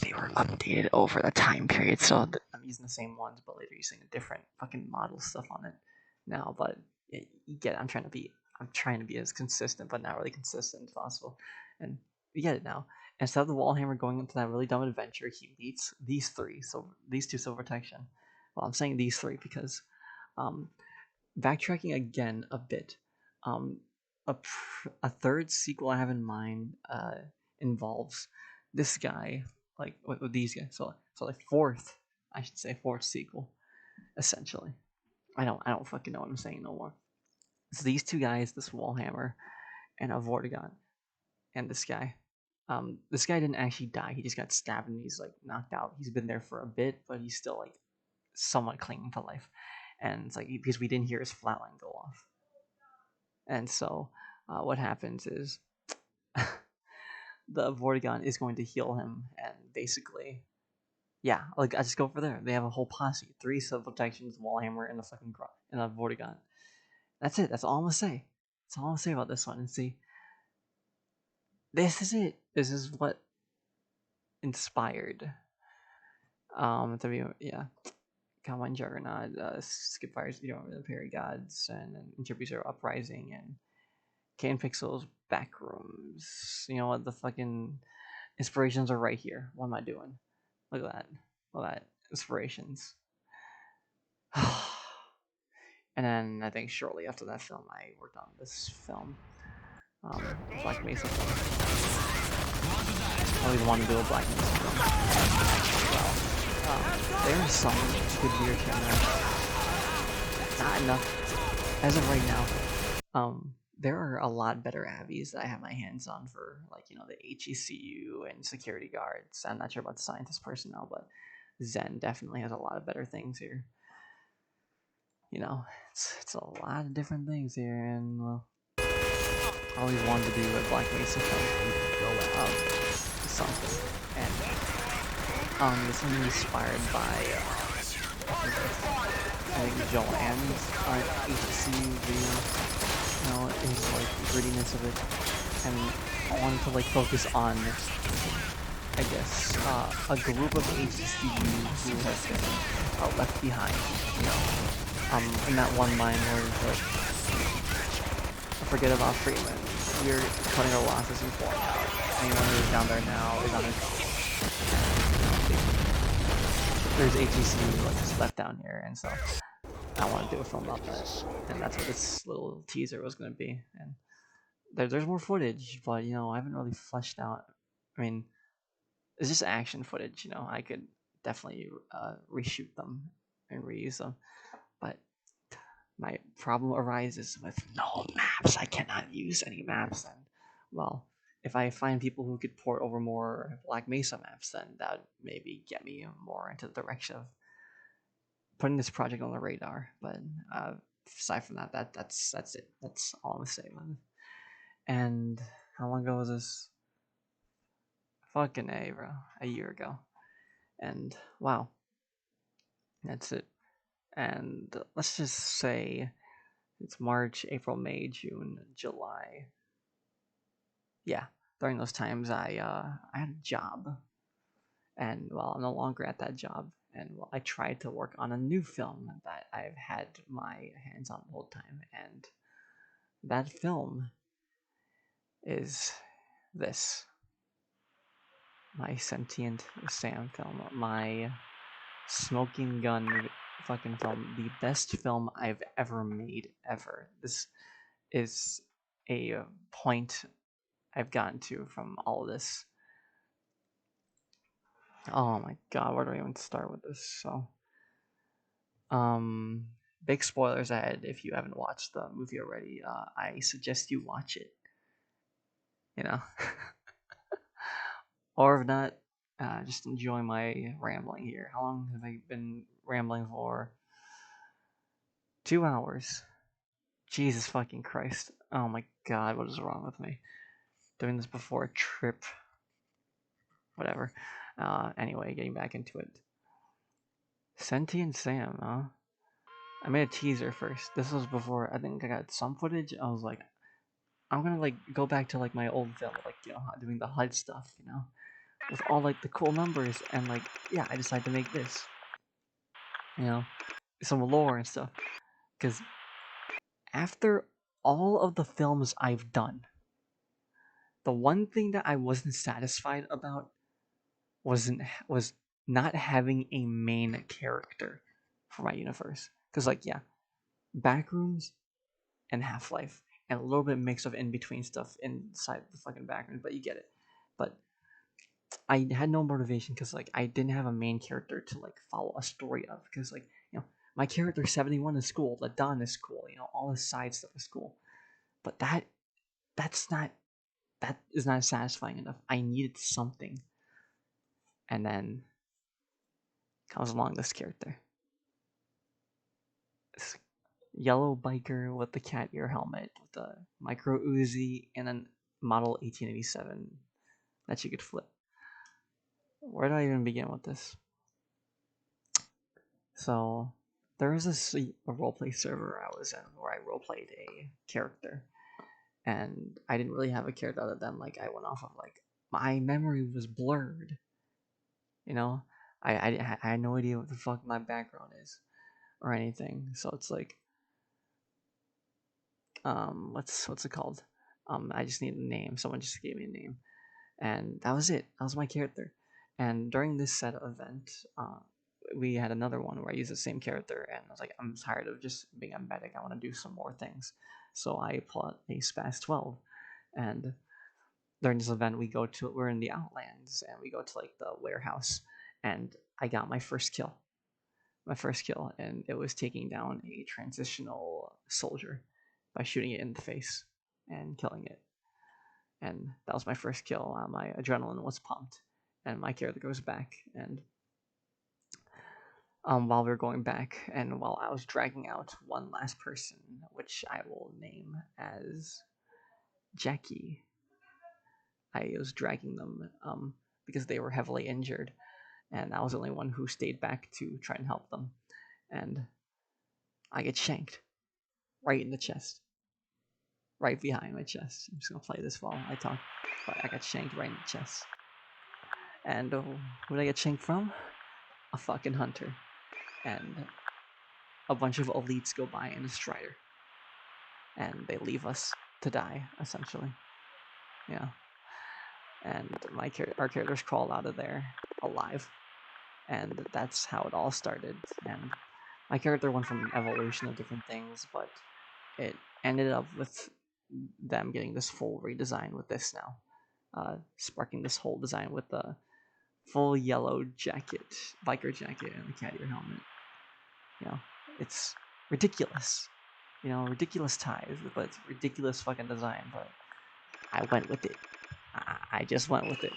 they were updated over the time period. So I'm using the same ones, but later using a different fucking model stuff on it now. But you get it. I'm trying to be as consistent, but not really consistent as possible. And you get it now. Instead of the Wallhammer going into that really dumb adventure, he meets these three. So these two Silver Protection. Well, I'm saying these three because backtracking again a bit. A third sequel I have in mind involves this guy, like with these guys. So like fourth, I should say fourth sequel, essentially. I don't fucking know what I'm saying no more. So these two guys, this Wallhammer and a Vortigaunt, and this guy. This guy didn't actually die. He just got stabbed and he's like knocked out. He's been there for a bit, but he's still like somewhat clinging to life. And it's like because we didn't hear his flatline go off. And so what happens is the Vortigaunt is going to heal him, and basically, yeah, like I just go for there. They have a whole posse, 3 Silver Protections, Wallhammer, and a Vortigaunt. That's it. That's all I'm gonna say. That's all I'm gonna say about this one. And see, this is it. This is what inspired to be Combine Juggernaut, Skip Fire's the Parry Gods, and Interpreter Uprising, and Kane Pixel's Backrooms. You know what? The fucking inspirations are right here. What am I doing? Look at that. Look at that. Inspirations. And then I think shortly after that film, I worked on this film. Black Mesa film. I always wanted to do a Black Mesa film. Well, there's some good weird here and there. Not enough. As of right now, there are a lot better Abbeys that I have my hands on for, like, you know, the HECU and security guards. I'm not sure about the scientist personnel, but Zen definitely has a lot of better things here. You know, it's a lot of different things here, and well, I always wanted to do a Black Mesa film. Something. And this one is inspired by I think Joanne's HECU video. You know, his like grittiness of it, and I wanted to like focus on, I guess, a group of HECU who have been left behind. You know, in that one line where like, forget about Freeman. We're cutting our losses and falling out. Anyone who's down there now is on his own. There's HECU like just left down here, and so I want to do a film about that, and that's what this little teaser was going to be. And there's more footage, but you know, I haven't really fleshed out. I mean, it's just action footage. You know, I could definitely reshoot them and reuse them, but my problem arises with no maps. I cannot use any maps, and well, if I find people who could port over more Black Mesa maps, then that would maybe get me more into the direction of putting this project on the radar. But aside from that, that's it. That's all I'm gonna say about it. And how long ago was this? Fucking A, bro. A year ago. And wow. That's it. And let's just say it's March, April, May, June, July. Yeah, during those times I had a job. And well, I'm no longer at that job. and well, I tried to work on a new film that I've had my hands on the whole time, and that film is this. My Sentient Sam film, my smoking gun fucking film, the best film I've ever made, ever. This is a point I've gotten to from all of this. Oh my god, where do I even start with this? So, big spoilers ahead if you haven't watched the movie already. I suggest you watch it. You know, or if not, just enjoy my rambling here. How long have I been rambling for? 2 hours. Jesus fucking Christ. Oh my god, what is wrong with me? Doing this before a trip. Whatever. Anyway, getting back into it. Sentient Sam, huh? I made a teaser first. This was before I think I got some footage. I was like, I'm gonna like go back to like my old film, like doing the HUD stuff, with all like the cool numbers, and like yeah, I decided to make this, some lore and stuff. Because after all of the films I've done, the one thing that I wasn't satisfied about was not having a main character for my universe. Because like yeah, Backrooms and Half-Life, and a little bit mix of in between stuff inside the fucking background, but you get it. But I had no motivation because like I didn't have a main character to like follow a story of, because like my character 71 is cool, the Don is cool, all the side stuff is cool, but that's not that is not satisfying enough. I needed something, and then comes along this character, this yellow biker with the cat ear helmet, with the micro Uzi, and then model 1887 that you could flip. Where do I even begin with this? So there was a roleplay server I was in where I roleplayed a character, and I didn't really have a character other than like I went off of like my memory was blurred. You know, I had no idea what the fuck my background is or anything. So it's like, what's it called? I just need a name. Someone just gave me a name, and that was it. That was my character. And during this set event, we had another one where I used the same character, and I was like, I'm tired of just being a medic. I want to do some more things. So I pull out a SPAS 12, and during this event, we're in the Outlands, and we go to like the warehouse, and I got my first kill. And it was taking down a transitional soldier by shooting it in the face and killing it. And that was my first kill. My adrenaline was pumped, and my character goes back. And while we were going back, and while I was dragging out one last person, which I will name as Jackie, I was dragging them because they were heavily injured, and I was the only one who stayed back to try and help them. And I get shanked right in the chest, right behind my chest. I'm just gonna play this while I talk. But I got shanked right in the chest. And who did I get shanked from? A fucking hunter. And a bunch of elites go by in a strider, and they leave us to die, essentially. Yeah. And our characters crawl out of there alive, and that's how it all started. And my character went from an evolution of different things, but it ended up with them getting this full redesign with this now, sparking this whole design with the full yellow jacket, biker jacket, and the cat ear helmet. It's ridiculous. Ridiculous ties, but it's ridiculous fucking design. But I went with it. I just went with it.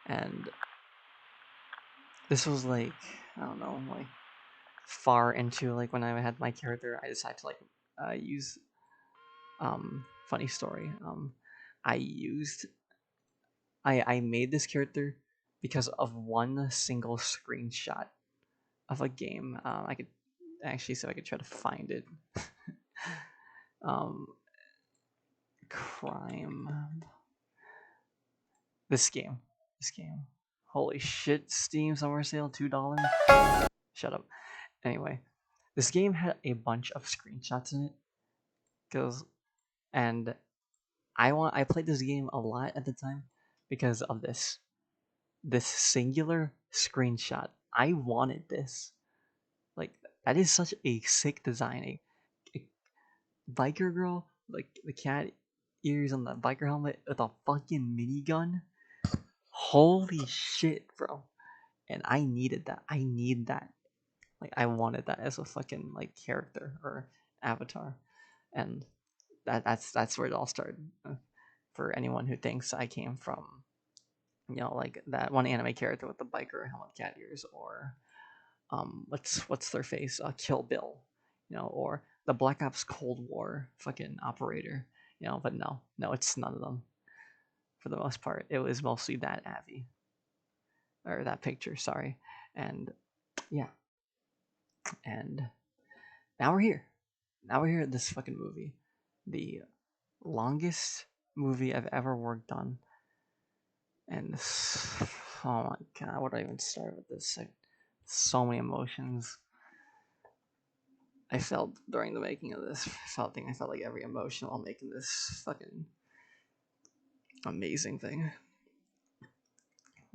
And this was like, I don't know, like far into like when I had my character, I decided to like use funny story. I made this character because of one single screenshot of a game. I could actually, so I could try to find it. um, crime. This game. Holy shit, Steam summer sale, $2. Shut up. Anyway, this game had a bunch of screenshots in it, and I played this game a lot at the time because of this singular screenshot. I wanted this. Like, that is such a sick design. A biker girl, like the cat ears on the biker helmet with a fucking minigun. Holy shit, bro. And I needed that. I need that. Like, I wanted that as a fucking like character or avatar. And that's where it all started. For anyone who thinks I came from, like that one anime character with the biker helmet, cat ears, or what's their face, Kill Bill, or the Black Ops Cold War fucking operator, but no, it's none of them. For the most part, it was mostly that Avi, or that picture, sorry. And yeah, and now we're here. Now we're here at this fucking movie, the longest movie I've ever worked on. And this, oh my god, where do I even start with this? Like, so many emotions I felt during the making of this. I felt like every emotion while making this fucking amazing thing.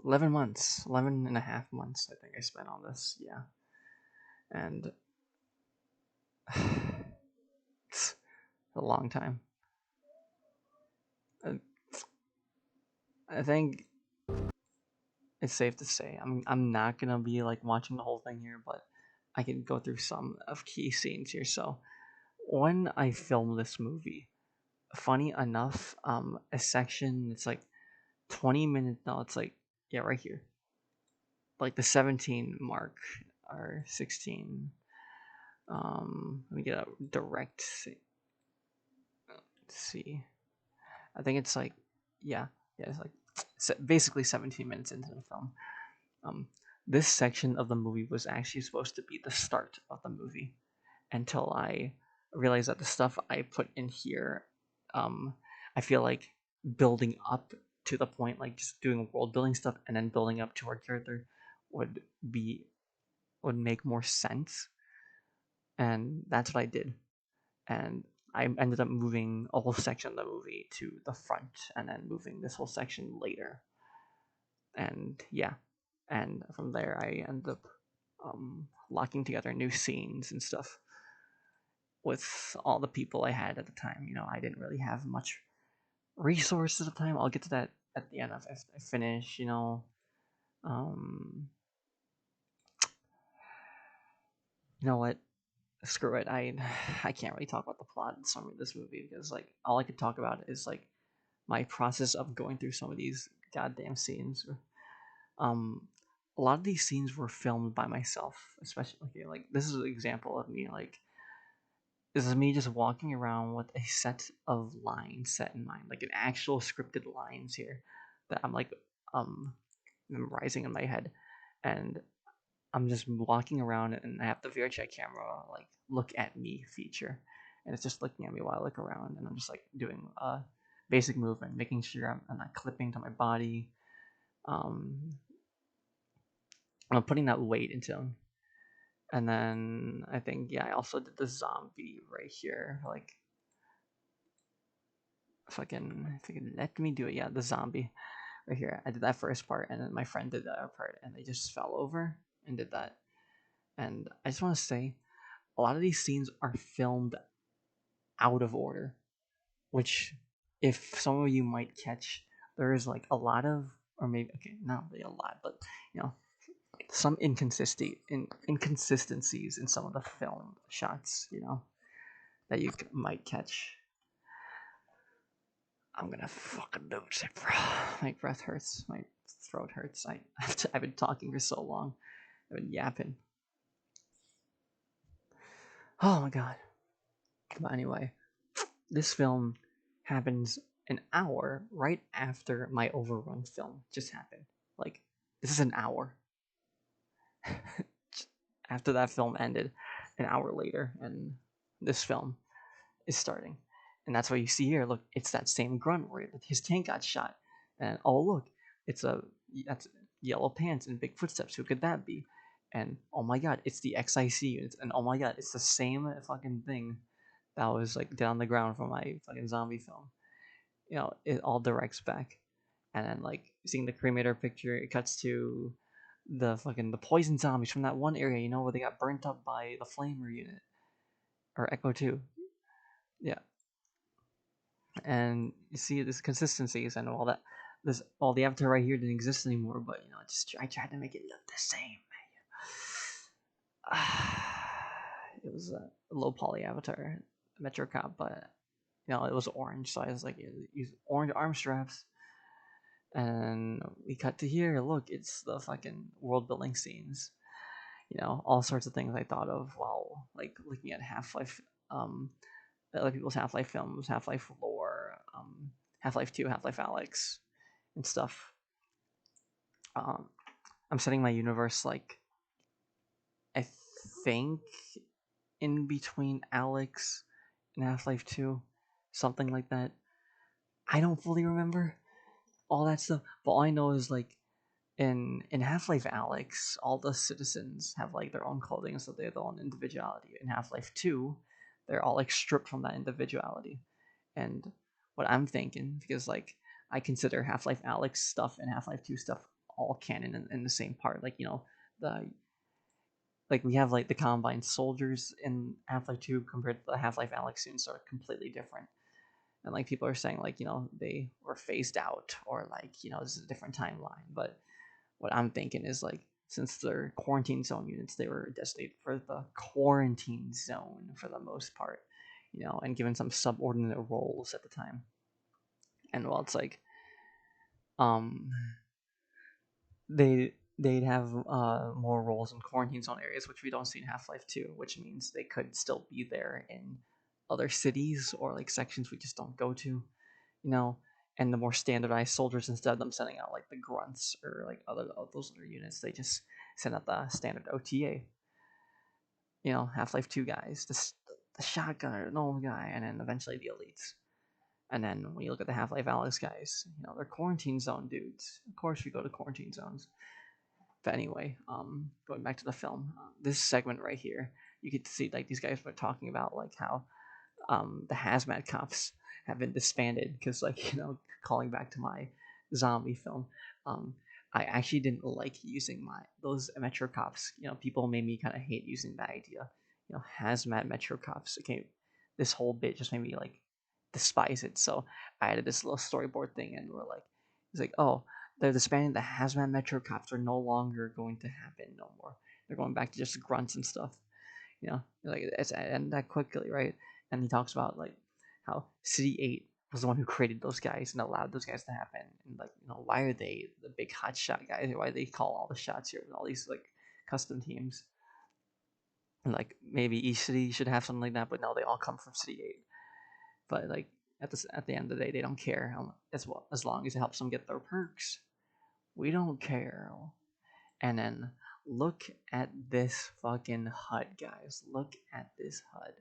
11 months, 11 and a half months, I think I spent on this, yeah. And it's a long time. I think it's safe to say I'm not gonna be like watching the whole thing here, but I can go through some of key scenes here. So when I filmed this movie, funny enough, a section it's like 20 minutes. No, it's like, yeah, right here, like the 17 mark or 16. Let me get a direct see. I think it's like, yeah, it's like basically 17 minutes into the film. Um, this section of the movie was actually supposed to be the start of the movie until I realized that the stuff I put in here, I feel like building up to the point, like just doing world building stuff and then building up to our character would make more sense. And that's what I did. And I ended up moving a whole section of the movie to the front and then moving this whole section later. And yeah, and from there I ended up locking together new scenes and stuff with all the people I had at the time. I didn't really have much resources at the time. I'll get to that at the end if I finish. Um, you know what? Screw it. I can't really talk about the plot in some of this movie because like all I could talk about is like my process of going through some of these goddamn scenes. Um, a lot of these scenes were filmed by myself, especially like this is an example of me like this is me just walking around with a set of lines set in mind, like an actual scripted lines here that I'm like memorizing in my head, and I'm just walking around and I have the VRChat camera like look at me feature, and it's just looking at me while I look around, and I'm just like doing a basic movement, making sure I'm not clipping to my body. I'm putting that weight into them. And then I think, yeah, I also did the zombie right here. Like, if you can let me do it, yeah, the zombie right here. I did that first part, and then my friend did the other part, and they just fell over and did that. And I just want to say, a lot of these scenes are filmed out of order, which, if some of you might catch, there is like a lot of, or maybe, okay, not really a lot, but some inconsistencies in some of the film shots, that you might catch. I'm gonna fucking lose it, bro. My breath hurts. My throat hurts. I've been talking for so long. I've been yapping. Oh my god. But anyway, this film happens an hour right after my Overrun film just happened. Like, this is an hour. After that film ended, an hour later, and this film is starting. And that's what you see here. Look, it's that same grunt where his tank got shot. And oh look, it's a that's yellow pants and big footsteps. Who could that be? And oh my god, it's the XIC units. And oh my god, it's the same fucking thing that was like down the ground from my fucking zombie film. You know, it all directs back. And then like seeing the cremator picture, it cuts to the poison zombies from that one area, you know, where they got burnt up by the flamer unit or Echo 2. Yeah. And you see this consistencies and all that. This all the avatar right here didn't exist anymore, but you know, I tried to make it look the same. It was a low poly avatar, Metro Cop, but you know, it was orange, so I was like, use orange arm straps. And we cut to here. Look, it's the fucking world building scenes. You know, all sorts of things I thought of while like looking at Half-Life, other people's Half-Life films, Half-Life lore, Half-Life 2, Half-Life Alyx, and stuff. I'm setting my universe like I think in between Alyx and Half-Life 2, something like that. I don't fully remember all that stuff, but all I know is like in Half-Life Alyx, all the citizens have like their own clothing, so they have their own individuality. In Half-Life 2, they're all like stripped from that individuality. And what I'm thinking, because like I consider Half-Life Alyx stuff and Half-Life 2 stuff all canon in the same part. Like, you know, the like we have like the Combine soldiers in Half-Life 2 compared to the Half-Life Alyx scenes are completely different. And like people are saying like, you know, they were phased out or like, you know, this is a different timeline. But what I'm thinking is like, since they're quarantine zone units, they were designated for the quarantine zone for the most part, you know, and given some subordinate roles at the time. And while it's like, um, they'd have more roles in quarantine zone areas, which we don't see in Half-Life 2, which means they could still be there in other cities or like sections we just don't go to, you know. And the more standardized soldiers, instead of them sending out like the grunts or like those other units, they just send out the standard OTA. You know, Half-Life 2 guys, the shotgunner, normal guy, and then eventually the elites. And then when you look at the Half-Life Alyx guys, you know, they're quarantine zone dudes. Of course, we go to quarantine zones. But anyway, going back to the film, this segment right here, you get to see like these guys were talking about like how the hazmat cops have been disbanded because, like, you know, calling back to my zombie film, I actually didn't like using those Metro cops. You know, people made me kind of hate using that idea. You know, hazmat Metro cops. Okay, this whole bit just made me like despise it. So I added this little storyboard thing, and we're like, it's like, oh, they're disbanding the hazmat Metro cops are no longer going to happen no more. They're going back to just grunts and stuff. You know, like it's and that quickly, right? And he talks about like how City 8 was the one who created those guys and allowed those guys to happen. And like, you know, why are they the big hot shot guys? Why do they call all the shots here and all these like custom teams? And like maybe each city should have something like that, but no, they all come from City 8. But like at the end of the day, they don't care as well as long as it helps them get their perks. We don't care. And then look at this fucking HUD, guys. Look at this HUD.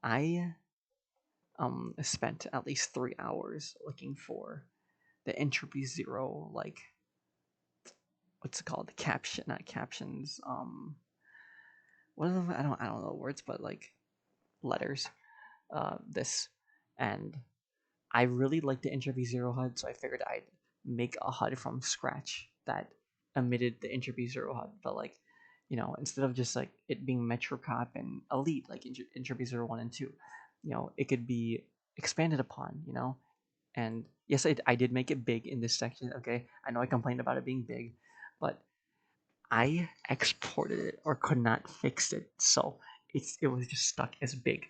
I spent at least 3 hours looking for the entropy zero, like what's it called? The caption, not captions. What are the, I don't know words, but like letters. This, and I really like the entropy zero HUD, so I figured I'd make a HUD from scratch that emitted the entropy zero HUD, but like, you know, instead of just like it being MetroCop and Elite, like entropy 0, 1, and 2, you know, it could be expanded upon, you know. And yes, I did make it big in this section. Okay, I know I complained about it being big, but I exported it or could not fix it, so it was just stuck as big,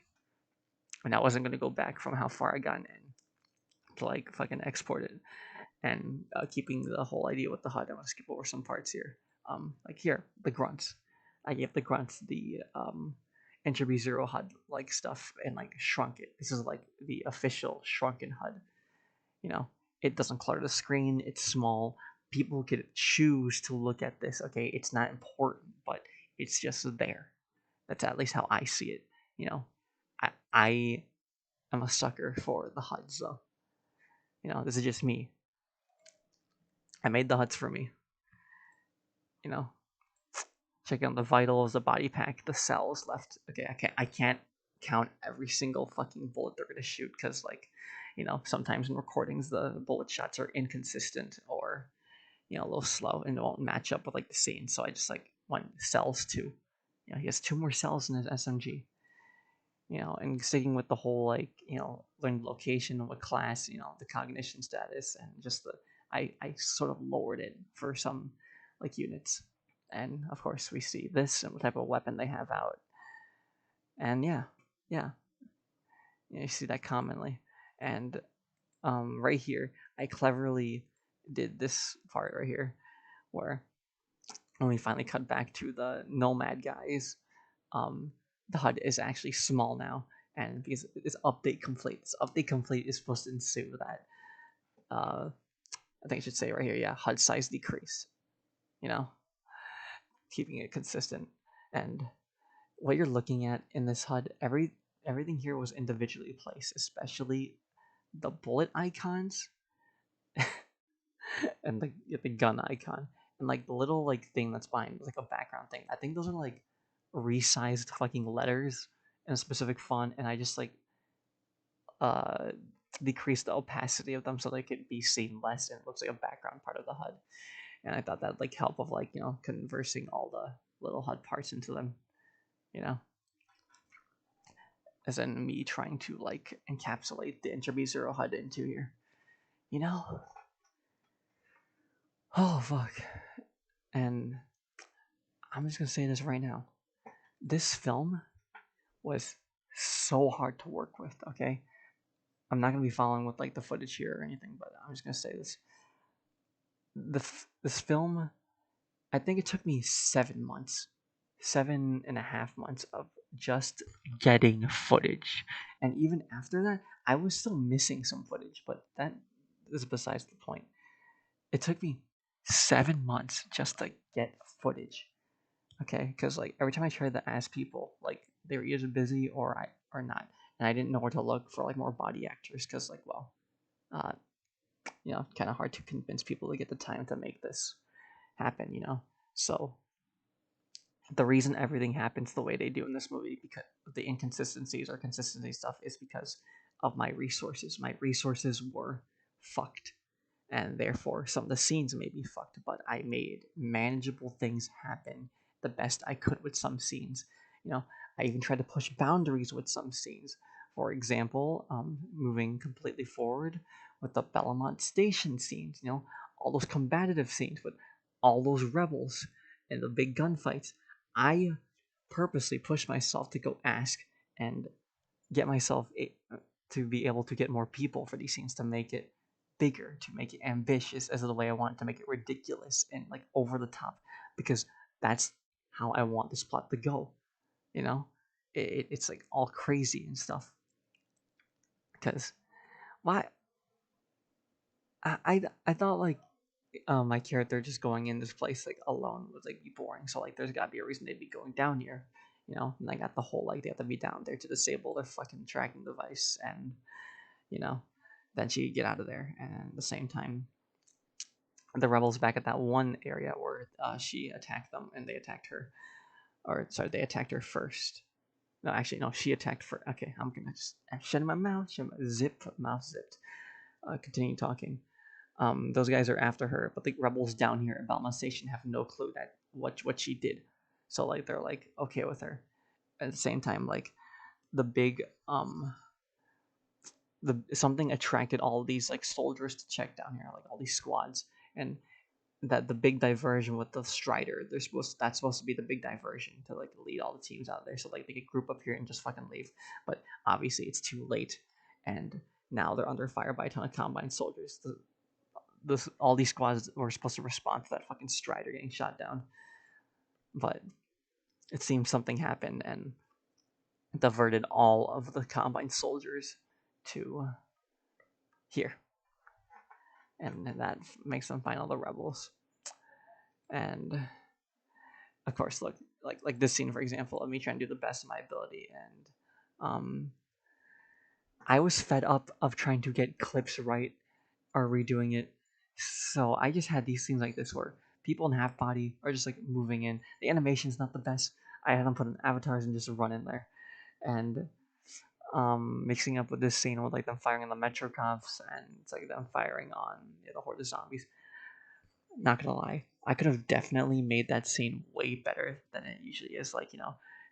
and I wasn't gonna go back from how far I gotten in to like fucking export it. And keeping the whole idea with the HUD, I'm gonna skip over some parts here. Like here, the grunts. I gave the grunts the entropy 0 HUD like stuff and like shrunk it. This is like the official shrunken HUD. You know, it doesn't clutter the screen. It's small. People could choose to look at this. Okay, it's not important, but it's just there. That's at least how I see it. You know, I am a sucker for the HUDs though. You know, this is just me. I made the huts for me. You know, checking on the vitals, the body pack, the cells left. Okay, I can't count every single fucking bullet they're gonna shoot because like, sometimes in recordings the bullet shots are inconsistent or a little slow and it won't match up with like the scene. So I just like want cells too. He has 2 more cells in his SMG. And sticking with the whole like learned location, what class, the cognition status, and just I sort of lowered it for some like units, and of course we see this and what type of weapon they have out, and yeah, you see that commonly, and right here I cleverly did this part right here where when we finally cut back to the nomad guys, um, the HUD is actually small now, and because it's update complete. This update complete is supposed to ensue that. I think I should say right here, yeah, HUD size decrease. Keeping it consistent. And what you're looking at in this HUD, everything here was individually placed, especially the bullet icons and the gun icon and like the little like thing that's behind like a background thing. I think those are like resized fucking letters in a specific font, and I just like uh decrease the opacity of them so they could be seen less and it looks like a background part of the HUD. And I thought that'd like help of like conversing all the little HUD parts into them, you know, as in me trying to like encapsulate the Interby Zero HUD into here, you know. Oh fuck. And I'm just gonna say this right now. This film was so hard to work with. Okay, I'm not gonna be following with like the footage here or anything, but I'm just gonna say this. This film, I think it took me 7 months, 7.5 months of just getting footage, and even after that, I was still missing some footage. But that is besides the point. It took me 7 months just to get footage. Okay, because like every time I tried to ask people, like they were either busy or not, and I didn't know where to look for like more body actors because like uh, kind of hard to convince people to get the time to make this happen. So the reason everything happens the way they do in this movie because the inconsistencies or consistency stuff is because of my resources. My resources were fucked, and therefore some of the scenes may be fucked, but I made manageable things happen the best I could with some scenes. I even tried to push boundaries with some scenes. For example, moving completely forward with the Belmont Station scenes, all those combative scenes with all those rebels and the big gunfights. I purposely pushed myself to go ask and get myself to be able to get more people for these scenes to make it bigger, to make it ambitious as the way I want, to make it ridiculous and like over the top, because that's how I want this plot to go. You know, it's like all crazy and stuff. Because why I thought like my character just going in this place like alone would like be boring. So like there's gotta be a reason they'd be going down here. And I got the whole like they have to be down there to disable their fucking tracking device, and you know, then she get out of there. And at the same time, the rebels back at that one area where she attacked them and they attacked her, or sorry, they attacked her first. No, actually, no, she attacked first. Okay, I'm gonna just shut my mouth, mouth zipped. Continue talking. Those guys are after her, but the rebels down here at Belmont Station have no clue that what she did. So like they're like okay with her. At the same time, like the big the something attracted all of these like soldiers to check down here, like all these squads, and that the big diversion with the Strider, that's supposed to be the big diversion to like lead all the teams out there, so like they could group up here and just fucking leave. But obviously it's too late, and now they're under fire by a ton of Combine soldiers. All these squads were supposed to respond to that fucking Strider getting shot down, but it seems something happened and diverted all of the Combine soldiers to here, and that makes them find all the rebels. And of course, look, like this scene for example of me trying to do the best of my ability, and I was fed up of trying to get clips right or redoing it So I just had these things like this where people in half body are just like moving in. The animation's not the best. I had them put in avatars and just run in there, and mixing up with this scene with like them firing on the Metro cops and it's like them firing on the horde of zombies. Not gonna lie, I could have definitely made that scene way better than it usually is. Like,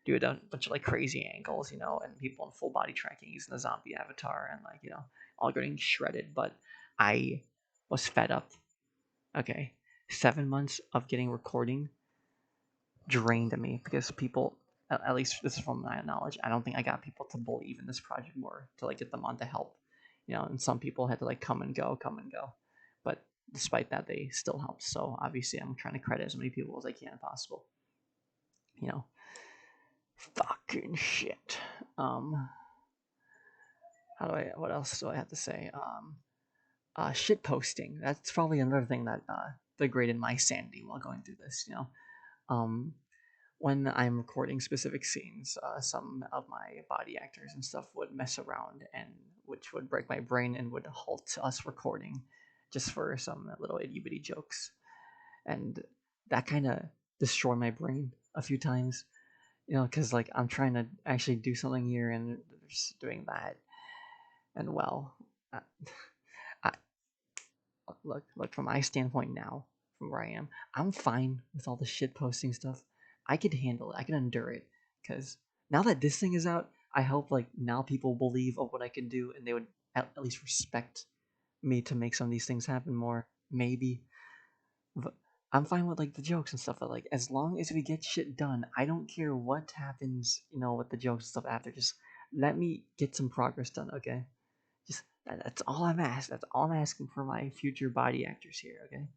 do a bunch of like crazy angles, and people in full body tracking using the zombie avatar and like, all getting shredded. But I was fed up. Okay, 7 months of getting recording drained me because people, at least this is from my knowledge, I don't think I got people to believe in this project more to like get them on to help, and some people had to like come and go, but despite that they still helped. So obviously I'm trying to credit as many people as I can possible, you know fucking shit. What else do I have to say? Shit posting, that's probably another thing that degraded my sanity while going through this. um when I'm recording specific scenes, some of my body actors and stuff would mess around, and which would break my brain and would halt us recording just for some little itty bitty jokes, and that kind of destroyed my brain a few times, because like I'm trying to actually do something here and they're just doing that, and well, uh, I, look from my standpoint now, from where I am, I'm fine with all the shit posting stuff. I could handle it. I can endure it because now that this thing is out, I hope like now people believe of what I can do and they would at least respect me to make some of these things happen more. Maybe, but I'm fine with like the jokes and stuff. But like as long as we get shit done, I don't care what happens. With the jokes and stuff after. Just let me get some progress done. Okay. Just that's all I'm asking. That's all I'm asking for my future body actors here, okay?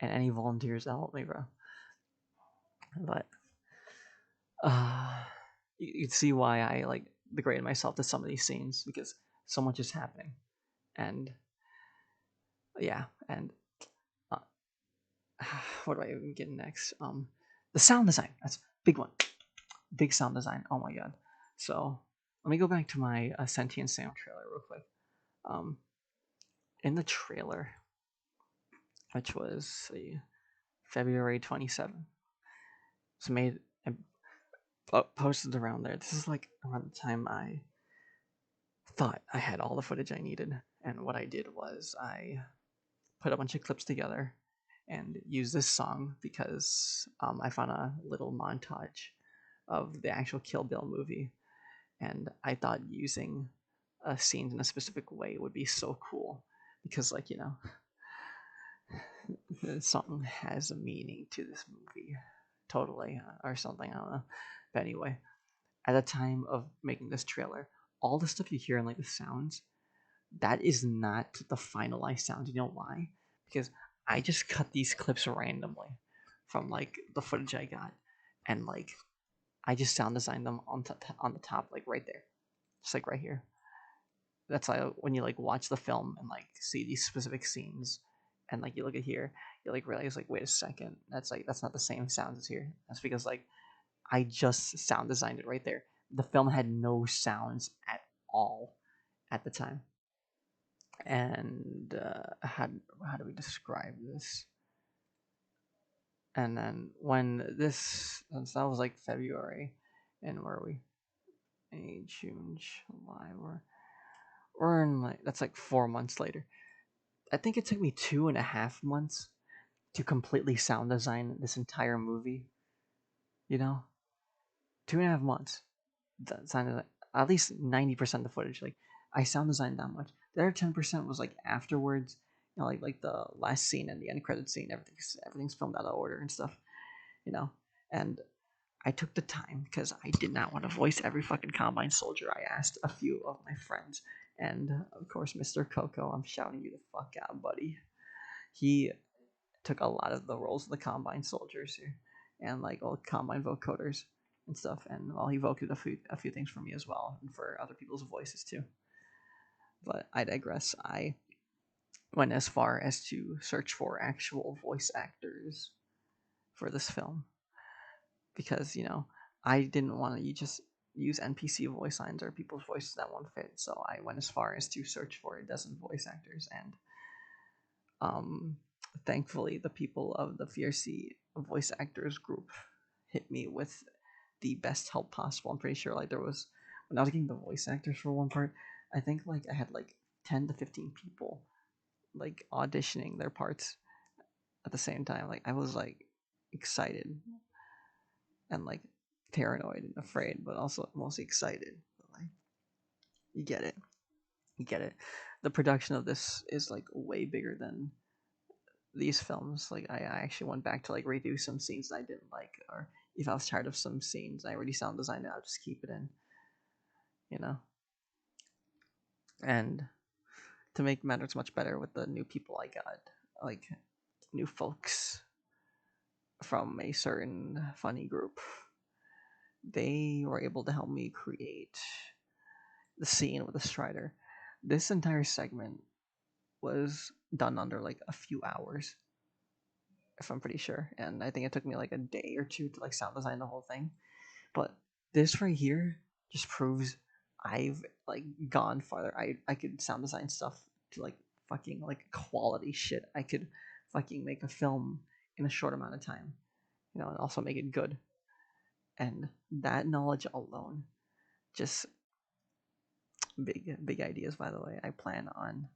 And any volunteers that help me, bro. But uh, you'd see why I like degraded myself to some of these scenes because so much is happening, and yeah, and uh, what do I even get next? The sound design. That's a big one. Big sound design. Oh my god. So let me go back to my Sentient Sam trailer real quick. Um, in the trailer, which was February 27th. It's made and posted around there. This is like around the time I thought I had all the footage I needed. And what I did was I put a bunch of clips together and used this song because I found a little montage of the actual Kill Bill movie. And I thought using scenes in a specific way would be so cool because, like, the song has a meaning to this movie totally, or something. I don't know. But anyway, at the time of making this trailer, all the stuff you hear in like the sounds, that is not the finalized sound. You know why? Because I just cut these clips randomly from like the footage I got, and like I just sound designed them on the top, like right there, just like right here. That's like when you like watch the film and like see these specific scenes, and like you look at here, you like realize like wait a second, that's not the same sounds as here. That's because like I just sound designed it right there. The film had no sounds at all at the time. And how do we describe this? And then when this, since that was like February, and where are we? May, June, July. We're in like that's like 4 months later. I think it took me 2.5 months to completely sound design this entire movie. You know, 2.5 months. That sounded like at least 90% of the footage. Like I sound designed that much. The other 10% was like afterwards. Like the last scene and the end credit scene. Everything's filmed out of order and stuff. You know, and I took the time because I did not want to voice every fucking Combine soldier. I asked a few of my friends, and of course, Mr. Coco. I'm shouting you the fuck out, buddy. He took a lot of the roles of the Combine soldiers here, and like all Combine vocoders and stuff. And well, he voced a few things for me as well, and for other people's voices too. But I digress. I went as far as to search for actual voice actors for this film because I didn't want to just use NPC voice lines or people's voices that won't fit. So I went as far as to search for a dozen voice actors, and Thankfully, the people of the VRC voice actors group hit me with the best help possible. I'm pretty sure like there was when I was getting the voice actors for one part, I think like I had like 10 to 15 people like auditioning their parts at the same time. Like I was like excited and like paranoid and afraid, but also mostly excited. But, like you get it. You get it. The production of this is like way bigger than these films. Like I actually went back to like redo some scenes that I didn't like, or if I was tired of some scenes, I already sound designed it, I'll just keep it in, you know. And to make matters much better with the new people I got, like new folks from a certain funny group, they were able to help me create the scene with the Strider. This entire segment was done under like a few hours, if I'm pretty sure, and I think it took me like a day or two to like sound design the whole thing. But this right here just proves I've like gone farther. I could sound design stuff to like fucking like quality shit. I could fucking make a film in a short amount of time, you know, and also make it good. And that knowledge alone, just big ideas. By the way, I plan on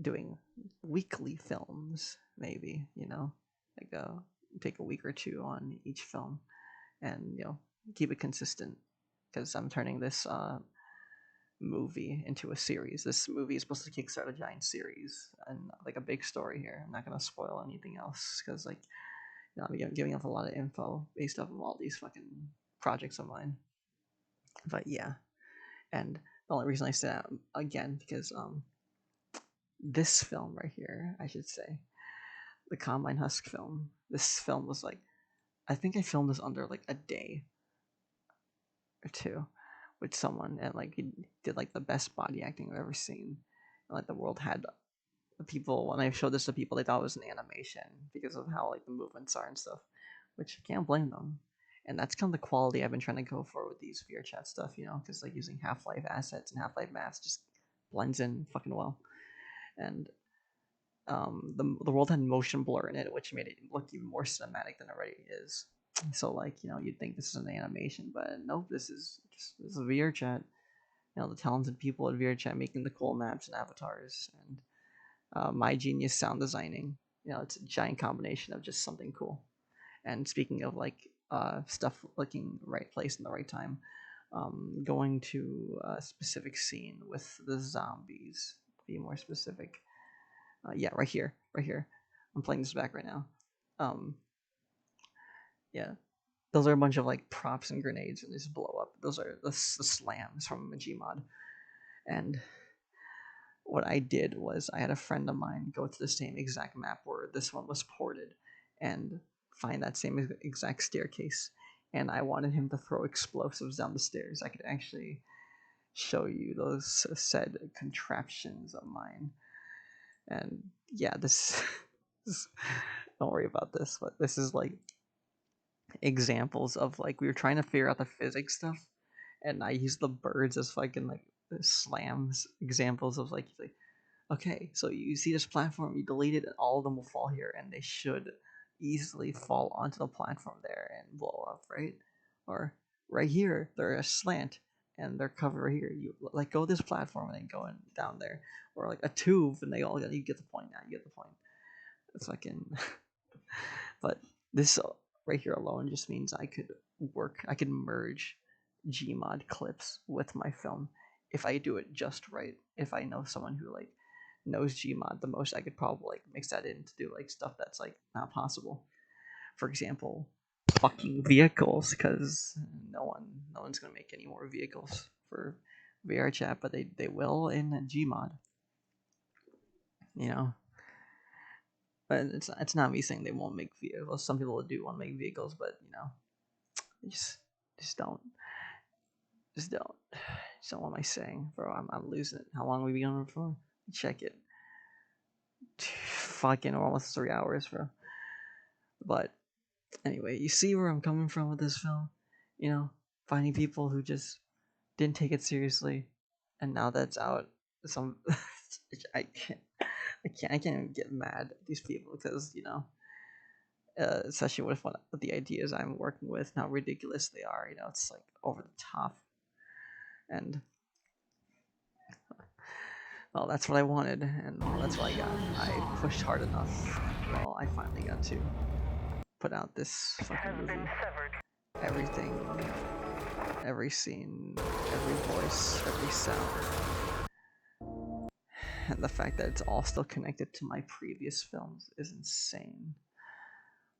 doing weekly films, maybe, you know, like take a week or two on each film, and you know keep it consistent because I'm turning this movie into a series. This movie is supposed to kickstart a giant series and like a big story here. I'm not gonna spoil anything else because like you know, I'm giving up a lot of info based off of all these fucking projects of mine. But yeah, and the only reason I say that again because this film right here, I should say, the Combine Husk film. This film was like I think I filmed this under like a day or two with someone, and like he did like the best body acting I've ever seen. And, like the world had the people when I showed this to people, they thought it was an animation because of how like the movements are and stuff, which I can't blame them. And that's kind of the quality I've been trying to go for with these VR chat stuff, you know, because like using Half Life assets and Half Life maps just blends in fucking well. And the world had motion blur in it, which made it look even more cinematic than it already is. So like you know you'd think this is an animation, but nope, this is a VR chat. You know the talented people at VR chat making the cool maps and avatars, and my genius sound designing. You know it's a giant combination of just something cool. And speaking of like stuff looking right place in the right time, going to a specific scene with the zombies. To be more specific, yeah, right here, right here. I'm playing this back right now. Um, yeah, those are a bunch of like props and grenades, and they just blow up. Those are the slams from Gmod. And what I did was I had a friend of mine go to the same exact map where this one was ported, and find that same exact staircase. And I wanted him to throw explosives down the stairs. I could actually show you those said contraptions of mine. And yeah, this don't worry about this, but this is like examples of like we were trying to figure out the physics stuff, and I used the birds as fucking like slams examples of like okay, so you see this platform, you delete it, and all of them will fall here, and they should easily fall onto the platform there and blow up, right? Or right here, they're a slant and they're covered here. You like go this platform and then go down there, or like a tube, and they all you get the point now. You get the point. It's fucking. But this right here alone just means I could merge Gmod clips with my film if I do it just right. If I know someone who like knows Gmod the most, I could probably like mix that in to do like stuff that's like not possible. For example, fucking vehicles, because no one's gonna make any more vehicles for VR chat, but they will in Gmod. You know, but it's not me saying they won't make vehicles. Some people do want to make vehicles, but you know, just just don't, just don't, just don't. What am I saying, bro? I'm losing it. How long have we been on for? Check it. Fucking almost 3 hours, bro. But anyway, you see where I'm coming from with this film. You know, finding people who just didn't take it seriously, and now that's out. Some I I can't even get mad at these people because especially with what the ideas I'm working with and how ridiculous they are. It's like over the top, and well, that's what I wanted, and well, that's what I got. I pushed hard enough, and well, I finally got to put out this fucking movie. Everything, every scene, every voice, every sound, and the fact that it's all still connected to my previous films is insane.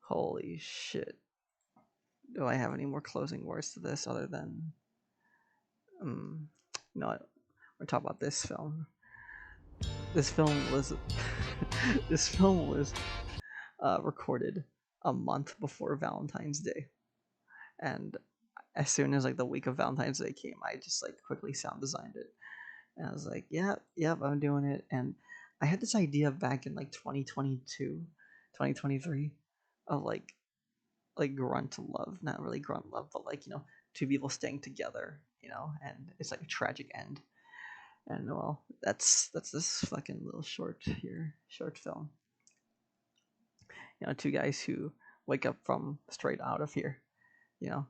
Holy shit. Do I have any more closing words to this other than no, we're talking about this film. This film was this film was recorded a month before Valentine's Day, and as soon as like the week of Valentine's Day came, I just like quickly sound designed it, and I was like, yep, I'm doing it. And I had this idea back in like 2022, 2023, of like grunt love, not really grunt love, but like two people staying together, and it's like a tragic end. And well, that's this fucking little short film. Two guys who wake up from straight out of here. You know,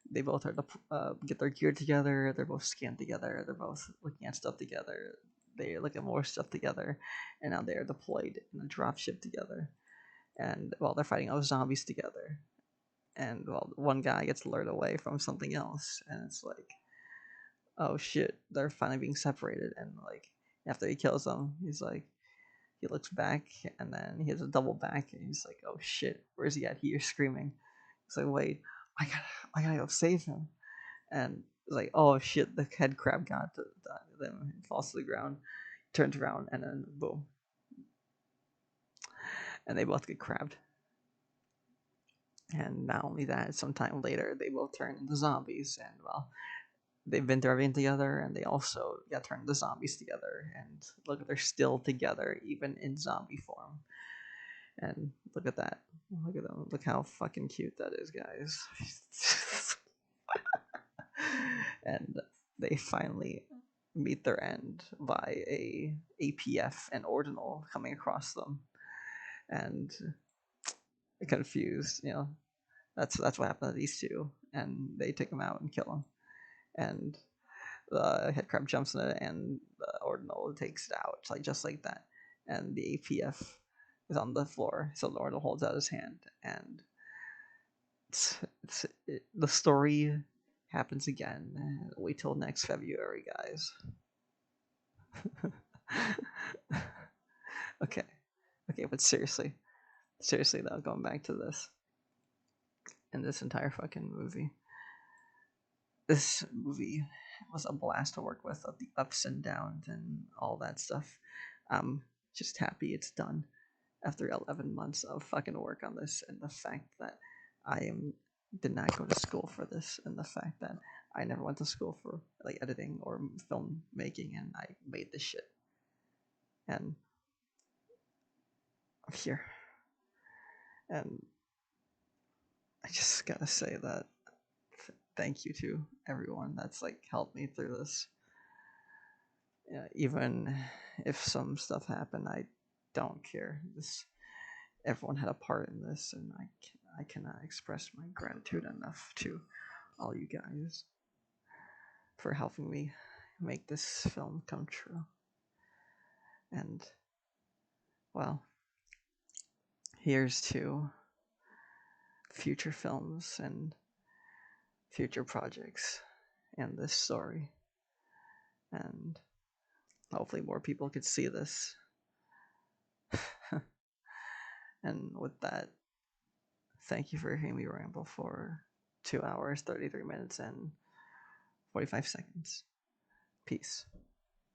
they both are get their gear together. They're both scanned together. They're both looking at stuff together. They look at more stuff together, and now they're deployed in a dropship together. And well, they're fighting off zombies together. And well, one guy gets lured away from something else, and it's like, oh shit, they're finally being separated. And like after he kills them, he's like, he looks back, and then he has a double back, and he's like, oh shit, where's he at? He's screaming. He's like, wait, I gotta go save him. And it's like, oh shit, the head crab got them. He falls to the ground, turns around, and then boom, and they both get crabbed. And not only that, sometime later they both turn into zombies, and well, they've been through everything together, and they also got turned into zombies together. And look, they're still together even in zombie form. And look at that. Look at them. Look how fucking cute that is, guys. And they finally meet their end by a APF and ordinal coming across them, and confused. That's what happened to these two, and they take them out and kill them. And the head crab jumps in it, and the ordinal takes it out, like just like that. And the APF is on the floor, so the ordinal holds out his hand, and the story happens again. Wait till next February, guys. Okay, but seriously though, going back to this and this entire fucking movie. This movie was a blast to work with, of the ups and downs and all that stuff. I'm just happy it's done after 11 months of fucking work on this, and the fact that did not go to school for this, and the fact that I never went to school for like editing or film making, and I made this shit. And I'm here. And I just gotta say that thank you to everyone that's like helped me through this. Yeah, even if some stuff happened, I don't care. Everyone had a part in this, and I cannot express my gratitude enough to all you guys for helping me make this film come true. And well, here's to future films and future projects and this story. And hopefully more people could see this. And with that, thank you for hearing me ramble for 2 hours, 33 minutes, and 45 seconds. Peace.